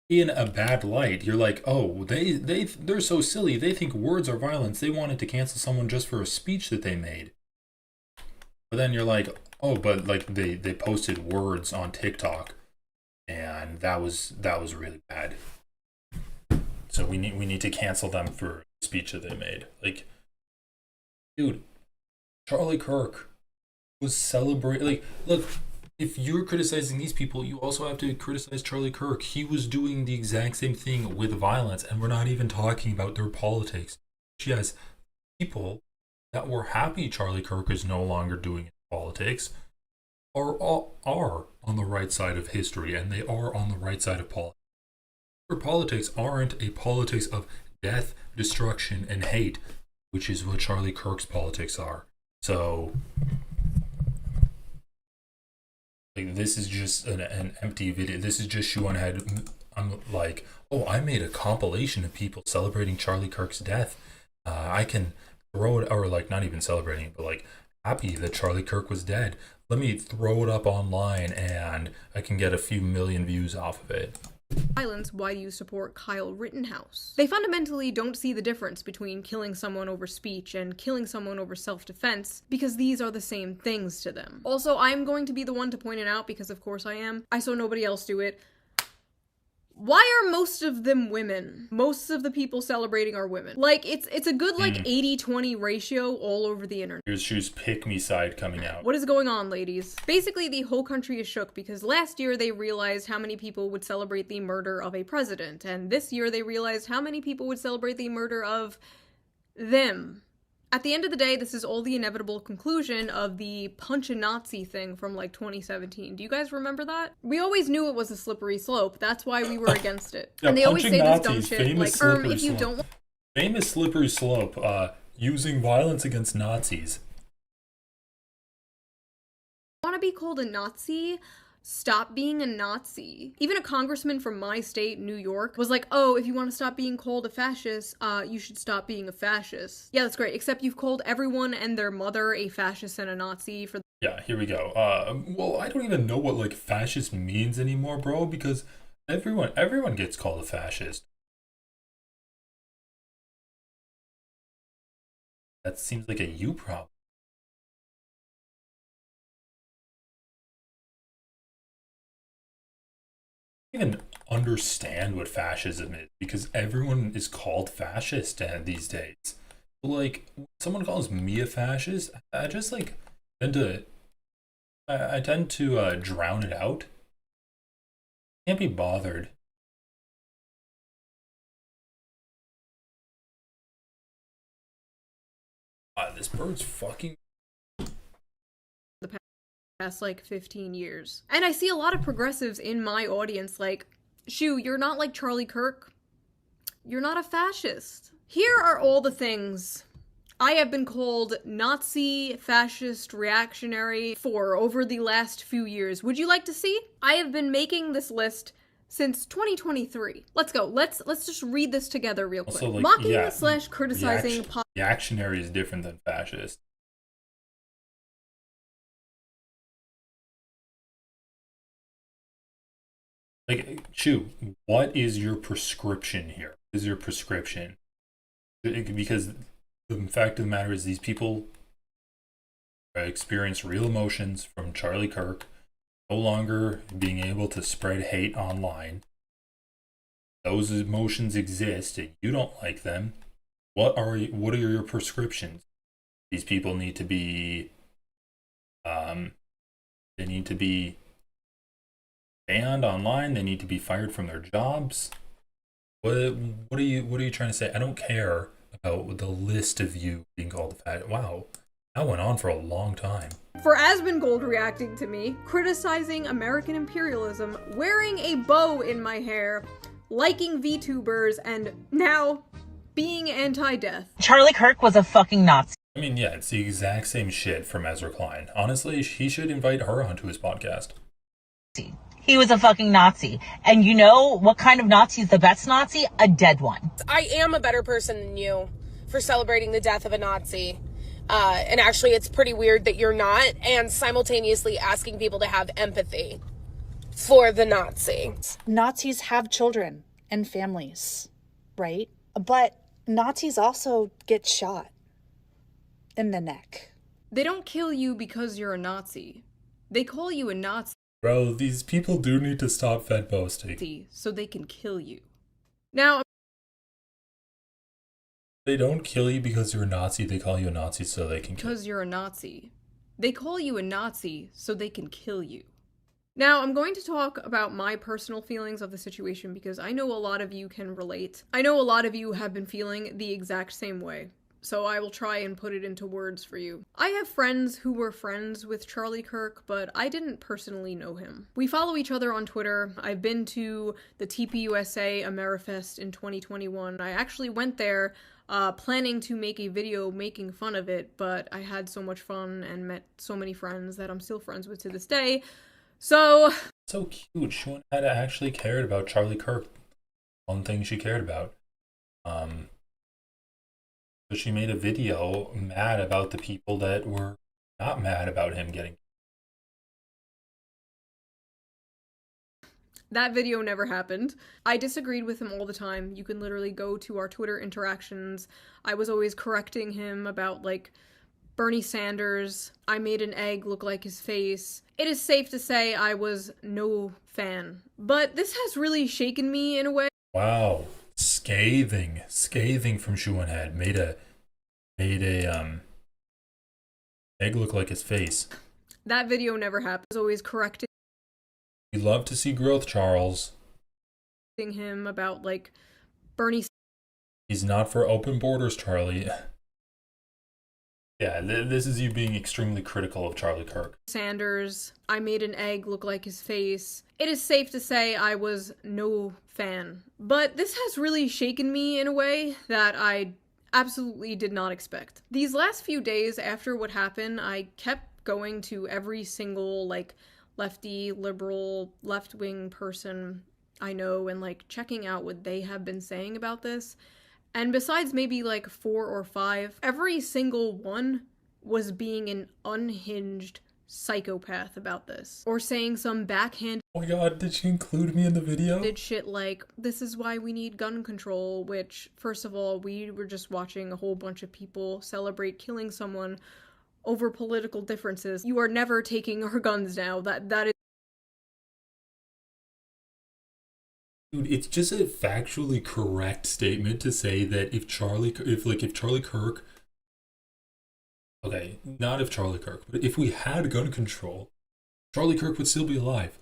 in a bad light, you're like, oh, they're so silly, they think words are violence, they wanted to cancel someone just for a speech that they made. But then you're like, oh, but like they posted words on TikTok, and that was really bad. So we need to cancel them for the speech that they made. Like, dude, Charlie Kirk was celebrating. Like, look, if you're criticizing these people, you also have to criticize Charlie Kirk. He was doing the exact same thing with violence, and we're not even talking about their politics. She has people that were happy Charlie Kirk is no longer doing politics are on the right side of history, and they are on the right side of politics. Their politics aren't a politics of death, destruction, and hate, which is what Charlie Kirk's politics are. So, like, this is just an empty video. This is just shoe on head. I'm like, oh, I made a compilation of people celebrating Charlie Kirk's death. I can throw it, or like not even celebrating, but like happy that Charlie Kirk was dead. Let me throw it up online and I can get a few million views off of it. Violence, why do you support Kyle Rittenhouse? They fundamentally don't see the difference between killing someone over speech and killing someone over self-defense, because these are the same things to them. Also, I'm going to be the one to point it out, because of course I am. I saw nobody else do it. Why are most of them women? Most of the people celebrating are women. Like, it's a good, like, 80-20 ratio all over the internet. Here's Shoe's pick me side coming out. What is going on, ladies? Basically, the whole country is shook because last year they realized how many people would celebrate the murder of a president, and this year they realized how many people would celebrate the murder of them. At the end of the day, this is all the inevitable conclusion of the punch a Nazi thing from like 2017. Do you guys remember that? We always knew it was a slippery slope. That's why we were against it. Yeah, and they always say Nazis, this dumb shit like, if you don't famous slippery slope, using violence against Nazis. want to be called a Nazi, stop being a Nazi. Even a congressman from my state, New York, was like, oh, if you want to stop being called a fascist, you should stop being a fascist. Yeah, that's great, except you've called everyone and their mother a fascist and a Nazi for— Yeah, here we go. Well, I don't even know what, like, fascist means anymore, bro, because everyone gets called a fascist. That seems like a you problem. Even understand what fascism is, because everyone is called fascist these days. Like, when someone calls me a fascist, I just like tend to drown it out. Can't be bothered. This bird's fucking past like 15 years. And I see a lot of progressives in my audience like, Shoo, you're not like Charlie Kirk. You're not a fascist. Here are all the things I have been called Nazi, fascist, reactionary for over the last few years. Would you like to see? I have been making this list since 2023. Let's go. Let's just read this together real quick. Also, like, mocking slash criticizing reactionary is different than fascist. Like, Chew, what is your prescription here? What is your prescription? Because the fact of the matter is these people experience real emotions from Charlie Kirk, no longer being able to spread hate online. Those emotions exist and you don't like them. What are your prescriptions? These people need to be they need to be banned online, they need to be fired from their jobs. What are you trying to say? I don't care about the list of you being called a fat. Wow, that went on for a long time. For Asmongold reacting to me, criticizing American imperialism, wearing a bow in my hair, liking VTubers, and now being anti-death. Charlie Kirk was a fucking Nazi. I mean, yeah, it's the exact same shit from Ezra Klein. Honestly, he should invite her onto his podcast. He was a fucking Nazi. And you know what kind of Nazi is the best Nazi? A dead one. I am a better person than you for celebrating the death of a Nazi. And actually, it's pretty weird that you're not, and simultaneously asking people to have empathy for the Nazi. Nazis have children and families, right? But Nazis also get shot in the neck. They don't kill you because you're a Nazi. They call you a Nazi. Bro, these people do need to stop fed posting. So they can kill you. Now, they don't kill you because you're a Nazi, they call you a Nazi so they can kill you. Because you're a Nazi. They call you a Nazi so they can kill you. Now, I'm going to talk about my personal feelings of the situation because I know a lot of you can relate. I know a lot of you have been feeling the exact same way, so I will try and put it into words for you. I have friends who were friends with Charlie Kirk, but I didn't personally know him. We follow each other on Twitter. I've been to the TPUSA Amerifest in 2021. I actually went there planning to make a video making fun of it, but I had so much fun and met so many friends that I'm still friends with to this day. So cute. She had actually cared about Charlie Kirk. One thing she cared about. So she made a video mad about the people that were not mad about him getting. that video never happened. I disagreed with him all the time. You can literally go to our Twitter interactions. I was always correcting him about, like, Bernie Sanders. I made an egg look like his face. It is safe to say I was no fan. But this has really shaken me in a way. Wow. Scathing from Schuenhead. Made a egg look like his face. That video never happened. I was always correcting We love to see growth, Charles. him about, like, Bernie. He's not for open borders, Charlie. Yeah, this is you being extremely critical of Charlie Kirk. Sanders. I made an egg look like his face. It is safe to say I was no fan. But this has really shaken me in a way that I absolutely did not expect. These last few days after what happened, I kept going to every single, like, lefty, liberal, left-wing person I know and, like, checking out what they have been saying about this. And besides maybe like 4 or 5, every single one was being an unhinged psychopath about this. Or saying some backhanded Oh my god, did she include me in the video? did shit like, this is why we need gun control, which, first of all, we were just watching a whole bunch of people celebrate killing someone over political differences. You are never taking our guns now. That is Dude, it's just a factually correct statement to say that if Charlie Kirk, okay, not if Charlie Kirk, but if we had gun control, Charlie Kirk would still be alive.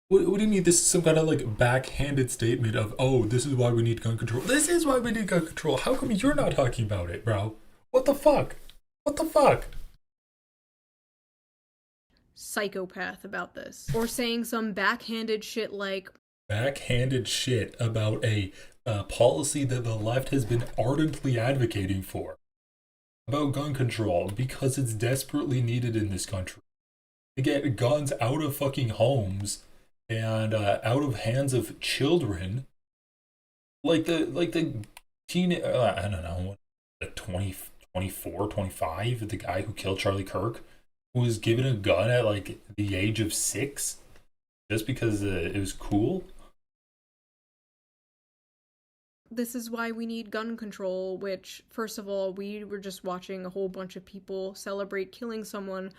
What do you mean this is some kind of like backhanded statement of, oh, this is why we need gun control? This is why we need gun control. How come you're not talking about it, bro? What the fuck? What the fuck? psychopath about this. Or saying some backhanded shit like, Backhanded shit about a policy that the left has been ardently advocating for. About gun control, because it's desperately needed in this country. To get guns out of fucking homes and out of hands of children. Like the teen, I don't know, like 24, 25, the guy who killed Charlie Kirk, who was given a gun at like the age of 6 just because it was cool. this is why we need gun control, which, first of all, we were just watching a whole bunch of people celebrate killing someone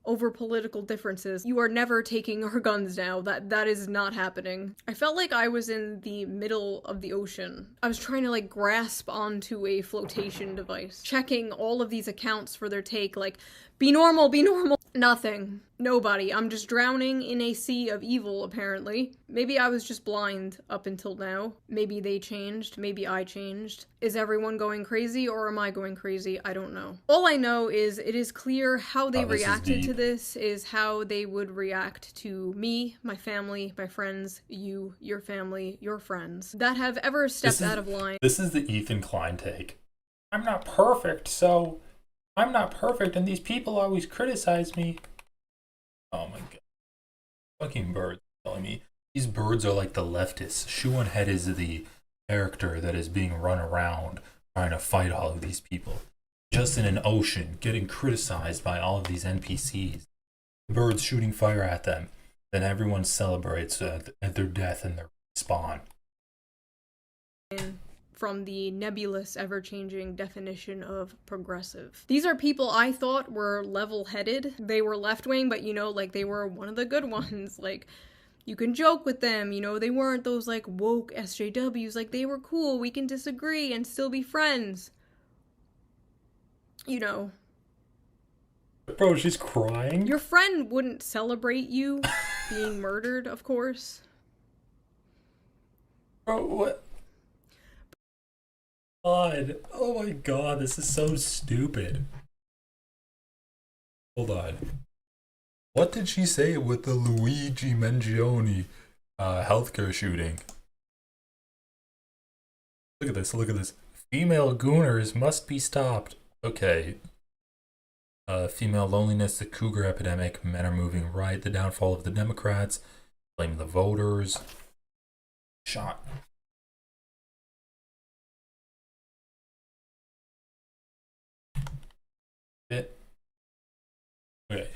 over political differences. You are never taking our guns now. That is not happening. I felt like I was in the middle of the ocean. I was trying to like grasp onto a flotation device, checking all of these accounts for their take, like, be normal, be normal. Nothing. Nobody. I'm just drowning in a sea of evil, apparently. Maybe I was just blind up until now. Maybe they changed. Maybe I changed. Is everyone going crazy or am I going crazy? I don't know. All I know is it is clear how they reacted to this is how they would react to me, my family, my friends, you, your family, your friends, that have ever stepped out of line. This is the Ethan Klein take. I'm not perfect, so I'm not perfect, and these people always criticize me. Oh my god. Fucking birds telling me. These birds are like the leftists. Schuenhead is the character that is being run around trying to fight all of these people. Just in an ocean, getting criticized by all of these NPCs. Birds shooting fire at them. Then everyone celebrates at their death and their spawn. From the nebulous, ever-changing definition of progressive. These are people I thought were level-headed. They were left-wing, but, you know, like, they were one of the good ones. Like, you can joke with them, you know, they weren't those, like, woke SJWs. Like, they were cool, we can disagree and still be friends. You know. Bro, she's crying. Your friend wouldn't celebrate you being murdered, of course. Bro, what? God. Oh my god, this is so stupid. Hold on. What did she say with the Luigi Mangione healthcare shooting? Look at this, look at this. Female gooners must be stopped. Okay. Female loneliness, the cougar epidemic, men are moving right, the downfall of the Democrats, blame the voters. Shot. It. Okay.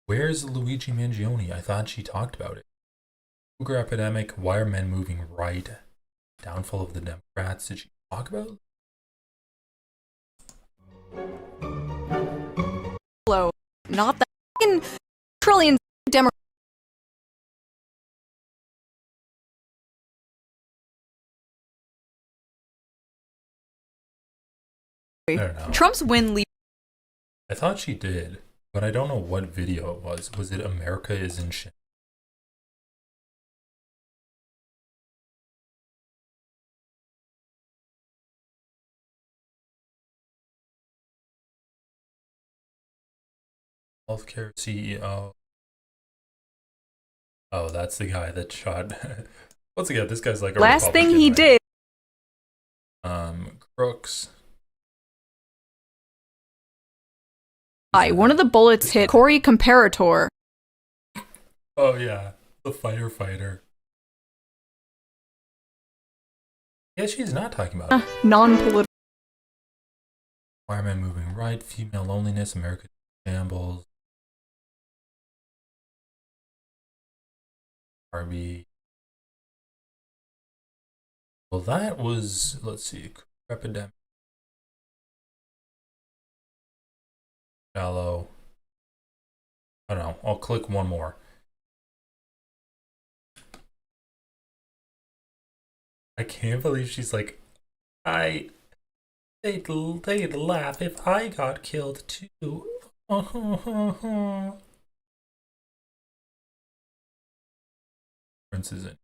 Where's Luigi Mangione? I thought she talked about it. Cougar epidemic, why are men moving right? Downfall of the Democrats, did she talk about? Hello. Not the fucking trillion Democrats. I don't know. Trump's win leads. I thought she did, but I don't know what video it was. Was it America is in shit? Healthcare CEO. Oh, that's the guy that shot. Once again, this guy's like a Last thing Republican, he right? did. Crooks. One of the bullets hit Corey Comparator. Oh yeah, the firefighter. Yeah, she's not talking about it. Non-political. Why are men moving right? Female loneliness, America shambles. Barbie. Well, that was, let's see, epidemic. Shallow. I don't know. I'll click one more. I can't believe she's like, they'd laugh if I got killed too. Prince is in.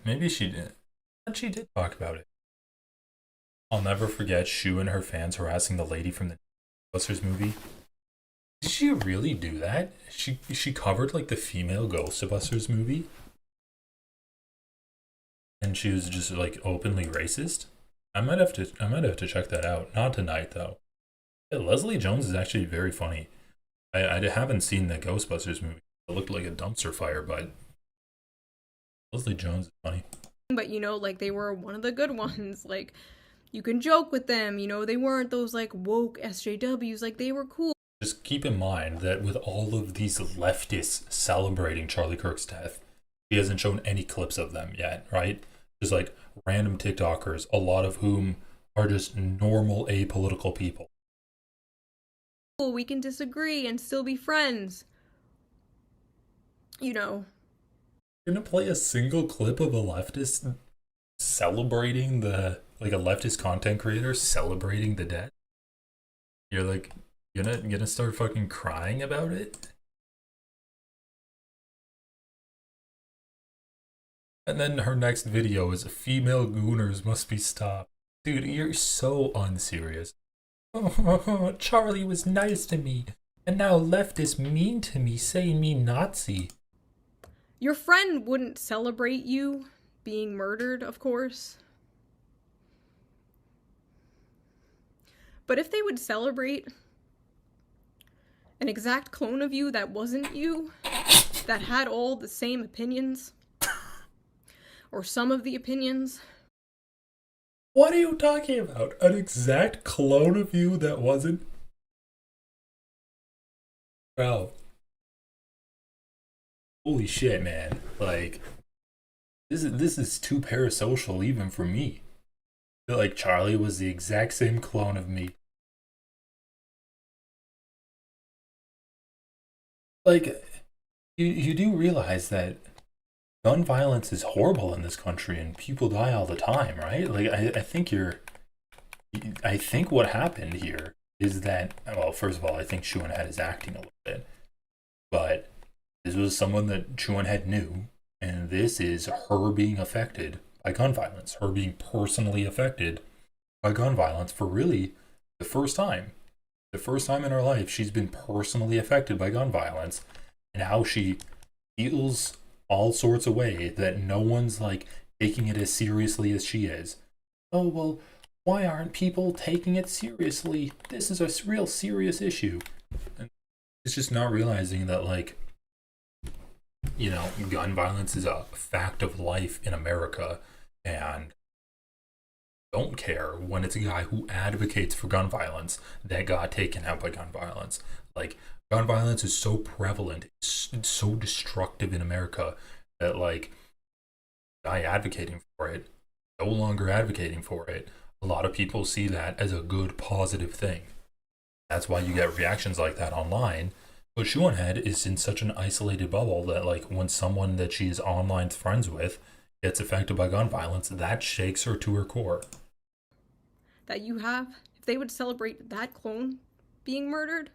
Maybe she did. And she did talk about it. I'll never forget Shu and her fans harassing the lady from the Ghostbusters movie. Did she really do that? She covered like the female Ghostbusters movie? And she was just like openly racist? I might have to check that out. Not tonight though. Yeah, Leslie Jones is actually very funny. I haven't seen the Ghostbusters movie. It looked like a dumpster fire, but Leslie Jones is funny. But you know, like they were one of the good ones. Like you can joke with them, you know, they weren't those like woke SJWs, like they were cool. Just keep in mind that with all of these leftists celebrating Charlie Kirk's death, he hasn't shown any clips of them yet, right? Just like random TikTokers, a lot of whom are just normal apolitical people. We can disagree and still be friends. You know. You're gonna play a single clip of a leftist celebrating like a leftist content creator celebrating the death? You're like gonna start fucking crying about it? And then her next video is female gooners must be stopped. Dude, you're so unserious. Charlie was nice to me, and now leftists mean to me, saying me Nazi. Your friend wouldn't celebrate you being murdered, of course. But if they would celebrate an exact clone of you that wasn't you, that had all the same opinions, or some of the opinions. What are you talking about? An exact clone of you that wasn't? Bro. Holy shit, man. Like, this is too parasocial even for me. I feel like Charlie was the exact same clone of me. Like, you do realize that gun violence is horrible in this country and people die all the time, right? Like, I think what happened here is that, well, first of all, I think Chuanhead is acting a little bit, but this was someone that Chuanhead knew, and this is her being affected by gun violence, her being personally affected by gun violence for really the first time. The first time in her life she's been personally affected by gun violence, and how she feels all sorts of ways that no one's like taking it as seriously as she is. Oh, well, why aren't people taking it seriously? This is a real serious issue. And it's just not realizing that, like, you know, gun violence is a fact of life in America, and don't care when it's a guy who advocates for gun violence that got taken out by gun violence. Like, gun violence is so prevalent, it's so destructive in America that, like, guy advocating for it, no longer advocating for it, a lot of people see that as a good, positive thing. That's why you get reactions like that online. But Chuanhead is in such an isolated bubble that, like, when someone that she's online friends with gets affected by gun violence, that shakes her to her core. That you have, if they would celebrate that clone being murdered,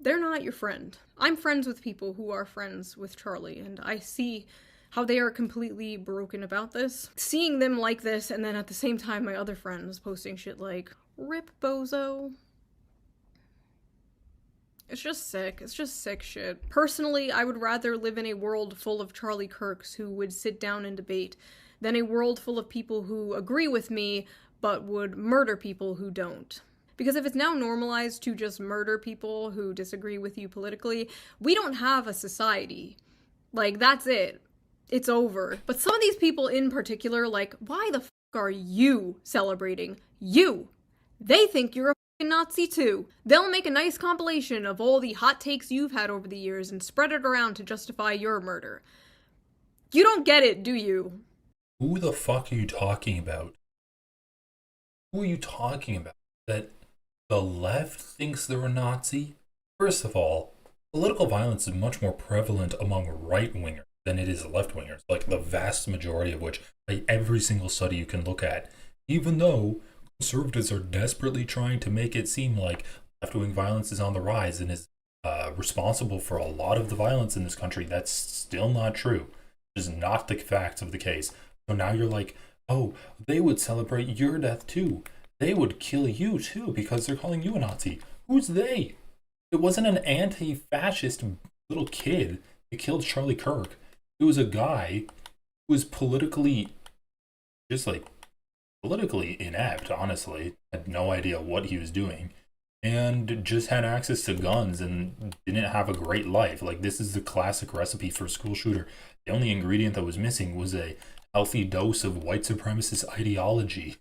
they're not your friend. I'm friends with people who are friends with Charlie, and I see how they are completely broken about this. Seeing them like this, and then at the same time my other friends posting shit like, "Rip bozo." It's just sick. It's just sick shit. Personally, I would rather live in a world full of Charlie Kirks who would sit down and debate than a world full of people who agree with me but would murder people who don't. Because if it's now normalized to just murder people who disagree with you politically, we don't have a society. Like, that's it. It's over. But some of these people in particular, like, why the fuck are you celebrating? You! They think you're a fucking Nazi too. They'll make a nice compilation of all the hot takes you've had over the years and spread it around to justify your murder. You don't get it, do you? Who the fuck are you talking about? Who are you talking about? That the left thinks they're a Nazi? First of all, political violence is much more prevalent among right-wingers than it is left-wingers, like the vast majority of which, like every single study you can look at, even though conservatives are desperately trying to make it seem like left-wing violence is on the rise and is responsible for a lot of the violence in this country, that's still not true. It is not the facts of the case. So now you're like, oh, they would celebrate your death too. They would kill you too because they're calling you a Nazi. Who's they? It wasn't an anti-fascist little kid that killed Charlie Kirk. It was a guy who was politically, just like, politically inept, honestly. Had no idea what he was doing. And just had access to guns and didn't have a great life. Like, this is the classic recipe for a school shooter. The only ingredient that was missing was a healthy dose of white supremacist ideology.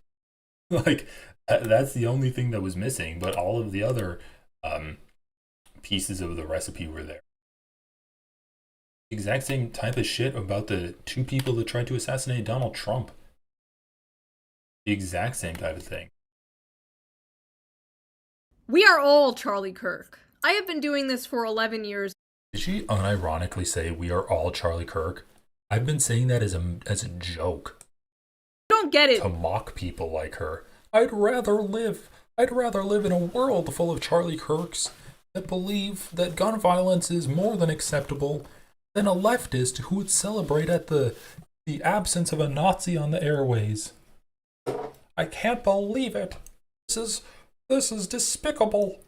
Like, that's the only thing that was missing, but all of the other pieces of the recipe were there. The exact same type of shit about the two people that tried to assassinate Donald Trump. The exact same type of thing. We are all Charlie Kirk. I have been doing this for 11 years. Did she unironically say we are all Charlie Kirk? I've been saying that as a joke. You don't get it. To mock people like her. I'd rather live in a world full of Charlie Kirks that believe that gun violence is more than acceptable than a leftist who would celebrate at the absence of a Nazi on the airways. I can't believe it. This is despicable.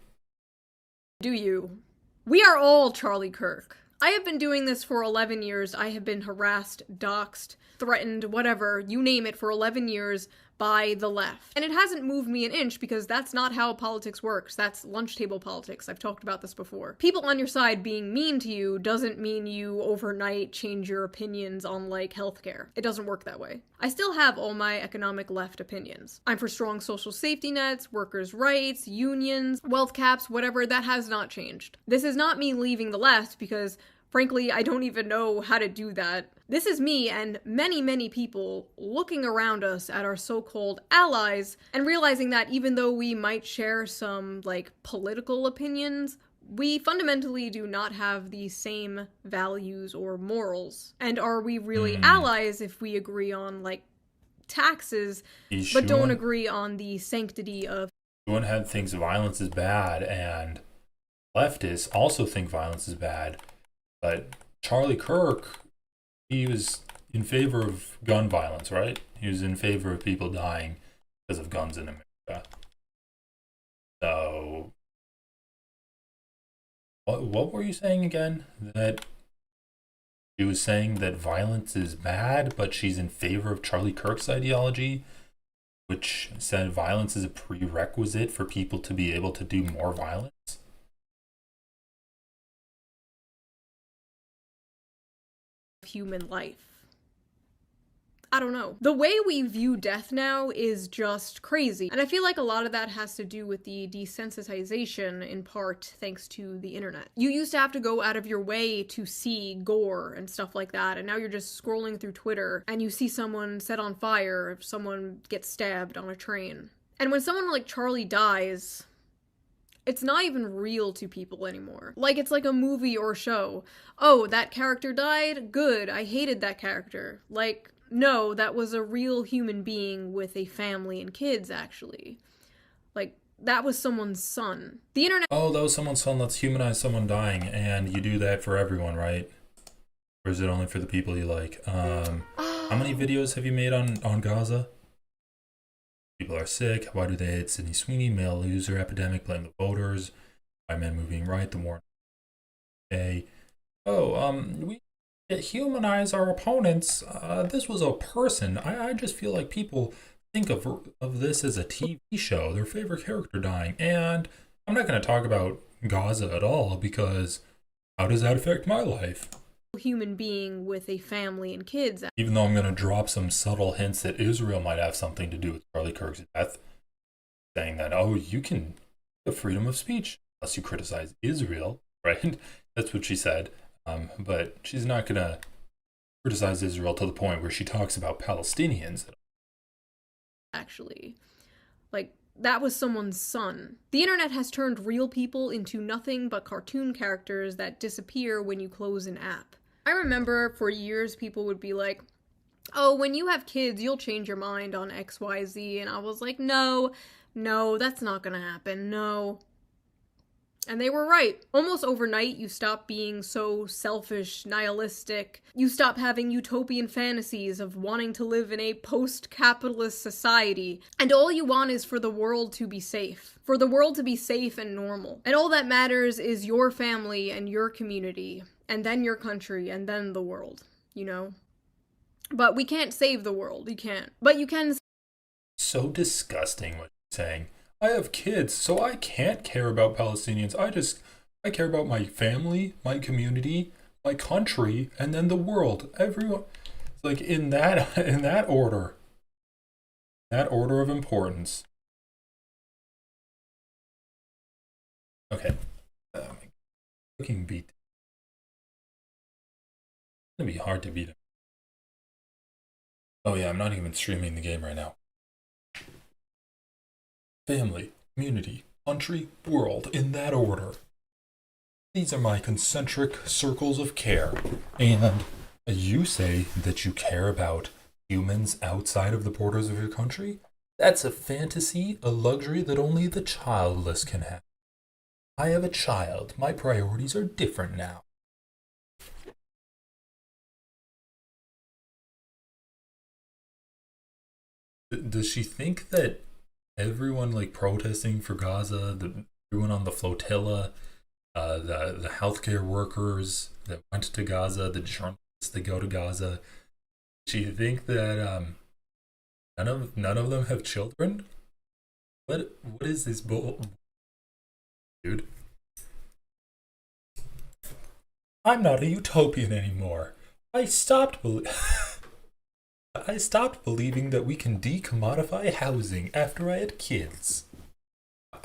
Do you? We are all Charlie Kirk. I have been doing this for 11 years. I have been harassed, doxxed, threatened, whatever, you name it, for 11 years by the left. And it hasn't moved me an inch because that's not how politics works. That's lunch table politics. I've talked about this before. People on your side being mean to you doesn't mean you overnight change your opinions on, like, healthcare. It doesn't work that way. I still have all my economic left opinions. I'm for strong social safety nets, workers' rights, unions, wealth caps, whatever. That has not changed. This is not me leaving the left because, frankly, I don't even know how to do that. This is me and many, many people looking around us at our so-called allies and realizing that even though we might share some, like, political opinions, We fundamentally do not have the same values or morals. And are we really allies if we agree on, like, taxes, but don't agree on the sanctity of... One head thinks violence is bad, and leftists also think violence is bad. But Charlie Kirk, he was in favor of gun violence, right? He was in favor of people dying because of guns in America. So, what were you saying again? That she was saying that violence is bad, but she's in favor of Charlie Kirk's ideology, which said violence is a prerequisite for people to be able to do more violence? Human life. I don't know. The way we view death now is just crazy. And I feel like a lot of that has to do with the desensitization, in part thanks to the internet. You used to have to go out of your way to see gore and stuff like that, and now you're just scrolling through Twitter and you see someone set on fire, someone gets stabbed on a train. And when someone like Charlie dies, it's not even real to people anymore. Like, it's like a movie or show. Oh, that character died? Good, I hated that character. Like, no, that was a real human being with a family and kids, actually. Like, that was someone's son. The internet— Oh, that was someone's son. Let's humanize someone dying, and you do that for everyone, right? Or is it only for the people you like? How many videos have you made on Gaza? People are sick. Why do they hate Sydney Sweeney? Male loser epidemic. Blame the voters. Why men moving right? The war. Okay. Oh, we humanize our opponents. This was a person. I just feel like people think of this as a TV show. Their favorite character dying. And I'm not going to talk about Gaza at all, because how does that affect my life? Human being with a family and kids. Even though I'm going to drop some subtle hints that Israel might have something to do with Charlie Kirk's death, saying that, oh, you can have freedom of speech unless you criticize Israel, right? That's what she said. But she's not going to criticize Israel to the point where she talks about Palestinians. Actually, like, that was someone's son. The internet has turned real people into nothing but cartoon characters that disappear when you close an app. I remember for years people would be like, oh, when you have kids, you'll change your mind on XYZ. And I was like, no, that's not gonna happen, no. And they were right. Almost overnight, you stop being so selfish, nihilistic. You stop having utopian fantasies of wanting to live in a post-capitalist society. And all you want is for the world to be safe. For the world to be safe and normal. And all that matters is your family and your community. And then your country, and then the world. You know? But we can't save the world. You can't. But you can... So disgusting what you're saying. I have kids, so I can't care about Palestinians. I care about my family, my community, my country, and then the world. Everyone. It's like in that order. That order of importance. Okay. Fucking beat. It's gonna be hard to beat him. Oh yeah, I'm not even streaming the game right now. Family, community, country, world, in that order. These are my concentric circles of care. And you say that you care about humans outside of the borders of your country? That's a fantasy, a luxury that only the childless can have. I have a child. My priorities are different now. Does she think that everyone like protesting for Gaza, everyone on the flotilla, the healthcare workers that went to Gaza, the journalists that go to Gaza, do you think that none of them have children? What is this bull, dude? I'm not a utopian anymore. I stopped believing that we can decommodify housing after I had kids.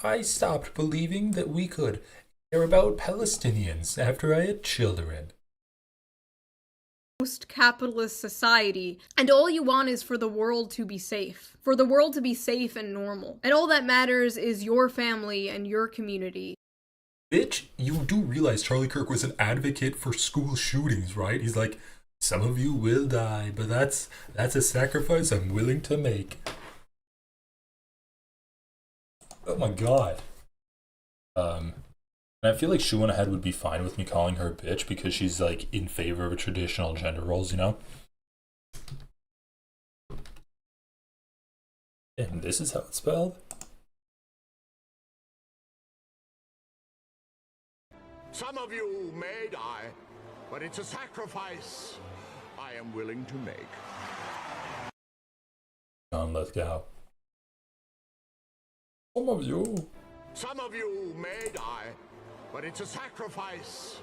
I stopped believing that we could care about Palestinians after I had children. Post-capitalist society, and all you want is for the world to be safe. For the world to be safe and normal. And all that matters is your family and your community. Bitch, you do realize Charlie Kirk was an advocate for school shootings, right? He's like, some of you will die, but that's a sacrifice I'm willing to make. Oh my god. And I feel like Shu Ahead would be fine with me calling her a bitch because she's like in favor of traditional gender roles, you know? And this is how it's spelled? Some of you may die, but it's a sacrifice I am willing to make. Let's go. Some of you. Some of you may die, but it's a sacrifice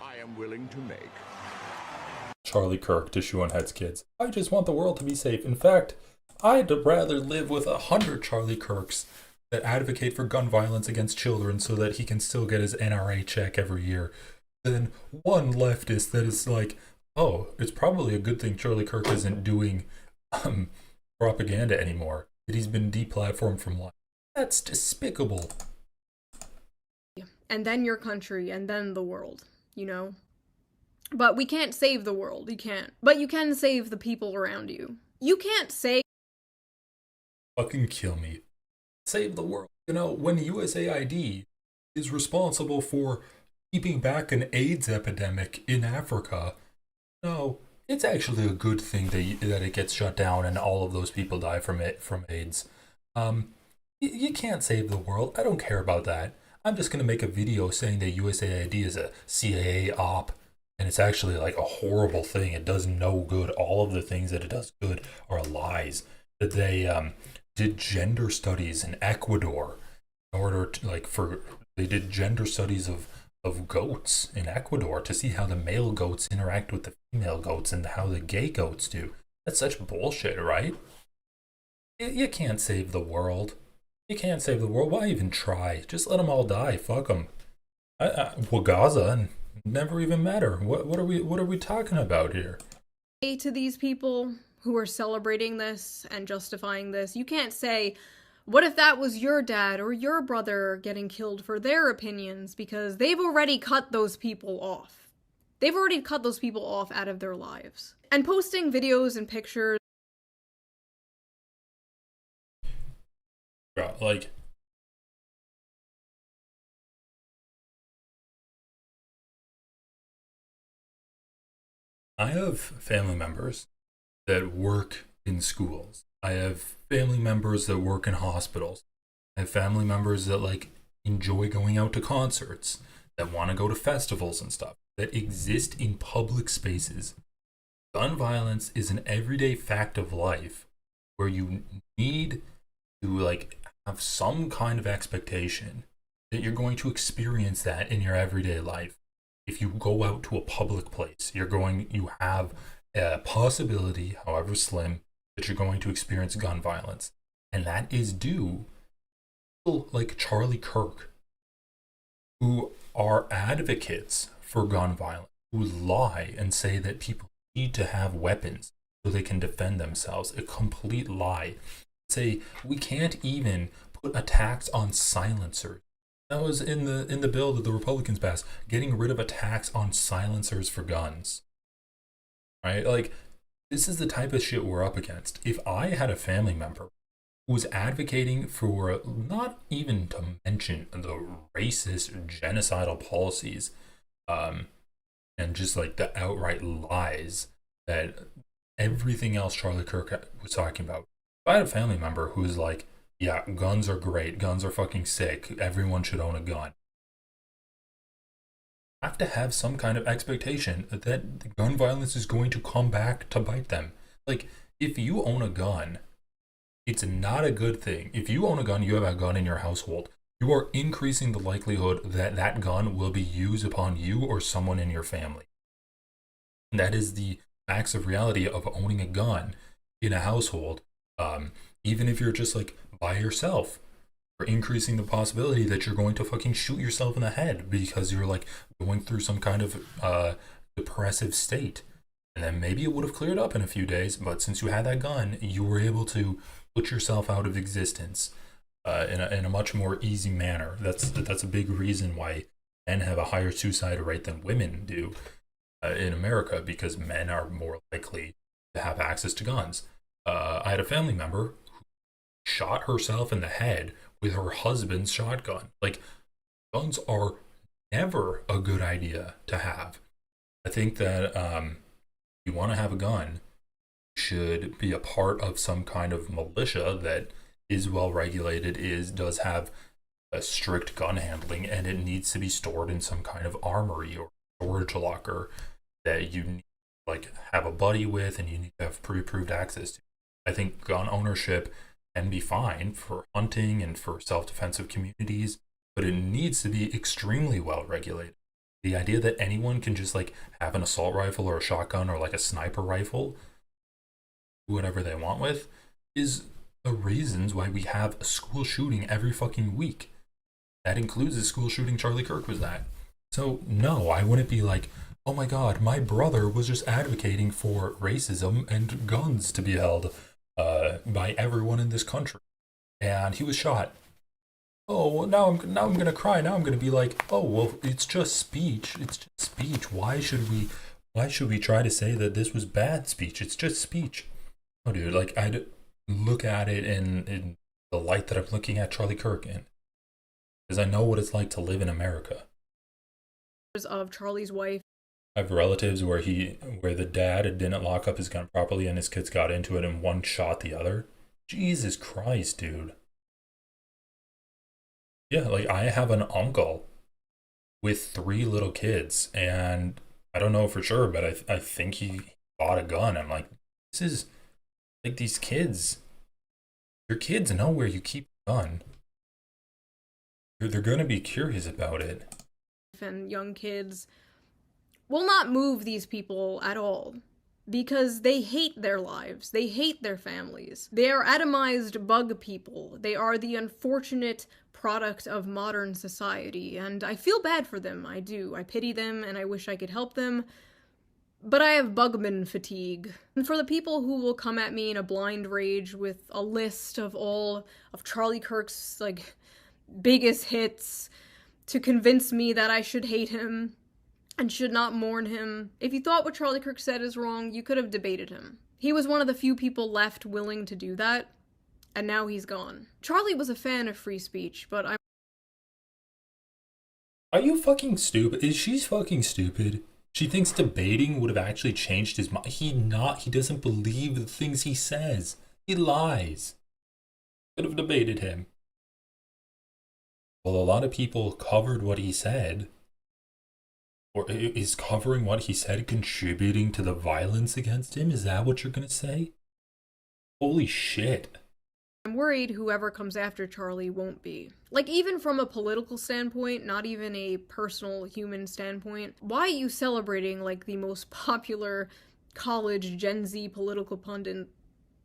I am willing to make. Charlie Kirk to Shu Ahead's kids. I just want the world to be safe. In fact, I'd rather live with 100 Charlie Kirks that advocate for gun violence against children so that he can still get his NRA check every year than one leftist that is like, oh, it's probably a good thing Charlie Kirk isn't doing propaganda anymore, that he's been deplatformed from life. That's despicable. And then your country, and then the world, you know? But we can't save the world, you can't. But you can save the people around you. You can't save... Fucking kill me. Save the world. You know, when USAID is responsible for keeping back an AIDS epidemic in Africa, no, it's actually a good thing that it gets shut down and all of those people die from AIDS. You can't save the world. I don't care about that. I'm just going to make a video saying that USAID is a CIA op, and it's actually like a horrible thing. It does no good. All of the things that it does good are lies. That they did gender studies in Ecuador in order to, they did gender studies of goats in Ecuador to see how the male goats interact with the female goats and how the gay goats do. That's such bullshit, right? You can't save the world. You can't save the world. Why even try? Just let them all die. Fuck them. Well, Gaza never even matter. What are we talking about here? To these people who are celebrating this and justifying this, you can't say, what if that was your dad or your brother getting killed for their opinions, because they've already cut those people off. They've already cut those people off out of their lives. And posting videos and pictures. Yeah, I have family members that work in schools. I have family members that work in hospitals. I have family members that enjoy going out to concerts, that want to go to festivals and stuff, that exist in public spaces. Gun violence is an everyday fact of life where you need to have some kind of expectation that you're going to experience that in your everyday life. If you go out to a public place, you have a possibility, however slim, that you're going to experience gun violence. And that is due to people like Charlie Kirk, who are advocates for gun violence, who lie and say that people need to have weapons so they can defend themselves. A complete lie. Say we can't even put a tax on silencers. That was in the bill that the Republicans passed, getting rid of a tax on silencers for guns. Right? This is the type of shit we're up against. If I had a family member who was advocating for, not even to mention the racist, genocidal policies, and just the outright lies that everything else Charlie Kirk was talking about. If I had a family member who was like, yeah, guns are great, guns are fucking sick, everyone should own a gun, I have to have some kind of expectation that gun violence is going to come back to bite them. If you own a gun, it's not a good thing. If you own a gun, you have a gun in your household, you are increasing the likelihood that that gun will be used upon you or someone in your family. And that is the facts of reality of owning a gun in a household. Even if you're just by yourself, you're increasing the possibility that you're going to fucking shoot yourself in the head because you're going through some kind of depressive state. And then maybe it would have cleared up in a few days, but since you had that gun, you were able to put yourself out of existence in a much more easy manner. That's a big reason why men have a higher suicide rate than women do in America because men are more likely to have access to guns. I had a family member who shot herself in the head with her husband's shotgun. Like, guns are never a good idea to have. I think that you want to have a gun, should be a part of some kind of militia that is well regulated, does have a strict gun handling, and it needs to be stored in some kind of armory or storage locker that you need, like, have a buddy with, and you need to have pre-approved access to. I think gun ownership can be fine for hunting and for self-defensive communities, but it needs to be extremely well regulated. The idea that anyone can just like have an assault rifle or a shotgun or like a sniper rifle, do whatever they want with, is the reasons why we have a school shooting every fucking week. That includes the school shooting Charlie Kirk was at. So no, I wouldn't be like, oh my god, my brother was just advocating for racism and guns to be held by everyone in this country, and he was shot. Oh, well, now I'm gonna cry. Now I'm gonna be like, oh well, it's just speech. It's just speech. Why should we try to say that this was bad speech? It's just speech. Oh, dude, like, I'd look at it in the light that I'm looking at Charlie Kirk in, because I know what it's like to live in America. Of Charlie's wife. I have relatives where the dad didn't lock up his gun properly and his kids got into it and one shot the other. Jesus Christ, dude. Yeah, like, I have an uncle with 3 little kids, and I don't know for sure, but I think he bought a gun. I'm like, this is, like, these kids, your kids know where you keep a gun. They're going to be curious about it. And young kids will not move these people at all, because they hate their lives, they hate their families. They are atomized bug people. They are the unfortunate product of modern society, and I feel bad for them. I do. I pity them, and I wish I could help them. But I have bugman fatigue. And for the people who will come at me in a blind rage with a list of all of Charlie Kirk's, like, biggest hits to convince me that I should hate him and should not mourn him, if you thought what Charlie Kirk said is wrong, you could have debated him. He was one of the few people left willing to do that, and now he's gone. Charlie was a fan of free speech, but I'm... Are you fucking stupid? Is she fucking stupid? She thinks debating would have actually changed his mind. He doesn't believe the things he says. He lies. Could have debated him. Well, a lot of people covered what he said. Or is covering what he said contributing to the violence against him? Is that what you're gonna say? Holy shit. I'm worried whoever comes after Charlie won't be. Like, even from a political standpoint, not even a personal human standpoint, why are you celebrating, like, the most popular college Gen Z political pundit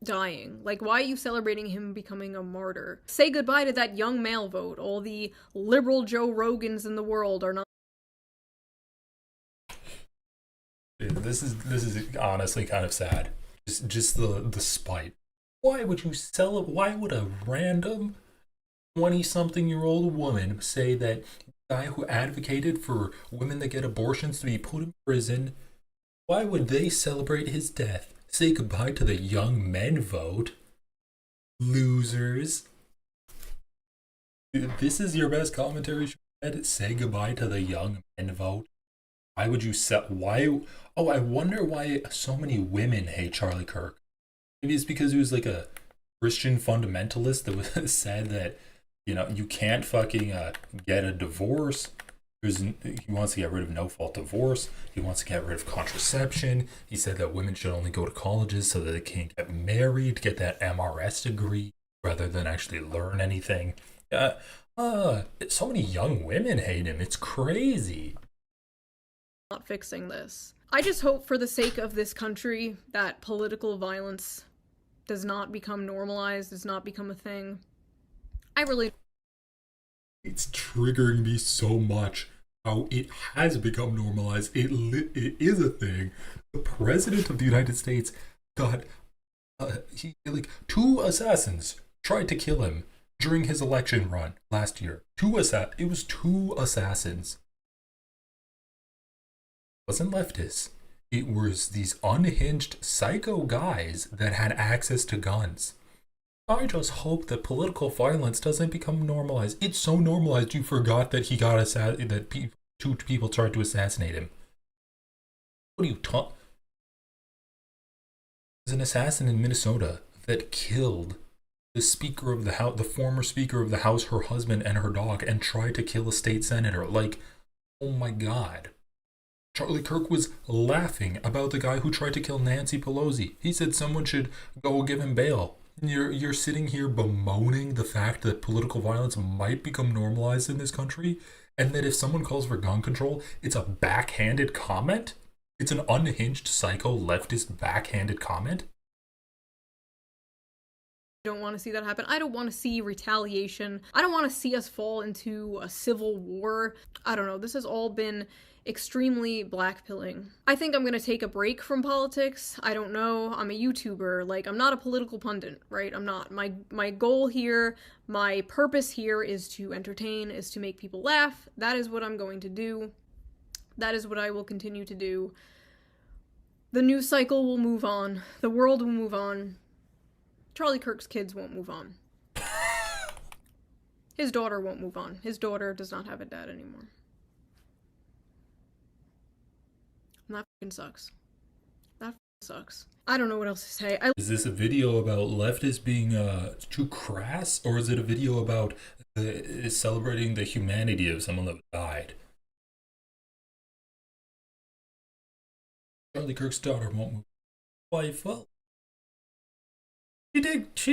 dying? Like, why are you celebrating him becoming a martyr? Say goodbye to that young male vote. All the liberal Joe Rogans in the world are not... This is honestly kind of sad. Just the spite. Why would you why would a random 20-something-year-old woman say that the guy who advocated for women that get abortions to be put in prison, why would they celebrate his death? Say goodbye to the young men vote. Losers. Dude, this is your best commentary, Shred? Say goodbye to the young men vote. Why would you oh, I wonder why so many women hate Charlie Kirk. Maybe it's because he was like a Christian fundamentalist that said that, you know, you can't fucking get a divorce. He wants to get rid of no-fault divorce. He wants to get rid of contraception. He said that women should only go to colleges so that they can get married, get that MRS degree, rather than actually learn anything. So many young women hate him. It's crazy. Not fixing this. I just hope for the sake of this country that political violence does not become normalized, does not become a thing. It's triggering me so much how it has become normalized. It is a thing. The president of the United States got 2 assassins tried to kill him during his election run last year. It was 2 assassins. wasn't leftists. It was these unhinged psycho guys that had access to guns. I just hope that political violence doesn't become normalized. It's so normalized you forgot that he got two people tried to assassinate him. What are you talking? There's an assassin in Minnesota that killed the Speaker of the House, the former Speaker of the House, her husband, and her dog, and tried to kill a state senator. Like, oh my God. Charlie Kirk was laughing about the guy who tried to kill Nancy Pelosi. He said someone should go give him bail. You're sitting here bemoaning the fact that political violence might become normalized in this country, and that if someone calls for gun control, it's a backhanded comment? It's an unhinged psycho leftist backhanded comment? I don't want to see that happen. I don't want to see retaliation. I don't want to see us fall into a civil war. I don't know. This has all been extremely blackpilling. I think I'm gonna take a break from politics. I don't know. I'm a YouTuber. Like, I'm not a political pundit, right? I'm not. My goal here, my purpose here is to entertain, is to make people laugh. That is what I'm going to do. That is what I will continue to do. The news cycle will move on. The world will move on. Charlie Kirk's kids won't move on. His daughter won't move on. His daughter does not have a dad anymore. And that fucking sucks. That sucks. I don't know what else to say. Is this a video about leftists being too crass, or is it a video about celebrating the humanity of someone that died? Charlie Kirk's daughter won't move. Wife, well, she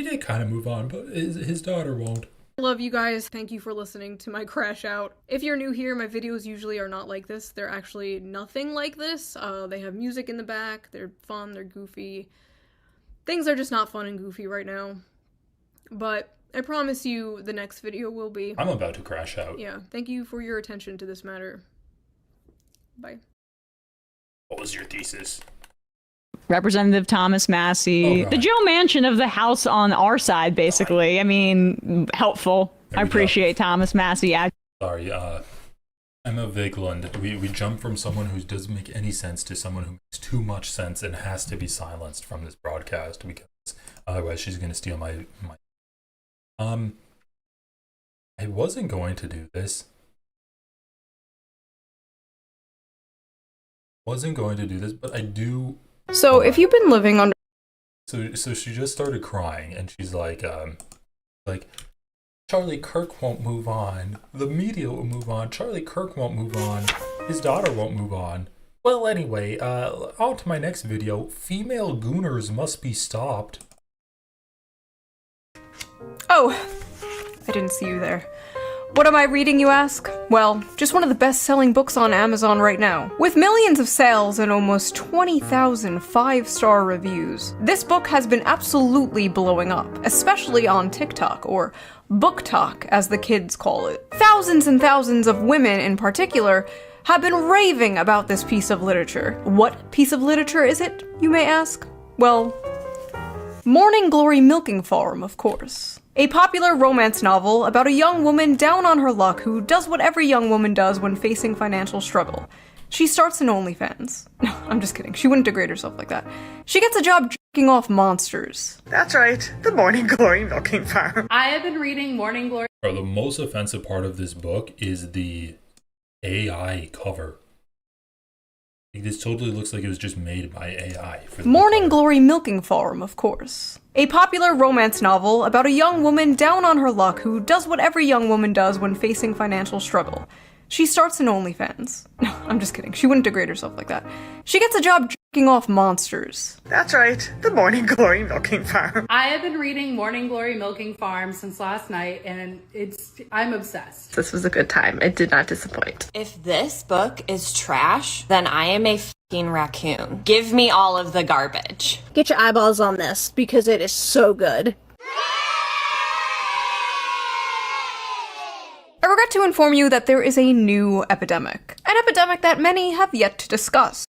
did kind of move on, but his daughter won't. Love you guys. Thank you for listening to my crash out. If you're new here, my videos usually are not like this. They're actually nothing like this. They have music in the back. They're fun. They're goofy. Things are just not fun and goofy right now. But I promise you the next video will be. I'm about to crash out. Yeah. Thank you for your attention to this matter. Bye. What was your thesis? Representative Thomas Massey, the Joe Manchin of the House on our side, basically. I mean, helpful. I appreciate Thomas Massey. Sorry, Emma Vigeland. We jump from someone who doesn't make any sense to someone who makes too much sense and has to be silenced from this broadcast because otherwise she's going to steal my. I wasn't going to do this. But I do. So if you've been living under. So she just started crying and she's like Charlie Kirk won't move on. The media will move on. Charlie Kirk won't move on. His daughter won't move on. Well, anyway, on to my next video. Female gooners must be stopped. Oh, I didn't see you there. What am I reading, you ask? Well, just one of the best-selling books on Amazon right now. With millions of sales and almost 20,000 5-star reviews, this book has been absolutely blowing up, especially on TikTok, or BookTok, as the kids call it. Thousands and thousands of women, in particular, have been raving about this piece of literature. What piece of literature is it, you may ask? Well, Morning Glory Milking Farm, of course. A popular romance novel about a young woman down on her luck who does what every young woman does when facing financial struggle. She starts an OnlyFans. No, I'm just kidding. She wouldn't degrade herself like that. She gets a job jerking off monsters. That's right, the Morning Glory Milking Farm. I have been reading Morning Glory. Bro, the most offensive part of this book is the AI cover. This totally looks like it was just made by AI. Morning Glory Milking Farm, of course. A popular romance novel about a young woman down on her luck who does what every young woman does when facing financial struggle. She starts an OnlyFans. No, I'm just kidding. She wouldn't degrade herself like that. She gets a job jerking off monsters. That's right, the Morning Glory Milking Farm. I have been reading Morning Glory Milking Farm since last night, and I'm obsessed. This was a good time. It did not disappoint. If this book is trash, then I am a fucking raccoon. Give me all of the garbage. Get your eyeballs on this, because it is so good. I regret to inform you that there is a new epidemic. An epidemic that many have yet to discuss.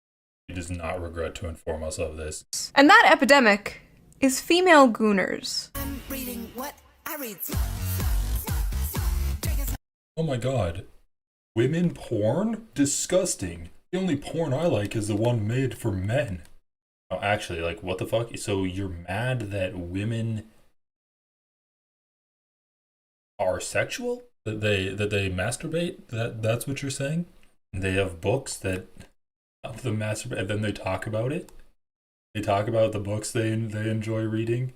He does not regret to inform us of this. And that epidemic is female gooners. I'm reading what I read. Oh my god. Women porn? Disgusting. The only porn I like is the one made for men. Oh, actually, like, what the fuck? So you're mad that women are sexual? That they masturbate? That's what you're saying? They have books that help them masturbate, and then they talk about it? They talk about the books they enjoy reading?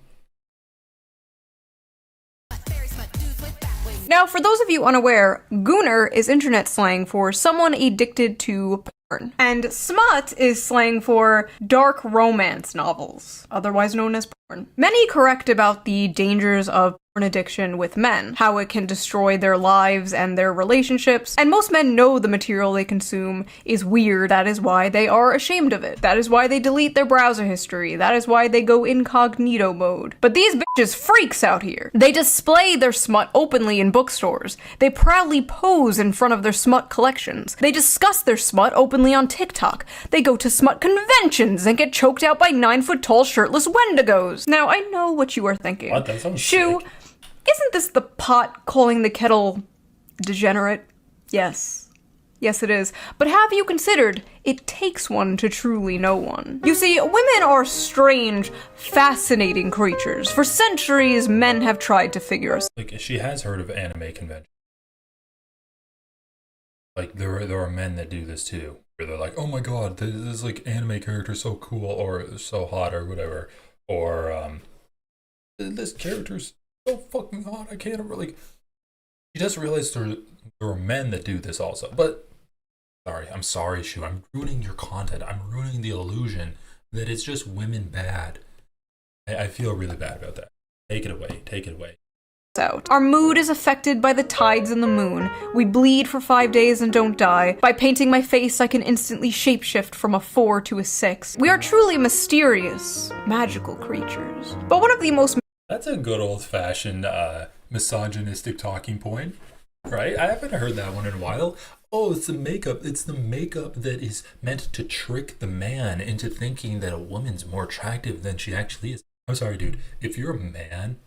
Now, for those of you unaware, gooner is internet slang for someone addicted to porn. And smut is slang for dark romance novels, otherwise known as porn. Many correct about the dangers of porn addiction with men, how it can destroy their lives and their relationships, and most men know the material they consume is weird. That is why they are ashamed of it. That is why they delete their browser history. That is why they go incognito mode. But these bitches freaks out here. They display their smut openly in bookstores. They proudly pose in front of their smut collections. They discuss their smut openly on TikTok. They go to smut conventions and get choked out by 9-foot-tall shirtless wendigos. Now, I know what you are thinking. What? That sounds Shu, sick. isn't this the pot calling the kettle degenerate? Yes. Yes, it is. But have you considered it takes one to truly know one? You see, women are strange, fascinating creatures. For centuries, men have tried to figure us. Like, she has heard of anime convention. Like, there are men that do this too, where they're like, oh my god, this like anime character's so cool, or so hot, or whatever, or this character's so fucking hot, I can't really. She doesn't realize there are men that do this also. But I'm sorry, Shu, I'm ruining your content. I'm ruining the illusion that it's just women bad. I feel really bad about that. Take it away. Take it away. Out. Our mood is affected by the tides and the moon. We bleed for 5 days and don't die. By painting my face, I can instantly shapeshift from a 4 to a 6. We are truly mysterious, magical creatures. But one of the most— That's a good old-fashioned misogynistic talking point, right? I haven't heard that one in a while. Oh, it's the makeup. It's the makeup that is meant to trick the man into thinking that a woman's more attractive than she actually is. I'm sorry, dude. If you're a man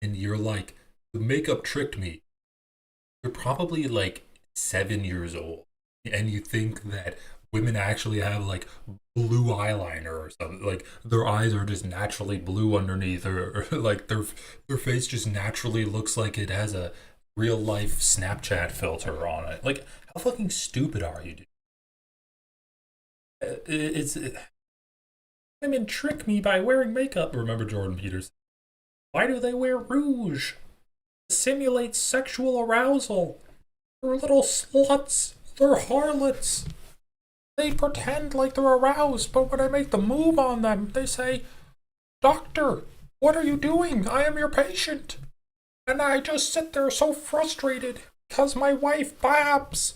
and you're like, the makeup tricked me, you're probably like 7 years old, and you think that women actually have like blue eyeliner or something, like their eyes are just naturally blue underneath, or like their face just naturally looks like it has a real life Snapchat filter on it. Like, how fucking stupid are you, dude? Women trick me by wearing makeup. Remember Jordan Peters? Why do they wear rouge? To simulate sexual arousal. They're little sluts. They're harlots. They pretend like they're aroused, but when I make the move on them, they say, "Doctor, what are you doing? I am your patient." And I just sit there so frustrated because my wife, Babs,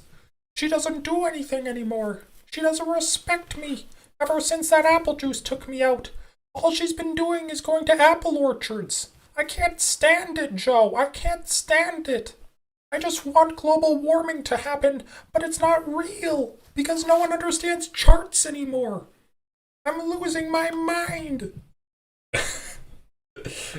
she doesn't do anything anymore. She doesn't respect me. Ever since that apple juice took me out, all she's been doing is going to apple orchards. I can't stand it, Joe. I can't stand it. I just want global warming to happen, but it's not real because no one understands charts anymore. I'm losing my mind.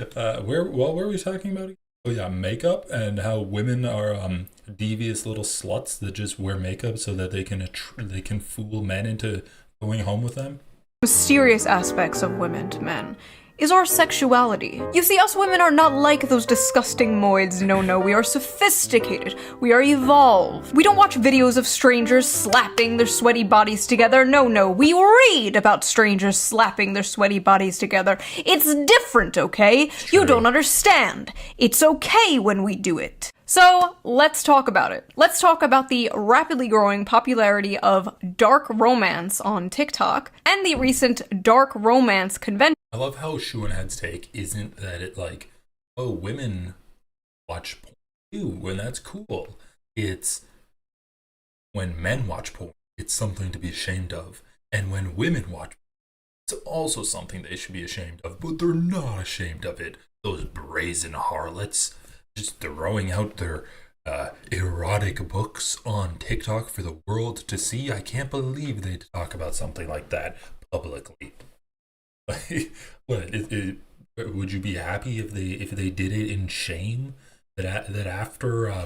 What were we talking about? Oh yeah, makeup, and how women are devious little sluts that just wear makeup so that they can fool men into going home with them. Mysterious aspects of women to men is our sexuality. You see, us women are not like those disgusting moids. No, we are sophisticated. We are evolved. We don't watch videos of strangers slapping their sweaty bodies together. No, we read about strangers slapping their sweaty bodies together. It's different, okay? True. You don't understand. It's okay when we do it. So, let's talk about it. Let's talk about the rapidly growing popularity of dark romance on TikTok and the recent dark romance convention. I love how Shuanhead's take isn't that it like, oh, women watch porn too, and that's cool. It's when men watch porn, it's something to be ashamed of. And when women watch porn, it's also something they should be ashamed of, but they're not ashamed of it. Those brazen harlots just throwing out their erotic books on TikTok for the world to see. I can't believe they talk about something like that publicly. What? Would you be happy if they did it in shame? That after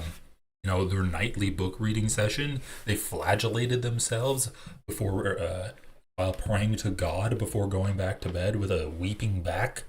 their nightly book reading session, they flagellated themselves before while praying to God before going back to bed with a weeping back.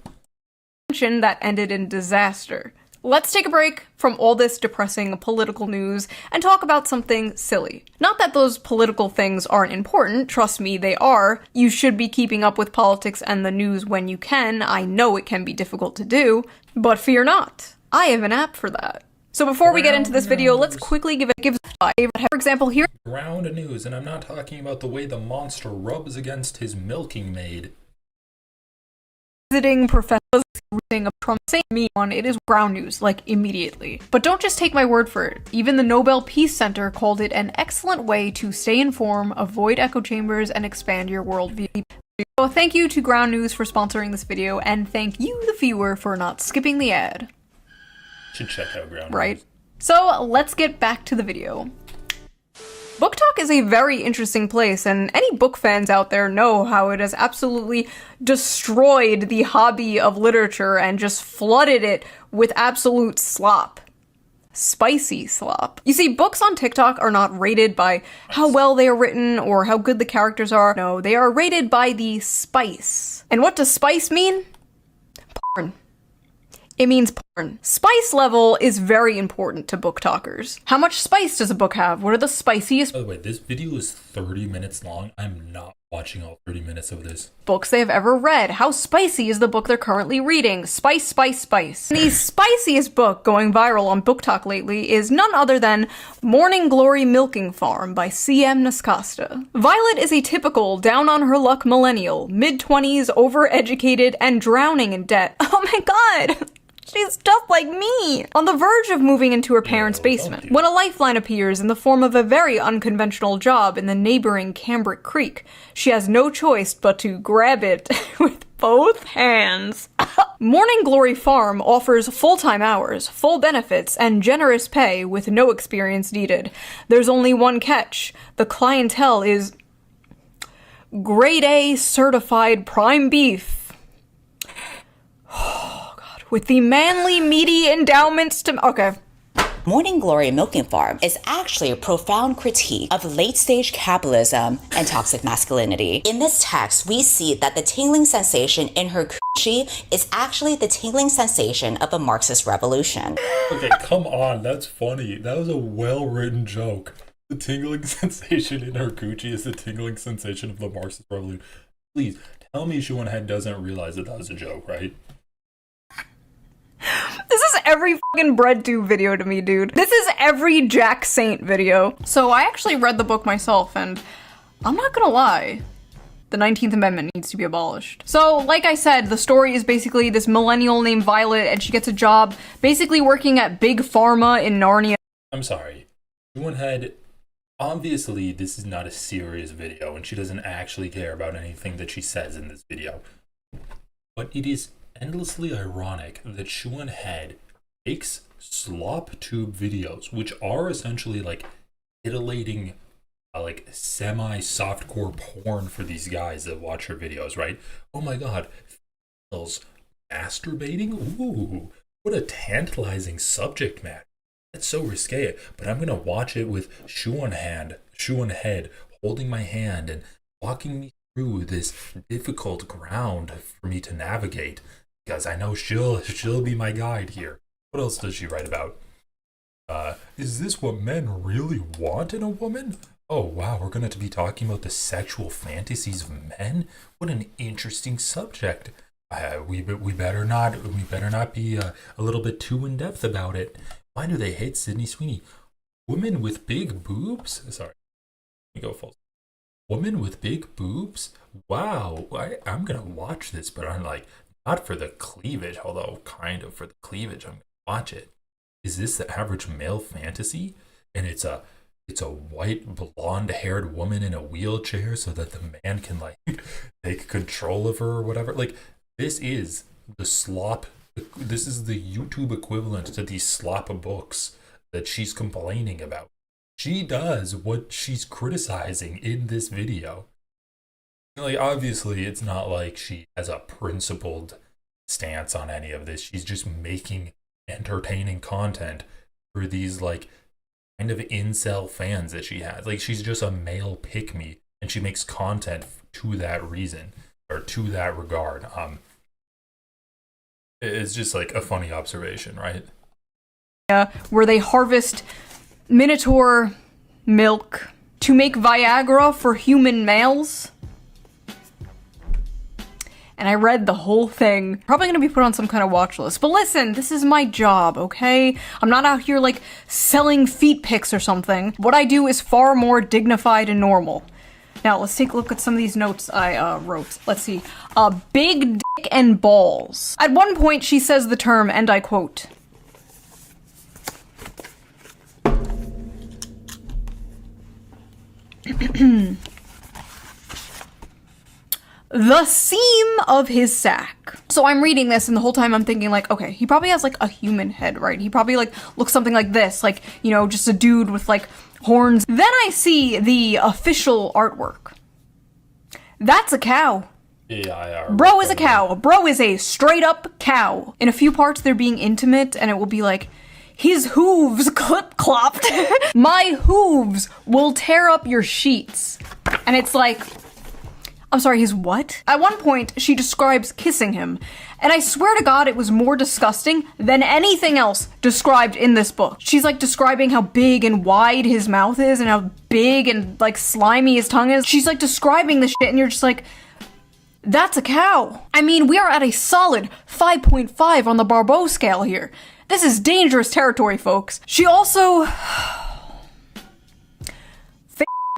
That ended in disaster. Let's take a break from all this depressing political news and talk about something silly. Not that those political things aren't important, trust me, they are. You should be keeping up with politics and the news when you can. I know it can be difficult to do, but fear not. I have an app for that. So before we get into this video, let's quickly give a five. For example, here. Ground news, and I'm not talking about the way the monster rubs against his milking maid. Visiting professors reading a Trump saying me on it is ground news, like immediately. But don't just take my word for it. Even the Nobel Peace Center called it an excellent way to stay informed, avoid echo chambers, and expand your worldview. So thank you to Ground News for sponsoring this video, and thank you, the viewer, for not skipping the ad. Should check out Ground Right? News. So let's get back to the video. Book Talk is a very interesting place, and any book fans out there know how it has absolutely destroyed the hobby of literature and just flooded it with absolute slop. Spicy slop. You see, books on TikTok are not rated by how well they are written or how good the characters are. No, they are rated by the spice. And what does spice mean? Porn. It means porn. Spice level is very important to book talkers. How much spice does a book have? What are the spiciest— By the way, this video is 30 minutes long. I'm not watching all 30 minutes of this. Books they have ever read. How spicy is the book they're currently reading? Spice, spice, spice. The spiciest book going viral on Book Talk lately is none other than Morning Glory Milking Farm by C.M. Nascosta. Violet is a typical down-on-her-luck millennial, mid-20s, overeducated, and drowning in debt. Oh my god! She's just like me! On the verge of moving into her parents' basement, when a lifeline appears in the form of a very unconventional job in the neighboring Cambric Creek. She has no choice but to grab it with both hands. Morning Glory Farm offers full-time hours, full benefits, and generous pay with no experience needed. There's only one catch. The clientele is grade A certified prime beef. With the manly, meaty endowments to— okay. Morning Glory Milking Farm is actually a profound critique of late-stage capitalism and toxic masculinity. In this text, we see that the tingling sensation in her coochie is actually the tingling sensation of a Marxist revolution. Okay, come on, that's funny. That was a well-written joke. The tingling sensation in her coochie is the tingling sensation of the Marxist revolution. Please, tell me Shuanhead doesn't realize that was a joke, right? This is every fucking BreadTube video to me, dude. This is every Jack Saint video. So I actually read the book myself, and I'm not gonna lie, the 19th Amendment needs to be abolished. So, like I said, the story is basically this millennial named Violet, and she gets a job basically working at Big Pharma in Narnia. I'm sorry. Shuanhead, obviously this is not a serious video, and she doesn't actually care about anything that she says in this video. But it is endlessly ironic that Shuanhead makes slop tube videos, which are essentially like titillating, like semi-softcore porn for these guys that watch her videos, right? Oh my god, females masturbating? Ooh, what a tantalizing subject matter. That's so risque, but I'm gonna watch it with Shuanhead holding my hand and walking me through this difficult ground for me to navigate, because I know she'll be my guide here. What else does she write about? Is this what men really want in a woman? Oh wow, we're going to be talking about the sexual fantasies of men? What an interesting subject. We better not be a little bit too in depth about it. Why do they hate Sydney Sweeney? Women with big boobs? Sorry, let me go full. Women with big boobs? Wow, I'm gonna watch this, but I'm like, not for the cleavage, although kind of for the cleavage, I'm gonna watch it. Is this the average male fantasy? And it's a white blonde-haired woman in a wheelchair so that the man can like take control of her or whatever. Like, this is the slop. This is the YouTube equivalent to these slop books that she's complaining about. She does what she's criticizing in this video. Like, obviously, it's not like she has a principled stance on any of this. She's just making entertaining content for these, like, kind of incel fans that she has. Like, she's just a male pick-me, and she makes content to that reason, or to that regard. It's just like a funny observation, right? Where they harvest Minotaur milk to make Viagra for human males. And I read the whole thing. Probably gonna be put on some kind of watch list. But listen, this is my job, okay? I'm not out here like selling feet pics or something. What I do is far more dignified and normal. Now, let's take a look at some of these notes I wrote. Let's see. Big dick and balls. At one point, she says the term, and I quote, the seam of his sack. So I'm reading this and the whole time I'm thinking like, okay, he probably has like a human head, right? He probably like looks something like this, like, you know, just a dude with like horns. Then I see the official artwork. That's a cow. Yeah, Bro is a cow. Bro is a straight up cow. In a few parts they're being intimate and it will be like, his hooves clip-clopped. My hooves will tear up your sheets. And it's like, I'm sorry, his what? At one point, she describes kissing him, and I swear to God it was more disgusting than anything else described in this book. She's like describing how big and wide his mouth is and how big and like slimy his tongue is. She's like describing the shit and you're just like, that's a cow. I mean, we are at a solid 5.5 on the Barbeau scale here. This is dangerous territory, folks. She also f***ers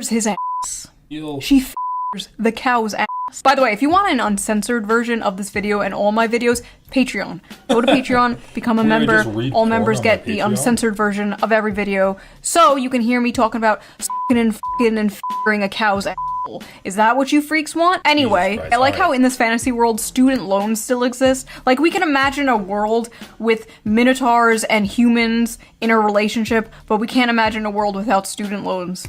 his ass. She f***ers the cow's ass. By the way, if you want an uncensored version of this video and all my videos, Patreon. Go to Patreon, become a member. All members get the uncensored version of every video, so you can hear me talking about s***ing and f***ing and f***ing a cow's ass. Is that what you freaks want? Anyway, I like how in this fantasy world, student loans still exist. Like, we can imagine a world with minotaurs and humans in a relationship, but we can't imagine a world without student loans.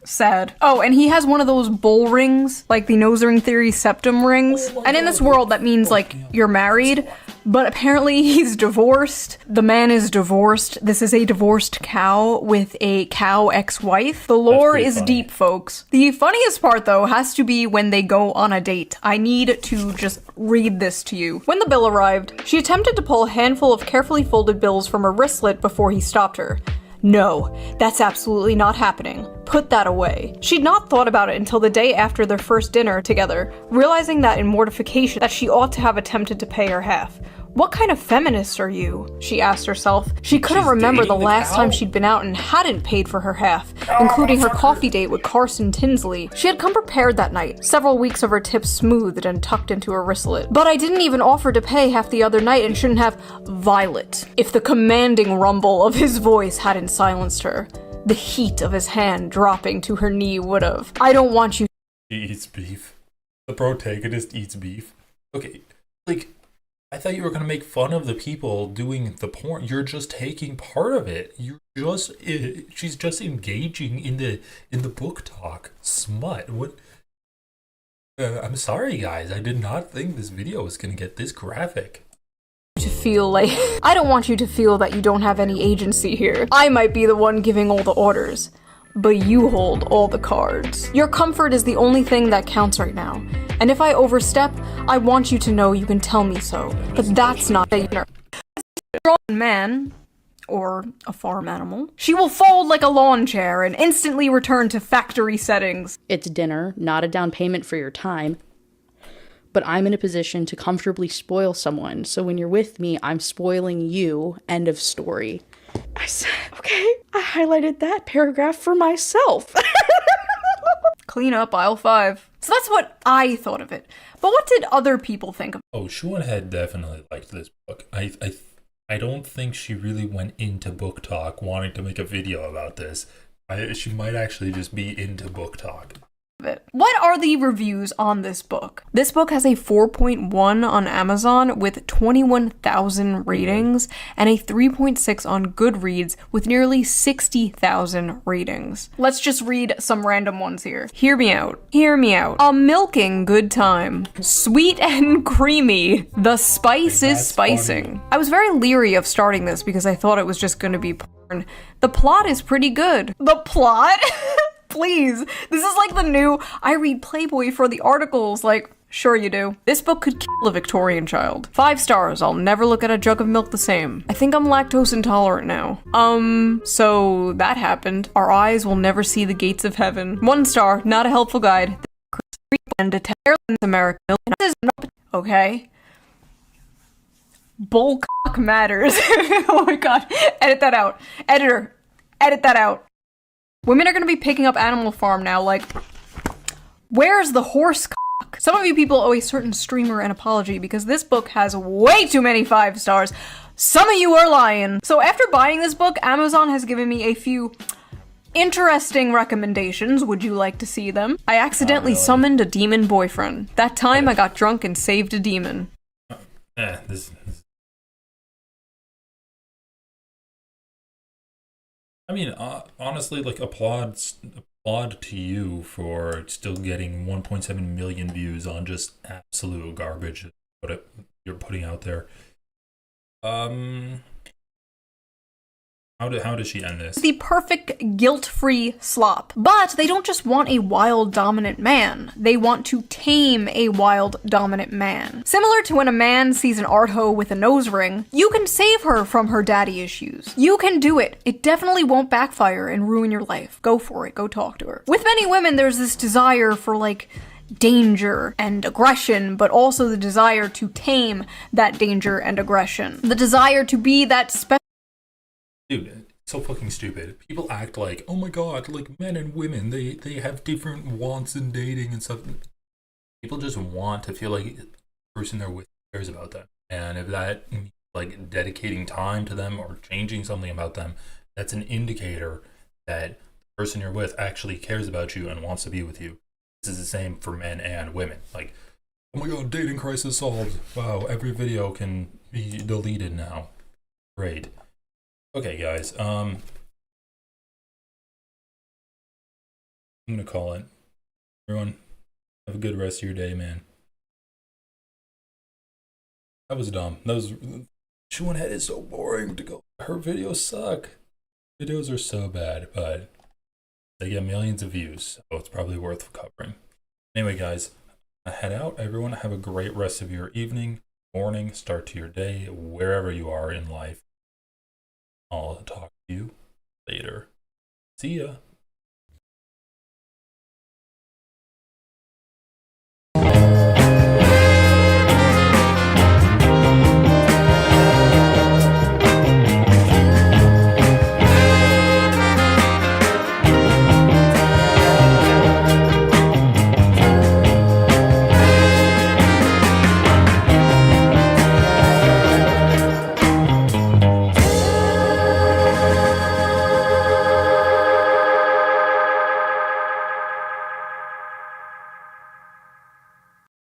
Sad. Oh, and he has one of those bull rings, like the nose ring theory septum rings. And in this world, that means, like, you're married, but apparently he's divorced. The man is divorced. This is a divorced cow with a cow ex-wife. The lore is deep, folks. The funniest part, though, has to be when they go on a date. I need to just read this to you. When the bill arrived, she attempted to pull a handful of carefully folded bills from her wristlet before he stopped her. No, that's absolutely not happening. Put that away. She'd not thought about it until the day after their first dinner together, realizing that in mortification that she ought to have attempted to pay her half. What kind of feminist are you? She asked herself. She couldn't remember the last time she'd been out and hadn't paid for her half, including her coffee date with Carson Tinsley. She had come prepared that night, several weeks of her tips smoothed and tucked into her wristlet. But I didn't even offer to pay half the other night and shouldn't have. Violet. If the commanding rumble of his voice hadn't silenced her, the heat of his hand dropping to her knee would have. I don't want you. He eats beef. The protagonist eats beef. Okay, like, I thought you were gonna make fun of the people doing the porn. You're just taking part of it. She's just engaging in the book talk smut. What? I'm sorry, guys. I did not think this video was gonna get this graphic. To feel like I don't want you to feel that you don't have any agency here. I might be the one giving all the orders, but you hold all the cards. Your comfort is the only thing that counts right now. And if I overstep, I want you to know you can tell me so. But that's not a strong man, or a farm animal. She will fold like a lawn chair and instantly return to factory settings. It's dinner, not a down payment for your time. But I'm in a position to comfortably spoil someone, so when you're with me, I'm spoiling you. End of story. I said, okay, I highlighted that paragraph for myself. Clean up aisle 5. So that's what I thought of it. But what did other people think of it? Oh, Shuan had definitely liked this book. I don't think she really went into book talk wanting to make a video about this. She might actually just be into book talk. What are the reviews on this book? This book has a 4.1 on Amazon with 21,000 ratings and a 3.6 on Goodreads with nearly 60,000 ratings. Let's just read some random ones here. Hear me out. Hear me out. A milking good time. Sweet and creamy. The spice is spicing. Funny. I was very leery of starting this because I thought it was just going to be The plot is pretty good. The plot? Please. This is like the new, I read Playboy for the articles, like, sure you do. This book could kill a Victorian child. 5 stars, I'll never look at a jug of milk the same. I think I'm lactose intolerant now. So that happened. Our eyes will never see the gates of heaven. 1 star, not a helpful guide. And a American okay. Bullcock matters. Oh my god. Edit that out. Editor, edit that out. Women are gonna be picking up Animal Farm now, like, where's the horse cock? Some of you people owe a certain streamer an apology because this book has way too many 5 stars. Some of you are lying. So after buying this book, Amazon has given me a few interesting recommendations. Would you like to see them? I accidentally summoned a demon boyfriend. That time I got drunk and saved a demon. I mean, honestly, like, applaud to you for still getting 1.7 million views on just absolute garbage what you're putting out there. How does she end this? The perfect guilt-free slop. But they don't just want a wild dominant man. They want to tame a wild dominant man. Similar to when a man sees an art hoe with a nose ring, you can save her from her daddy issues. You can do it. It definitely won't backfire and ruin your life. Go for it. Go talk to her. With many women, there's this desire for, like, danger and aggression, but also the desire to tame that danger and aggression. The desire to be that special. Dude, it's so fucking stupid. People act like, oh my god, like, men and women, they have different wants in dating and stuff. People just want to feel like the person they're with cares about them. And if that means, like, dedicating time to them or changing something about them, that's an indicator that the person you're with actually cares about you and wants to be with you. This is the same for men and women. Like, oh my god, dating crisis solved. Wow, every video can be deleted now. Great. Okay, guys, I'm gonna call it. Everyone, have a good rest of your day, man. That was dumb. That was... Chewing Head is so boring to go. Her videos suck. Videos are so bad, but they get millions of views, so it's probably worth covering. Anyway, guys, head out. Everyone, have a great rest of your evening, morning, start to your day, wherever you are in life. I'll talk to you later. See ya.